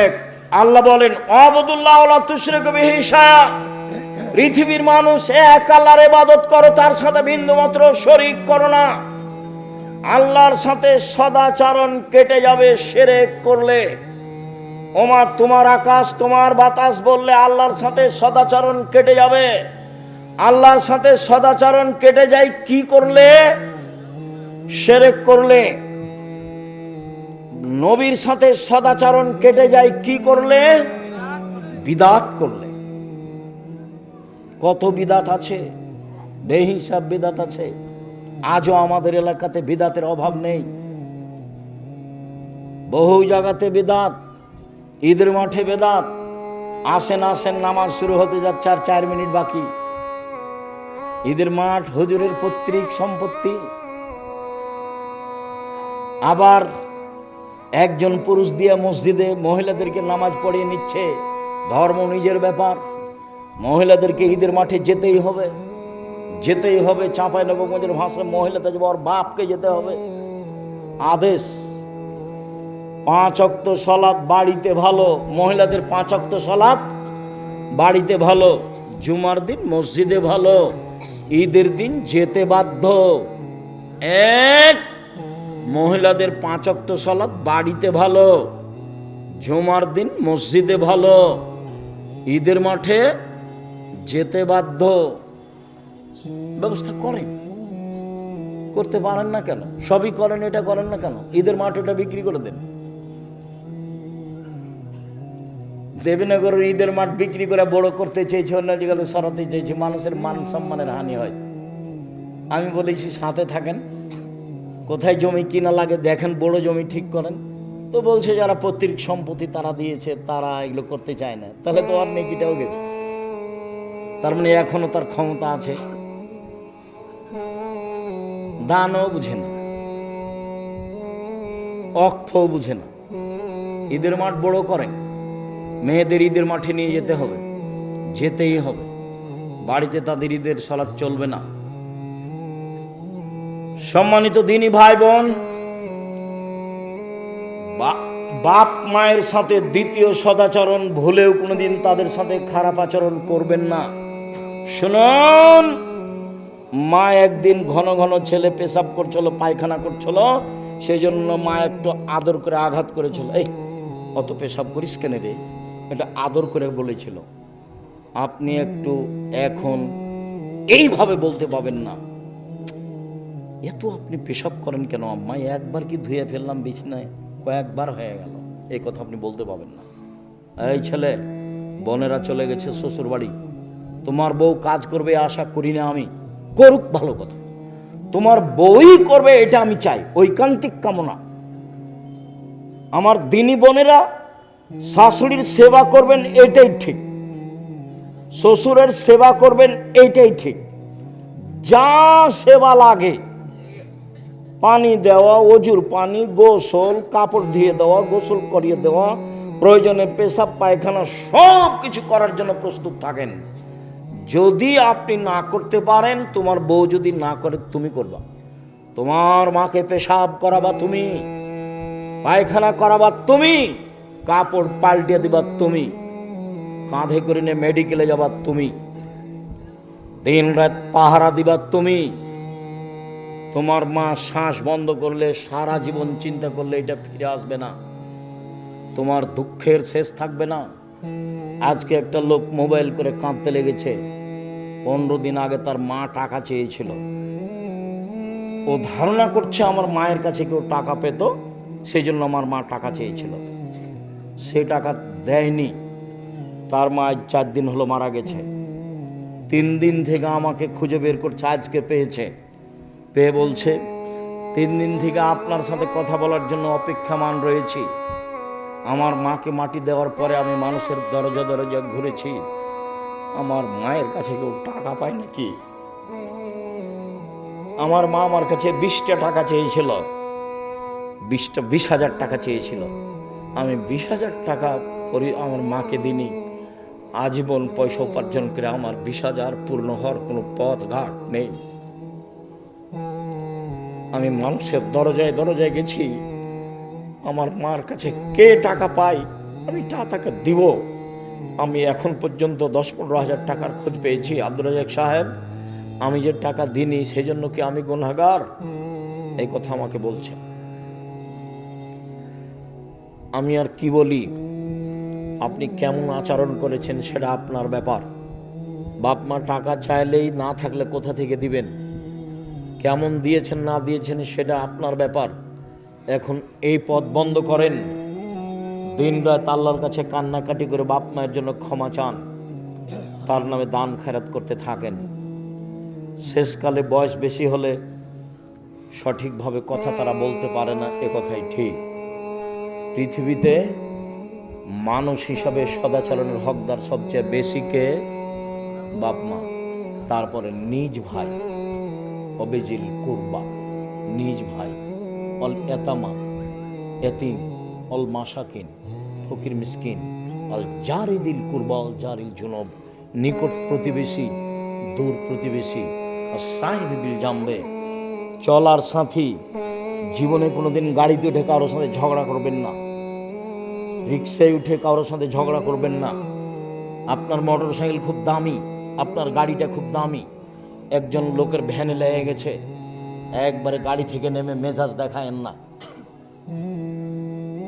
এক, আল্লাহ বলেন আবুদুল্লাহ ওয়ালা তুশরিকু বিহি শাইআ, পৃথিবীর মানুষ এক আল্লাহর ইবাদত করো, তার সাথে বিন্দুমাত্র শরীক করো না। আল্লাহর সাথে সদাচরণ কেটে যাবে শিরক করলে। ওমা, তোমার আকাশ তোমার বাতাস বললে আল্লাহর সাথে সদাচরণ কেটে যাবে। আল্লাহর সাথে সদাচরণ কেটে যায় কি করলে? শিরক করলে। নবীর সাথে সদাচরণ কেটে যায় কি করলে? বিদআত করলে। কত বিদআত আছে, বেহিসাব বিদআত আছে। আজও আমাদের এলাকাতে বিদআতের অভাব নেই। বহু জায়গাতে বিদআত। ঈদের মাঠে বিদআত। আসেন আসেন, নামাজ শুরু হতে যাচ্ছে, আর 4 মিনিট বাকি। ঈদের মাঠ হুজুরের পৈতৃক সম্পত্তি। আবার একজন পুরুষ দিয়ে মসজিদে মহিলাদেরকে নামাজ পড়িয়ে নিচ্ছে। ধর্ম নিজের ব্যাপার, মহিলাদেরকে ঈদের মাঠে যেতেই হবে, যেতেই হবে। চাঁপাইনবাবগঞ্জের ভাষায় মহিলাদের ওর বাপকে যেতে হবে। আদেশ। 5 ওয়াক্ত সালাত বাড়িতে ভালো, মহিলাদের 5 ওয়াক্ত সালাত বাড়িতে ভালো, জুমার দিন মসজিদে ভালো, ঈদের দিন যেতে বাধ্য। এক, মহিলাদের 5 ওয়াক্ত সালাত বাড়িতে ভালো, জুমার দিন মসজিদে ভালো, ঈদের মাঠে যেতে বাধ্য। ব্যবস্থা করেন, করতে পারেন না কেন? সবই করেন, এটা করেন না কেন? ঈদের মাঠ ওটা বিক্রি করে দেন। দেবীনগরের ঈদের মাঠ বিক্রি করে বড় করতে চেয়েছে, অন্য জায়গাতে সরাতে চেয়েছে, মানুষের মান সম্মানের হানি হয়। আমি বলেছি সাথে থাকেন, কোথায় জমি কিনা লাগে দেখেন, বড় জমি ঠিক করেন। তো বলছে যারা পৈতৃক সম্পত্তি তারা দিয়েছে, তারা এগুলো করতে চায় না। তাহলে তো আর নেকিটাও গেছে। তার মানে এখনো তার ক্ষমতা আছে। দানও বুঝে না, অক্ষও বুঝে না। ঈদের মাঠ বড় করেন, মেয়েদের ঈদের মাঠে নিয়ে যেতে হবে, যেতেই হবে। বাড়িতে তাদের ঈদের সালাত চলবে না। সম্মানিত দিনী ভাই বোন, বাপ মায়ের সাথে দ্বিতীয় সদাচরণ ভুলেও কোনোদিন তাদের সাথে খারাপ আচরণ করবেন না। শুনুন, মা একদিন ঘন ঘন ছেলে পেশাব করছিল, পায়খানা করছিল, সেই জন্য মা একটু আদর করে আঘাত করেছিল। এই অত পেশাব করিস কেন রে, এটা আদর করে বলেছিল। আপনি একটু এখন এইভাবে বলতে পাবেন না, এত আপনি পেশাব করেন কেন আম্মা, একবার কি ধুয়ে ফেললাম বিছানায়, কয়েকবার হয়ে গেল, এই কথা আপনি বলতে পাবেন না। এই ছেলে, বোনেরা চলে গেছে শ্বশুর বাড়ি, তোমার বউ কাজ করবে আশা করি না আমি, করুক ভালো কথা, তোমার বউই করবে এটা আমি চাই, ঐকান্তিক কামনা। আমার দিনী বোনেরা শাশুড়ির সেবা করবেন, এটাই ঠিক। শ্বশুরের সেবা করবেন, এইটাই ঠিক। যা সেবা লাগে, পানি দেওয়া, অজুর পানি, গোসল, কাপড় ধুয়ে দেওয়া, গোসল করিয়ে দেওয়া, প্রয়োজনে পেশাব পায়খানা সব কিছু করার জন্য প্রস্তুত থাকেন। যদি আপনি না করতে পারেন, তোমার বউ যদি না করে, তুমি করবা। তোমার মাকে পেশাব করাবা তুমি, পায়খানা করাবা তুমি, কাপড় পাল্টিয়ে দিবা তুমি, কাঁধে করে নিয়ে মেডিকেলে যাবা তুমি, দিন রাত পাহারা দিবা তুমি। তোমার মা শ্বাস বন্ধ করলে, সারা জীবন চিন্তা করলে এটা ফিরে আসবে না, তোমার দুঃখের শেষ থাকবে না। আজকে একটা লোক মোবাইল করে কাঁদতে লেগেছে, 15 দিন আগে তার মা টাকা চেয়েছিল। ও ধারণা করছে আমার মায়ের কাছে কেউ টাকা পেত, সেই জন্য আমার মা টাকা চেয়েছিল। সে টাকা দেয়নি, তার মা 4 দিন হলো মারা গেছে। 3 দিন থেকে আমাকে খুঁজে বের করছে, আজকে পেয়েছে। পেয়ে বলছে 3 দিন থেকে আপনার সাথে কথা বলার জন্য অপেক্ষামান রয়েছি। আমার মাকে মাটি দেওয়ার পরে আমি মানুষের দরজা দরজা ঘুরেছি, আমার মায়ের কাছে কেউ টাকা পায় নাকি? আমার মা আমার কাছে 20টা টাকা চেয়েছিল, 20,000 টাকা চেয়েছিল। আমি 20,000 টাকা আমার মাকে দিনি। আজীবন পয়সা উপার্জন করে আমার 20,000 পূর্ণ হওয়ার কোনো পথ ঘাট নেই। আমি মানুষের দরজায় দরজায় গেছি, আমার মার কাছে কে টাকা পায় আমি টাকা দিব। আমি এখন পর্যন্ত 10-15 হাজার টাকার খোঁজ পেয়েছি। আব্দুর রাজ্জাক সাহেব, আমি যে টাকা দিইনি সেজন্য কি আমি গুনাহগার? এই কথা আমাকে বলছে। আমি আর কি বলি? আপনি কেমন আচরণ করেছেন সেটা আপনার ব্যাপার। বাপ মা টাকা চাইলেই না থাকলে কোথা থেকে দিবেন? কেমন দিয়েছেন না দিয়েছেন সেটা আপনার ব্যাপার। এখন এই পথ বন্ধ করেন, দিন রাত আল্লাহর কাছে কান্নাকাটি করে বাপ মায়ের জন্য ক্ষমা চান, তার নামে দান খেরাত করতে থাকেন। শেষকালে বয়স বেশি হলে সঠিকভাবে কথা তারা বলতে পারে না, এ কথাই ঠিক। পৃথিবীতে মানুষ হিসাবে সদাচরণের হকদার সবচেয়ে বেশি কে? বাপ মা, তারপরে নিজ ভাই, অবেজিল কুরবা, নিজ ভাই, অল এতামা, এতিম, অল মাসাকিন, ফকির মিসকিন, অল জারিদিল কুরবা, অল জারিল জুনব, নিকট প্রতিবেশী, দূর প্রতিবেশী, সাহিব বিল জামবে, চলার সাথী। জীবনে কোনোদিন গাড়িতে উঠে কারোর সাথে ঝগড়া করবেন না, রিক্সায় উঠে কারোর সাথে ঝগড়া করবেন না। আপনার মোটর সাইকেল খুব দামি, আপনার গাড়িটা খুব দামি, একজন লোকের ভ্যানে লেগে গেছে, একবারে গাড়ি থেকে নেমে মেজাজ দেখায়েন না।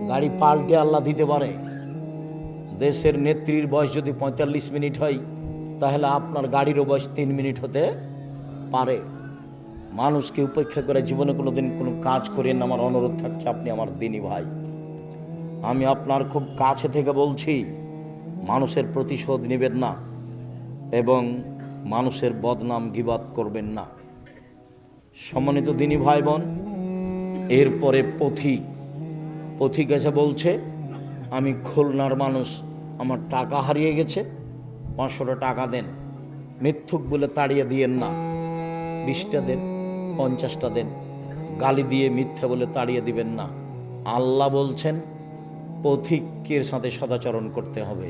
গাড়ি পাল্টে আল্লাহ দিতে পারে। দেশের নেত্রীর বয়স যদি 45 মিনিট হয়, তাহলে আপনার গাড়িরও বয়স 3 মিনিট হতে পারে। মানুষকে উপেক্ষা করে জীবনে কোনোদিন কোনো কাজ করেন না। আমার অনুরোধ থাকছে, আপনি আমার দিনী ভাই, আমি আপনার খুব কাছে থেকে বলছি, মানুষের প্রতিশোধ নেবেন না এবং মানুষের বদনাম গীবাত করবেন না। সম্মানিত দিনী ভাই বোন, এরপরে পথিক এসে বলছে, আমি খুলনার মানুষ, আমার টাকা হারিয়ে গেছে, 500 টাকা দেন। মিথ্যুক বলে তাড়িয়ে দিয়েন না, 20টা দেন, 50টা দেন। গালি দিয়ে মিথ্যা বলে তাড়িয়ে দিবেন না। আল্লাহ বলছেন পথিকের সাথে সদাচরণ করতে হবে,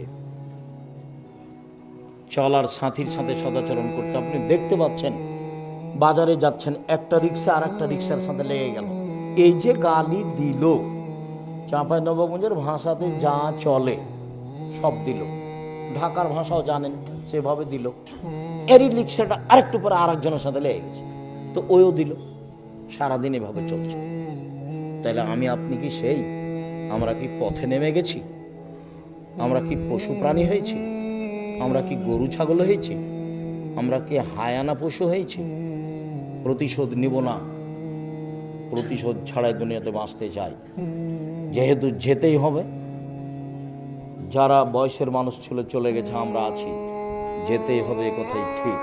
চলার সাথীর সাথে সদাচরণ করতে। আপনি দেখতে পাচ্ছেন বাজারে যাচ্ছেন, একটা রিক্সা আর একটা রিক্সার সাথে লেগে গেল। এই যে গালি দিল, চাঁপাইনবাবগঞ্জের ভাষাতে যা চলে সব দিল, ঢাকার ভাষাও জানেন সেভাবে দিল। এরই রিক্সাটা আরেকটু পরে আরেকজনের সাথে লেগে গেছে, তো ওও দিল। সারাদিন এভাবে চলছে। তাহলে আমি আপনি কি সেই? আমরা কি পথে নেমে গেছি? আমরা কি পশু প্রাণী হয়েছি? আমরা কি গরু ছাগল হয়েছি? আমরা কি হায়ানা পশু হয়েছি? প্রতিশোধ নিব না, প্রতিশোধ ছাড়াই দুনিয়াতে বাঁচতে চাই। যেহেতু যেতেই হবে, যারা বয়সের মানুষ ছিল চলে গেছে, আমরা আছি, যেতেই হবে, এ কথাই ঠিক।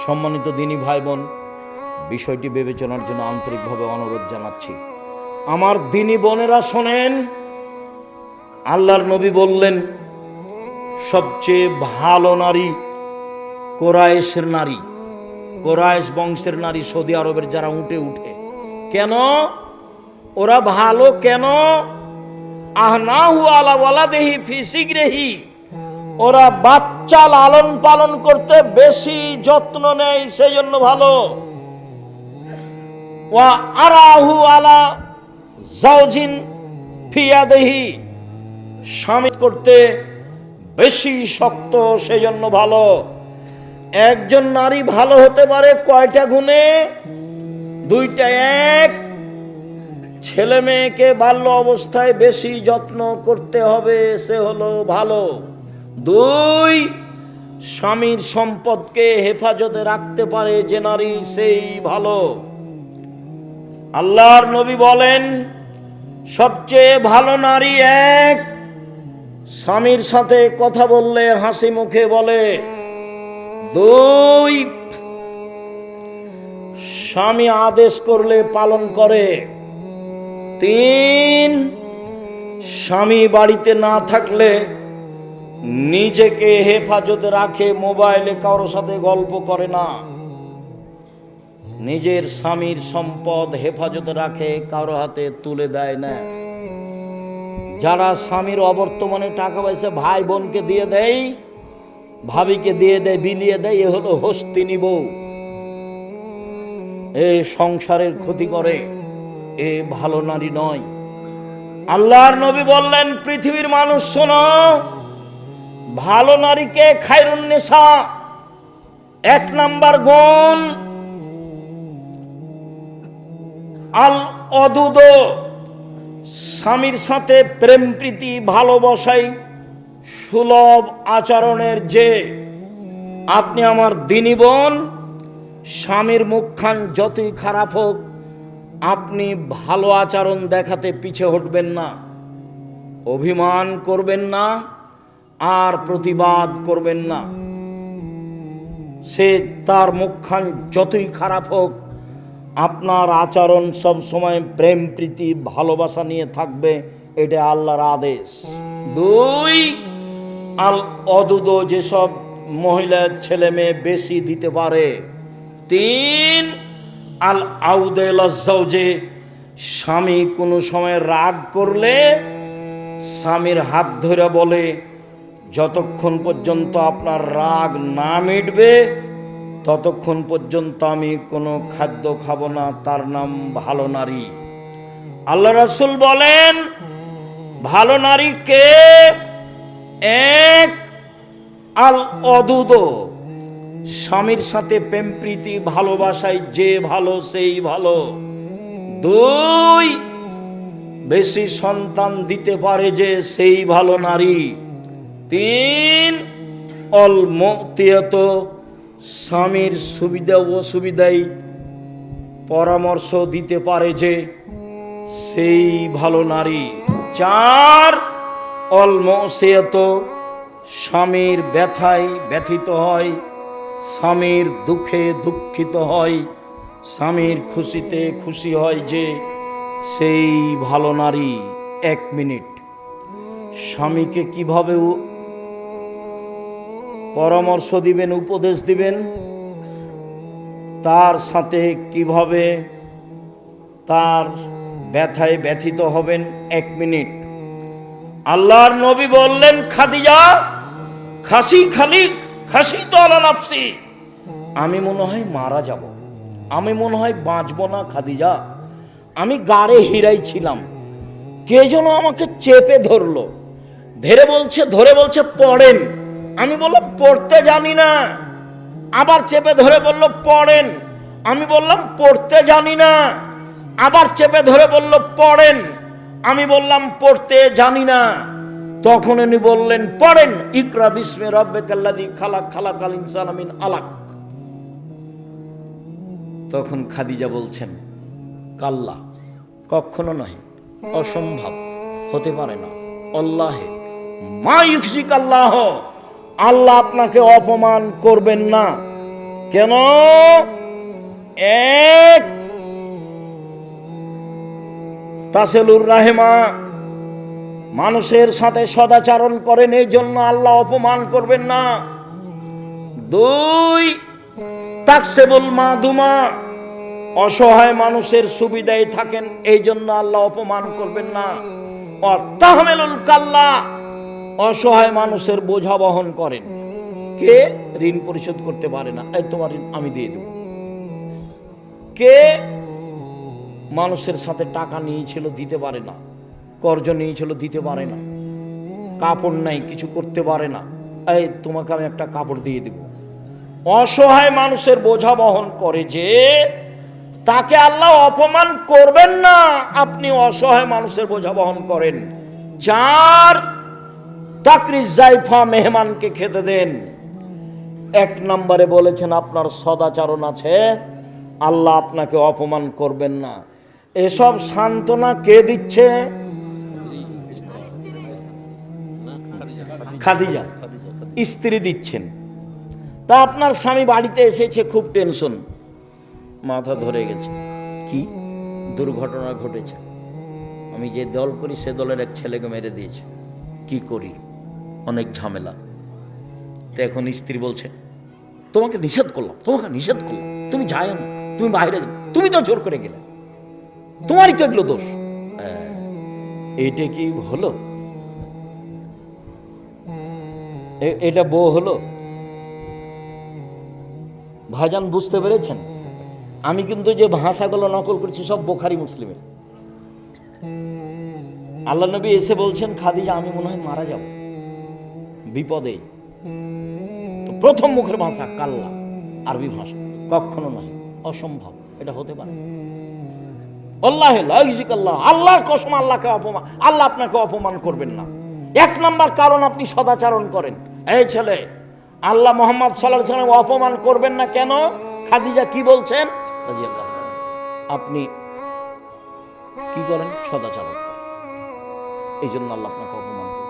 সম্মানিত দিনী ভাই বোন, বিষয়টি বিবেচনার জন্য আন্তরিকভাবে অনুরোধ জানাচ্ছি। আমার দিনী বোনেরা শোনেন, আল্লাহর নবী বললেন সবচেয়ে ভালো নারী কোরাইশের নারী, কোরাইশ বংশের নারী, সৌদি আরবের যারা উঠে উঠে। কেন ওরা ভালো? কেন? আহনাহু আলা ওয়ালাদিহি ফি সিগরিহি, ওরা বাচ্চা লালন পালন করতে বেশি যত্ন নেয়, সেজন্য ভালো। ওয়া আরাহু আলা জাওজিন ফি ইয়াদিহি, স্বামী করতে বেশি শক্ত, সেজন্য ভালো। একজন নারী ভালো হতে পারে কয়টা গুণে? 2টা। এক, ছেলে মেয়েকে বাল্য অবস্থায় বেশি যত্ন করতে হবে, সে হলো ভালো। 2, স্বামীর সম্পদকে হেফাজতে রাখতে পারে যে নারী, সেই ভালো। আল্লাহর নবী বলেন সবচেয়ে ভালো নারী 1, স্বামীর সাথে কথা বললে হাসি মুখে বলে। দুই, স্বামী আদেশ করলে পালন করে। তিন, স্বামী বাড়িতে না থাকলে নিজেকে হেফাজতে রাখে, মোবাইলে কারোর সাথে গল্প করে না। নিজের স্বামীর সম্পদ হেফাজতে রাখে, কারো হাতে তুলে দেয় না। যারা স্বামীর অবর্তমানে টাকা পয়সা ভাই বোনকে দিয়ে দেয়, ভাবিকে দিয়ে দেয়, বিলিয়ে দেয়, এ হলো হস্তিনী বউ। এ সংসারের ক্ষতি করে, এ ভালো নারী নয়। আল্লাহর নবী বললেন, পৃথিবীর মানুষ শোনো, ভালো নারীকে খায়রুন নিসা, 1 নাম্বার গুণ আল অদুদ, স্বামীর সাথে প্রেম প্রীতি ভালোবাসায় সুলভ আচরণের। যে আপনি আমার দিনী বোন, স্বামীর মুখখান যতই খারাপ হোক, আপনি ভালো আচরণ দেখাতে পিছে হটবেন না, অভিমান করবেন না, আর প্রতিবাদ করবেন না। সে তার মুখখান যতই খারাপ হোক, আপনার আচরণ সব সময় প্রেম প্রীতি ভালোবাসা নিয়ে থাকবে, এটা আল্লাহর আদেশ। দুই, আল অদুদ, যেসব মহিলা ছেলে মেয়ে বেশি দিতে পারে। তিন, আল আউদেল আজ্জাউজে, স্বামী কোনো সময় রাগ করলে স্বামীর হাত ধরে বলে, যতক্ষণ পর্যন্ত আপনার রাগ না মিটবে ততক্ষণ পর্যন্ত আমি কোনো খাদ্য খাবো না। তার নাম ভালো নারী। আল্লাহ রাসূল বলেন, ভালো নারী কে? এক, আল অদুদ, স্বামীর সাথে প্রেম প্রীতি ভালোবাসায় যে ভালো সেই ভালো। দুই, বেশি সন্তান দিতে পারে যে সেই ভালো নারী। তিন, অল মুতিয়াত, স্বামীর সুবিধা অসুবিধায় পরামর্শ দিতে পারে যে সেই ভালো নারী। চার, অল মুসিয়াত, স্বামীর ব্যথায় ব্যথিত হয়, স্বামীর দুঃখে দুঃখিত হয়, স্বামীর খুশিতে খুশি হয় যে সেই ভালো নারী। 1 মিনিট, স্বামীকে কিভাবে পরামর্শ দিবেন, উপদেশ দিবেন, তার সাথে কিভাবে তার ব্যথায় ব্যথিত হবেন, 1 মিনিট। আল্লাহর নবী বললেন, খাদিজা খাসি তো আলা নাফসি, আমি মনে হয় মারা যাব, আমি মনে হয় বাঁচব না খাদিজা, আমি গাড়ে হিরাই ছিলাম, কে যেন আমাকে চেপে ধরলো, ধরে বলছে পড়েন। আমি বললাম পড়তে জানি না। আবার চেপে ধরে বলল পড়েন। আমি বললাম পড়তে জানি না। আবার চেপে ধরে বলল পড়েন। আমি বললাম পড়তে জানি না। তখন উনি বললেন পড়েন, ইকরা বিস্মি রাব্বিকাল্লাযী খালাক, খালাকাল ইনসানা মিন আলাক। তখন খাদিজা বলছেন, কাল্লা, কখনো নয়, অসম্ভব, হতে পারে না, আল্লাহে মা ইউখজিকাল্লাহ, আল্লাহ আপনাকে অপমান করবেন না। কেন? এক, তাসিলুর রাহিমা, মানুষের সাথে সদাচরণ করেন, এই জন্য আল্লাহ অপমান করবেন না। দুই, তাকসিবুল মাদুমা, অসহায় মানুষের সুবিধায় থাকেন, এই জন্য আল্লাহ অপমান করবেন না। তাহমিলুল কাল্লা, অসহায় মানুষের বোঝা বহন করেন। কে ঋণ পরিশোধ করতে পারে না, এই তোমার ঋণ আমি দিয়ে দেব। কে মানুষের সাথে টাকা নিয়েছিল, দিতে পারে না, কর্জ নিয়েছিল, দিতে পারে না, কাপড় নাই, কিছু করতে পারে না, এই তোমাকে আমি একটা কাপড় দিয়ে দেব। অসহায় মানুষের বোঝা বহন করে যে, তাকে আল্লাহ অপমান করবেন না, আপনি অসহায় মানুষের বোঝা বহন করেন। চার, তাকরিজ জাইফা, মেহমানকে খেতে দেন। 1 নম্বরে বলেছেন আপনার সদাচরণ আছে, আল্লাহ আপনাকে অপমান করবেন না। এসব সান্ত্বনা কে দিচ্ছে? খাদিজা স্ত্রী দিচ্ছেন। তা আপনার স্বামী বাড়িতে এসেছে, খুব টেনশন, মাথা ধরে গেছে, কি দুর্ঘটনা ঘটেছে, আমি যে দল করি সে দলের এক ছেলেকে মেরে দিয়েছে, কি করি, অনেক ঝামেলা। তো এখন স্ত্রী বলছে, তোমাকে নিষেধ করলাম, তুমি যাও না, তুমি বাইরে যাও, তুমি তো জোর করে গেলে, তোমারই তো এগুলো দোষ। এইটা কি হলো? এটা বউ হলো? ভাইজান বুঝতে পেরেছেন? আমি কিন্তু যে ভাষাগুলো নকল করছি সব বুখারী মুসলিমের। আল্লাহ নবী এসে বলছেন, খাদিজা আমি মনে হয় মারা যাব বিপদে। তো প্রথম মুখের ভাষা কাল্লা, আরবি ভাষা, কখনো নয়, অসম্ভব, এটা হতে পারে। আল্লাহর কসম, আল্লাহ আপনাকে অপমান করবেন না। এক নাম্বার কারণ, আপনি সদাচরণ করেন। এই ছেলে, আল্লাহ মুহাম্মদ সাল্লাল্লাহু আলাইহি ওয়াসাল্লাম অপমান করবেন না কেন? খাদিজা কি বলছেন? আপনি কি করেন? সদাচরণ করেন, এই জন্য আল্লাহ আপনাকে অপমান করেন।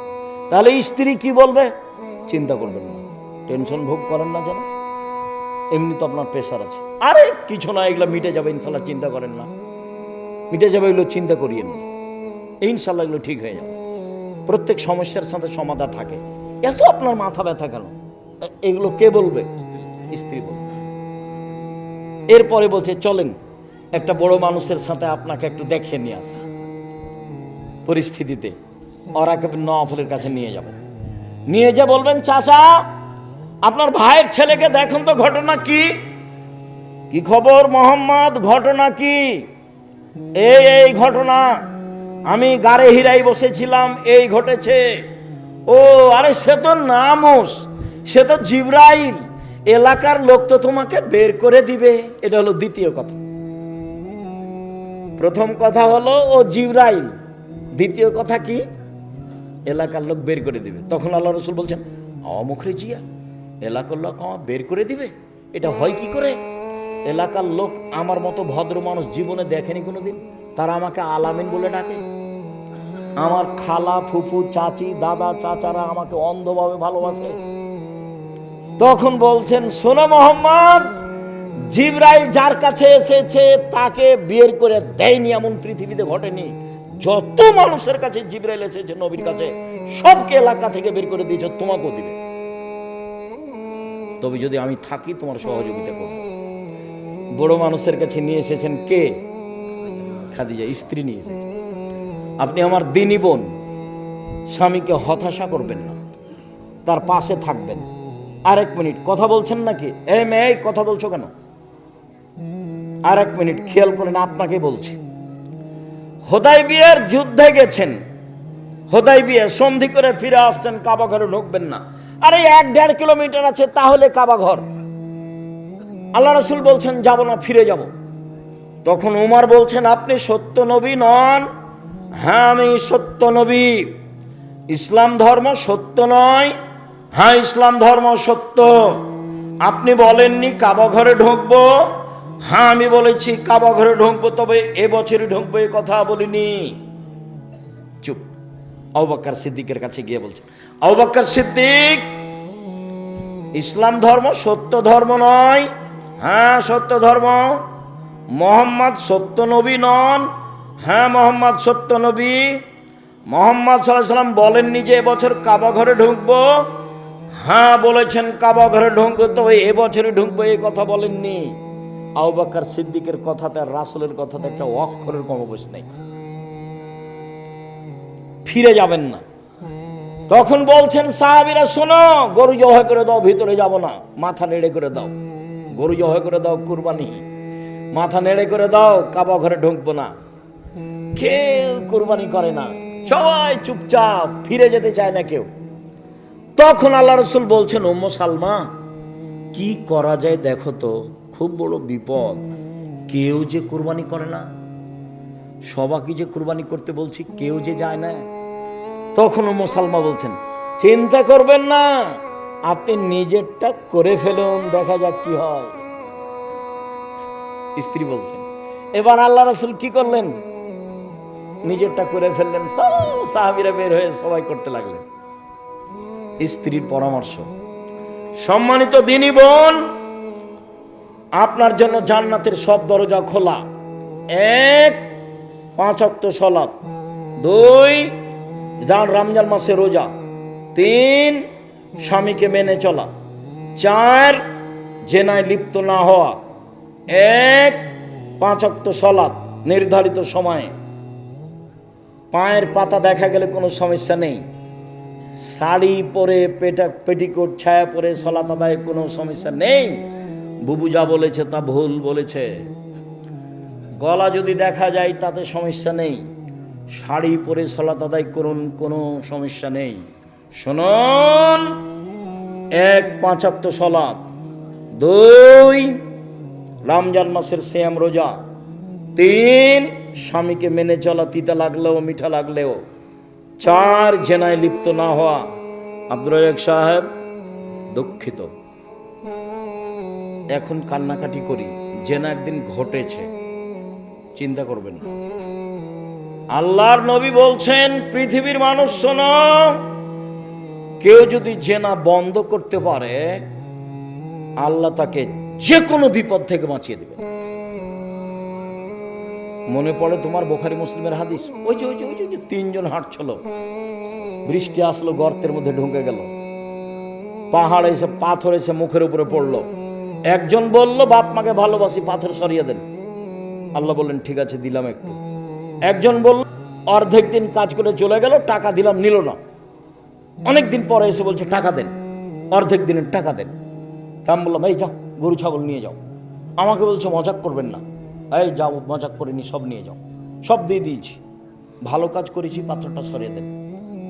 তাহলে স্ত্রী কি বলবে? চিন্তা করবেন না, টেনশন ভোগ করেন না যেন, এমনি তো আপনার প্রেশার আছে। আরে কিছু না, এগুলো মিটে যাবে ইনশাল্লাহ, চিন্তা করেন না, মিটে যাবে, এগুলো চিন্তা করিয়েন না, ইনশাল্লাহ এগুলো ঠিক হয়ে যাবে। প্রত্যেক সমস্যার সাথে সমাধান থাকে। এত আপনার মাথা ব্যথা কেন? এগুলো কে বলবে? স্ত্রী বলবে। এরপরে বলছে, চলেন একটা বড় মানুষের সাথে আপনাকে একটু দেখে নিয়ে আসি পরিস্থিতিতে। ওরাকে নওয়াফলের কাছে নিয়ে যাবেন, নিয়ে যা বলবেন, চাচা আপনার ভাইয়ের ছেলেকে দেখুন তো, ঘটনা কি, কি খবর মোহাম্মদ, ঘটনা কি? এই ঘটনা, আমি গাড়ে হিরাই বসেছিলাম, এই ঘটেছে। ও আরে সে তো নামুস, সে তো জিবরাইল, এলাকার লোক তো তোমাকে বের করে দিবে। এটা হলো দ্বিতীয় কথা। প্রথম কথা হলো ও জিবরাইল, দ্বিতীয় কথা কি? এলাকার লোক বের করে দিবে। তখন আল্লাহ রাসূল বলছেন, মুখরে জিয়া, এলাকার লোক আমার বের করে দিবে, এটা হয় কি করে? এলাকার লোক আমার মতো ভদ্র মানুষ জীবনে দেখেনি কোনোদিন, তারা আমাকে আলামিন বলে ডাকে। আমার খালা, ফুফু, চাচি, দাদা, চাচারা আমাকে অন্ধভাবে ভালোবাসে। তখন বলছেন, শোনো মোহাম্মদ, জিবরাইল যার কাছে এসেছে তাকে বের করে দেয়নি এমন পৃথিবীতে ঘটেনি। যত মানুষের কাছে জিবরাইল এসেছে নবীর কাছে, সবকে এলাকা থেকে বের করে দিয়েছে, তোমাকেও দিবে, তবে যদি আমি থাকি তোমার সহযোগিতা করব। বড় মানুষের কাছে নিয়ে এসেছেন কে? খাদিজা, স্ত্রী নিয়ে এসেছে। আপনি আমার দিনী বোন, স্বামীকে হতাশা করবেন না, তার পাশে থাকবেন। আরেক মিনিট, কথা বলছেন নাকি? এই মেয়ে, কথা বলছো কেন? আরেক মিনিট খেয়াল করেন, আপনাকে বলছি। হুদায়বিয়ার যুদ্ধে গেছেন, হুদায়বিয়া সন্ধি করে ফিরে আসছেন, কাবা ঘরে ঢুকবেন না। আরে 1-1.5 কিলোমিটার আছে, তাহলে কাবা ঘর। আল্লাহ রাসূল বলছেন, যাব না, ফিরে যাব। তখন উমর বলছেন, আপনি সত্য নবী নন? হ্যাঁ আমি সত্য নবী। ইসলাম ধর্ম সত্য নয়? হ্যাঁ ইসলাম ধর্ম সত্য। আপনি বলেননি কাবা ঘরে ঢুকবো? হ্যাঁ আমি বলেছি কাবা ঘরে ঢুকবো, তবে এবছরই ঢুকবো, এ কথা বলিনি। চুপ। আবু বকর সিদ্দিকের কাছে গিয়ে বলছে, আবু বকর সিদ্দিক, ইসলাম ধর্ম সত্য ধর্ম নয়? হ্যাঁ সত্য ধর্ম। মোহাম্মদ সত্য নবী নন? হ্যাঁ মোহাম্মদ সত্য নবী। মোহাম্মদ সাল্লাল্লাহু আলাইহি ওয়াসাল্লাম বলেননি যে এবছর কাবা ঘরে ঢুকবো? হ্যাঁ বলেছেন কাবা ঘরে ঢুকবো, তবে এবছরই ঢুকবো, এই কথা বলেননি। আবু বকর সিদ্দিকের কথাতে আর রাসূলের কথাতে একটা অক্ষরের কমবেশ নেই। ফিরে যাবেন না। তখন বলছেন সাহাবীরা, শোনো, গরু জবাই করে দাও, ভিতরে যাব না, মাথা নেড়ে করে দাও, গরু জবাই করে দাও, কুরবানি, মাথা নেড়ে করে দাও, কাবা ঘরে ঢুকবো না। কেউ কুরবানি করে না, সবাই চুপচাপ, ফিরে যেতে চায় না কেউ। তখন আল্লাহ রাসূল বলছেন, উম্মে সালমা, কি করা যায় দেখো তো, খুব বড় বিপদ, কেউ যে কুরবানি করে না, সবাইকে যে কুরবানি করতে বলছি, কেউ যে যায় না। তখন উম্মে সালমা বলছেন, চিন্তা করবেন না, আপনি নিজেরটা করে ফেলুন, দেখা যাক কি হয়। স্ত্রী বলছেন। এবার আল্লাহ রাসূল কি করলেন? নিজেরটা করে ফেললেন। সব সাহাবীরা বের হয়ে সবাই করতে লাগলেন। স্ত্রীর পরামর্শ, সম্মানিত দিনী বোন, আপনার জন্য জান্নাতের সব দরজা খোলা। 1, 5 ওয়াক্ত সালাত। 2, রমজান মাসে রোজা। 3, স্বামীকে মেনে চলা। 4, জেনায় লিপ্ত না হওয়া। 1, 5 ওয়াক্ত সালাত নির্ধারিত সময়ে। পায়ের পাতা দেখা গেলে কোনো সমস্যা নেই। শাড়ি পরে পেটিকোট ছায়া পরে সালাত আদায় কোনো সমস্যা নেই। বুবু যা বলেছে তা ভুল বলেছে। গলা যদি দেখা যায় তাতে সমস্যা নেই। শাড়ি পরে সালাত আদায় করুন, কোনো সমস্যা নেই। শুনুন, 1, 5 ওয়াক্ত সালাত। 2, রমজান মাসের সিয়াম রোজা। 3, স্বামীকে মেনে চলা, তিতা লাগলেও মিঠা লাগলেও। 4, জেনায় লিপ্ত না হওয়া। আব্দুর রাজ্জাক সাহেব, দুঃখিত, এখন কান্নাকাটি করি, জেনা একদিন ঘটেছে, চিন্তা করবেন না। আল্লাহর নবী বলছেন, পৃথিবীর মানুষ শোনো, কেউ যদি জেনা বন্ধ করতে পারে আল্লাহ তাকে যে কোনো বিপদ থেকে বাঁচিয়ে দেবে। মনে পড়ে তোমার বুখারী মুসলিমের হাদিস, ওই যে 3 জন হাঁটছিল, বৃষ্টি আসলো, গর্তের মধ্যে ঢুকে গেল, পাহাড় এসে পাথর এসে মুখের উপরে পড়লো। একজন বলল, বাপ মাকে ভালোবাসি, পাথর সরিয়ে দেন। আল্লাহ বললেন, ঠিক আছে দিলাম একটু। একজন বলল, অর্ধেক দিন কাজ করে চলে গেল, টাকা দিলাম, নিল না। অনেক দিন পরে এসে বলছে টাকা দেন, অর্ধেক দিনের টাকা দেন। তা আমি বললাম, এই যাও গরু ছাগল নিয়ে যাও। আমাকে বলছে মজাক করবেন না। এই যাও, মজাক করিনি, সব নিয়ে যাও। সব দিয়ে দিয়েছি, ভালো কাজ করেছি, পাথরটা সরিয়ে দেন।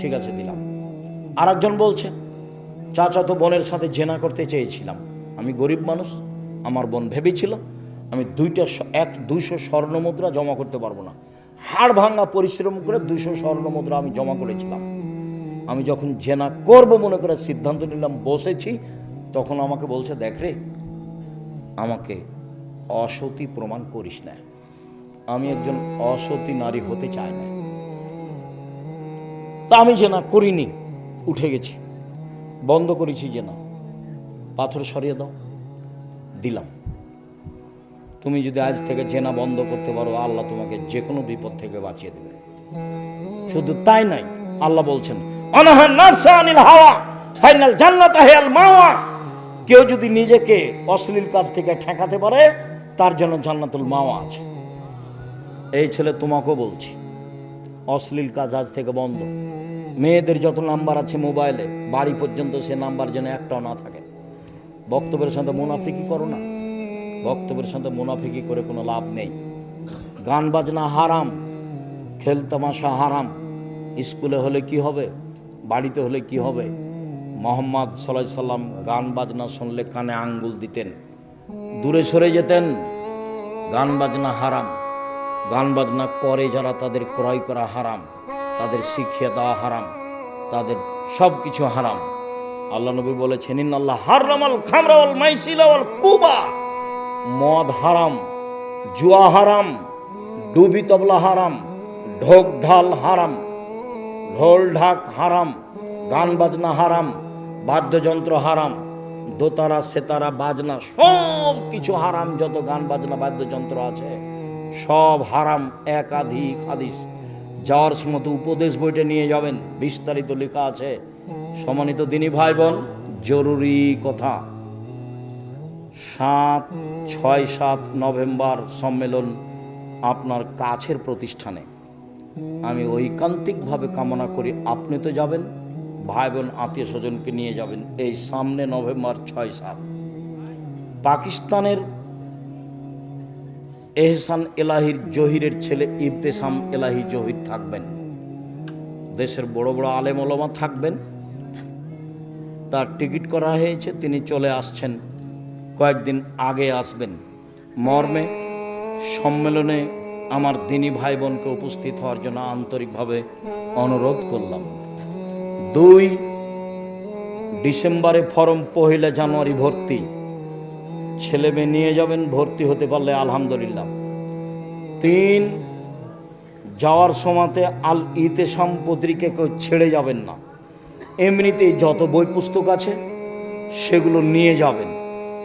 ঠিক আছে দিলাম। আর একজন বলছে, চাচাতো বোনের সাথে জেনা করতে চেয়েছিলাম, আমি গরিব মানুষ, আমার বোন ভেবেছিল আমি 200 স্বর্ণ মুদ্রা জমা করতে পারবো না। হাড় ভাঙা পরিশ্রম করে 200 স্বর্ণ মুদ্রা আমি জমা করেছিলাম। আমি যখন জেনা করব মনে করে সিদ্ধান্ত নিলাম, বসেছি, তখন আমাকে বলছে, দেখ রে, আমাকে অসতী প্রমাণ করিস না, আমি একজন অসতী নারী হতে চাই না। তা আমি জেনা করিনি, উঠে গেছি, বন্ধ করেছি জেনা। পাথর সরিয়ে দাও, দিলাম। তুমি যদি আজ থেকে জেনা বন্ধ করতে পারো, আল্লাহ তোমাকে যে কোনো বিপদ থেকে বাঁচিয়ে দেবে। শুধু তাই নাই, আল্লাহ বলছেন, অনাহা নাফসা আনিল হাওয়া ফাইনাল জান্নাতা হিয়াল মাওয়া। কেউ যদি নিজেকে অশ্লীল কাজ থেকে ঠেকাতে পারে, তার জন্য জান্নাতুল মাওয়া আছে। এই ছেলে তোমাকেও বলছি, অশ্লীল কাজ আজ থেকে বন্ধ। মেয়েদের যত নাম্বার আছে মোবাইলে, বাড়ি পর্যন্ত সে নাম্বার যেন একটাও না থাকে। বক্তব্যের সাথে মুনাফিকি করো না, বক্তব্যের সাথে মুনাফিকি করে কোনো লাভ নেই। গান বাজনা হারাম, খেলতামাশা হারাম। স্কুলে হলে কি হবে, বাড়িতে হলে কি হবে? মোহাম্মদ সাল্লাল্লাহু আলাইহি সাল্লাম গান বাজনা শুনলে কানে আঙ্গুল দিতেন, দূরে সরে যেতেন। গান বাজনা হারাম। গান বাজনা করে যারা, তাদের ক্রয় করা হারাম, তাদের শিখিয়ে দেওয়া হারাম, তাদের সব কিছু হারাম। আল্লাহ নবী বলেছেন, ইন্নাল্লাহ হারামাল খামরা ওয়াল মাইসিরা ওয়াল কুবা। মদ হারাম, জুয়া হারাম, ডুবি তবলা হারাম, ঢোক ঢাল হারাম, ঢোল ঢাক হারাম, গান বাজনা হারাম, বাদ্যযন্ত্র হারাম, দোতারা সেতারা বাজনা সব কিছু হারাম। যত গান বাজনা বাদ্যযন্ত্র আছে সব হারাম। একাধিক হাদিস, যাওয়ার সময় তো উপদেশ বইটা নিয়ে যাবেন, বিস্তারিত লেখা আছে। সম্মানিত দিনী ভাই বোন, জরুরি কথা, 6-7 নভেম্বর সম্মেলন আপনার কাছের প্রতিষ্ঠানে। আমি ঐকান্তিকভাবে কামনা করি আপনি তো যাবেন, ভাই বোন আত্মীয় স্বজনকে নিয়ে যাবেন। এই সামনে নভেম্বর 6-7 পাকিস্তানের এহসান এলাহির জহিরের ছেলে ইবতেসাম এলাহি জহির থাকবেন। দেশের বড় বড় আলেম ওলামা থাকবেন। তার টিকিট করা হয়েছে, তিনি চলে আসছেন, কয়েকদিন আগে আসবেন। মর্মে সম্মেলনে আমার দিনী ভাই বোনকে উপস্থিত হওয়ার জন্য আন্তরিকভাবে অনুরোধ করলাম। 2 ডিসেম্বরে ফরম, 1 জানুয়ারি ভর্তি। ছেলে মেয়ে নিয়ে যাবেন, ভর্তি হতে পারলে আলহামদুলিল্লাহ। 3 যাওয়ার সময়তে আল ইতেসাম পত্রিকা কেউ ছেড়ে যাবেন না। এমনিতেই যত বই পুস্তক আছে সেগুলো নিয়ে যাবেন।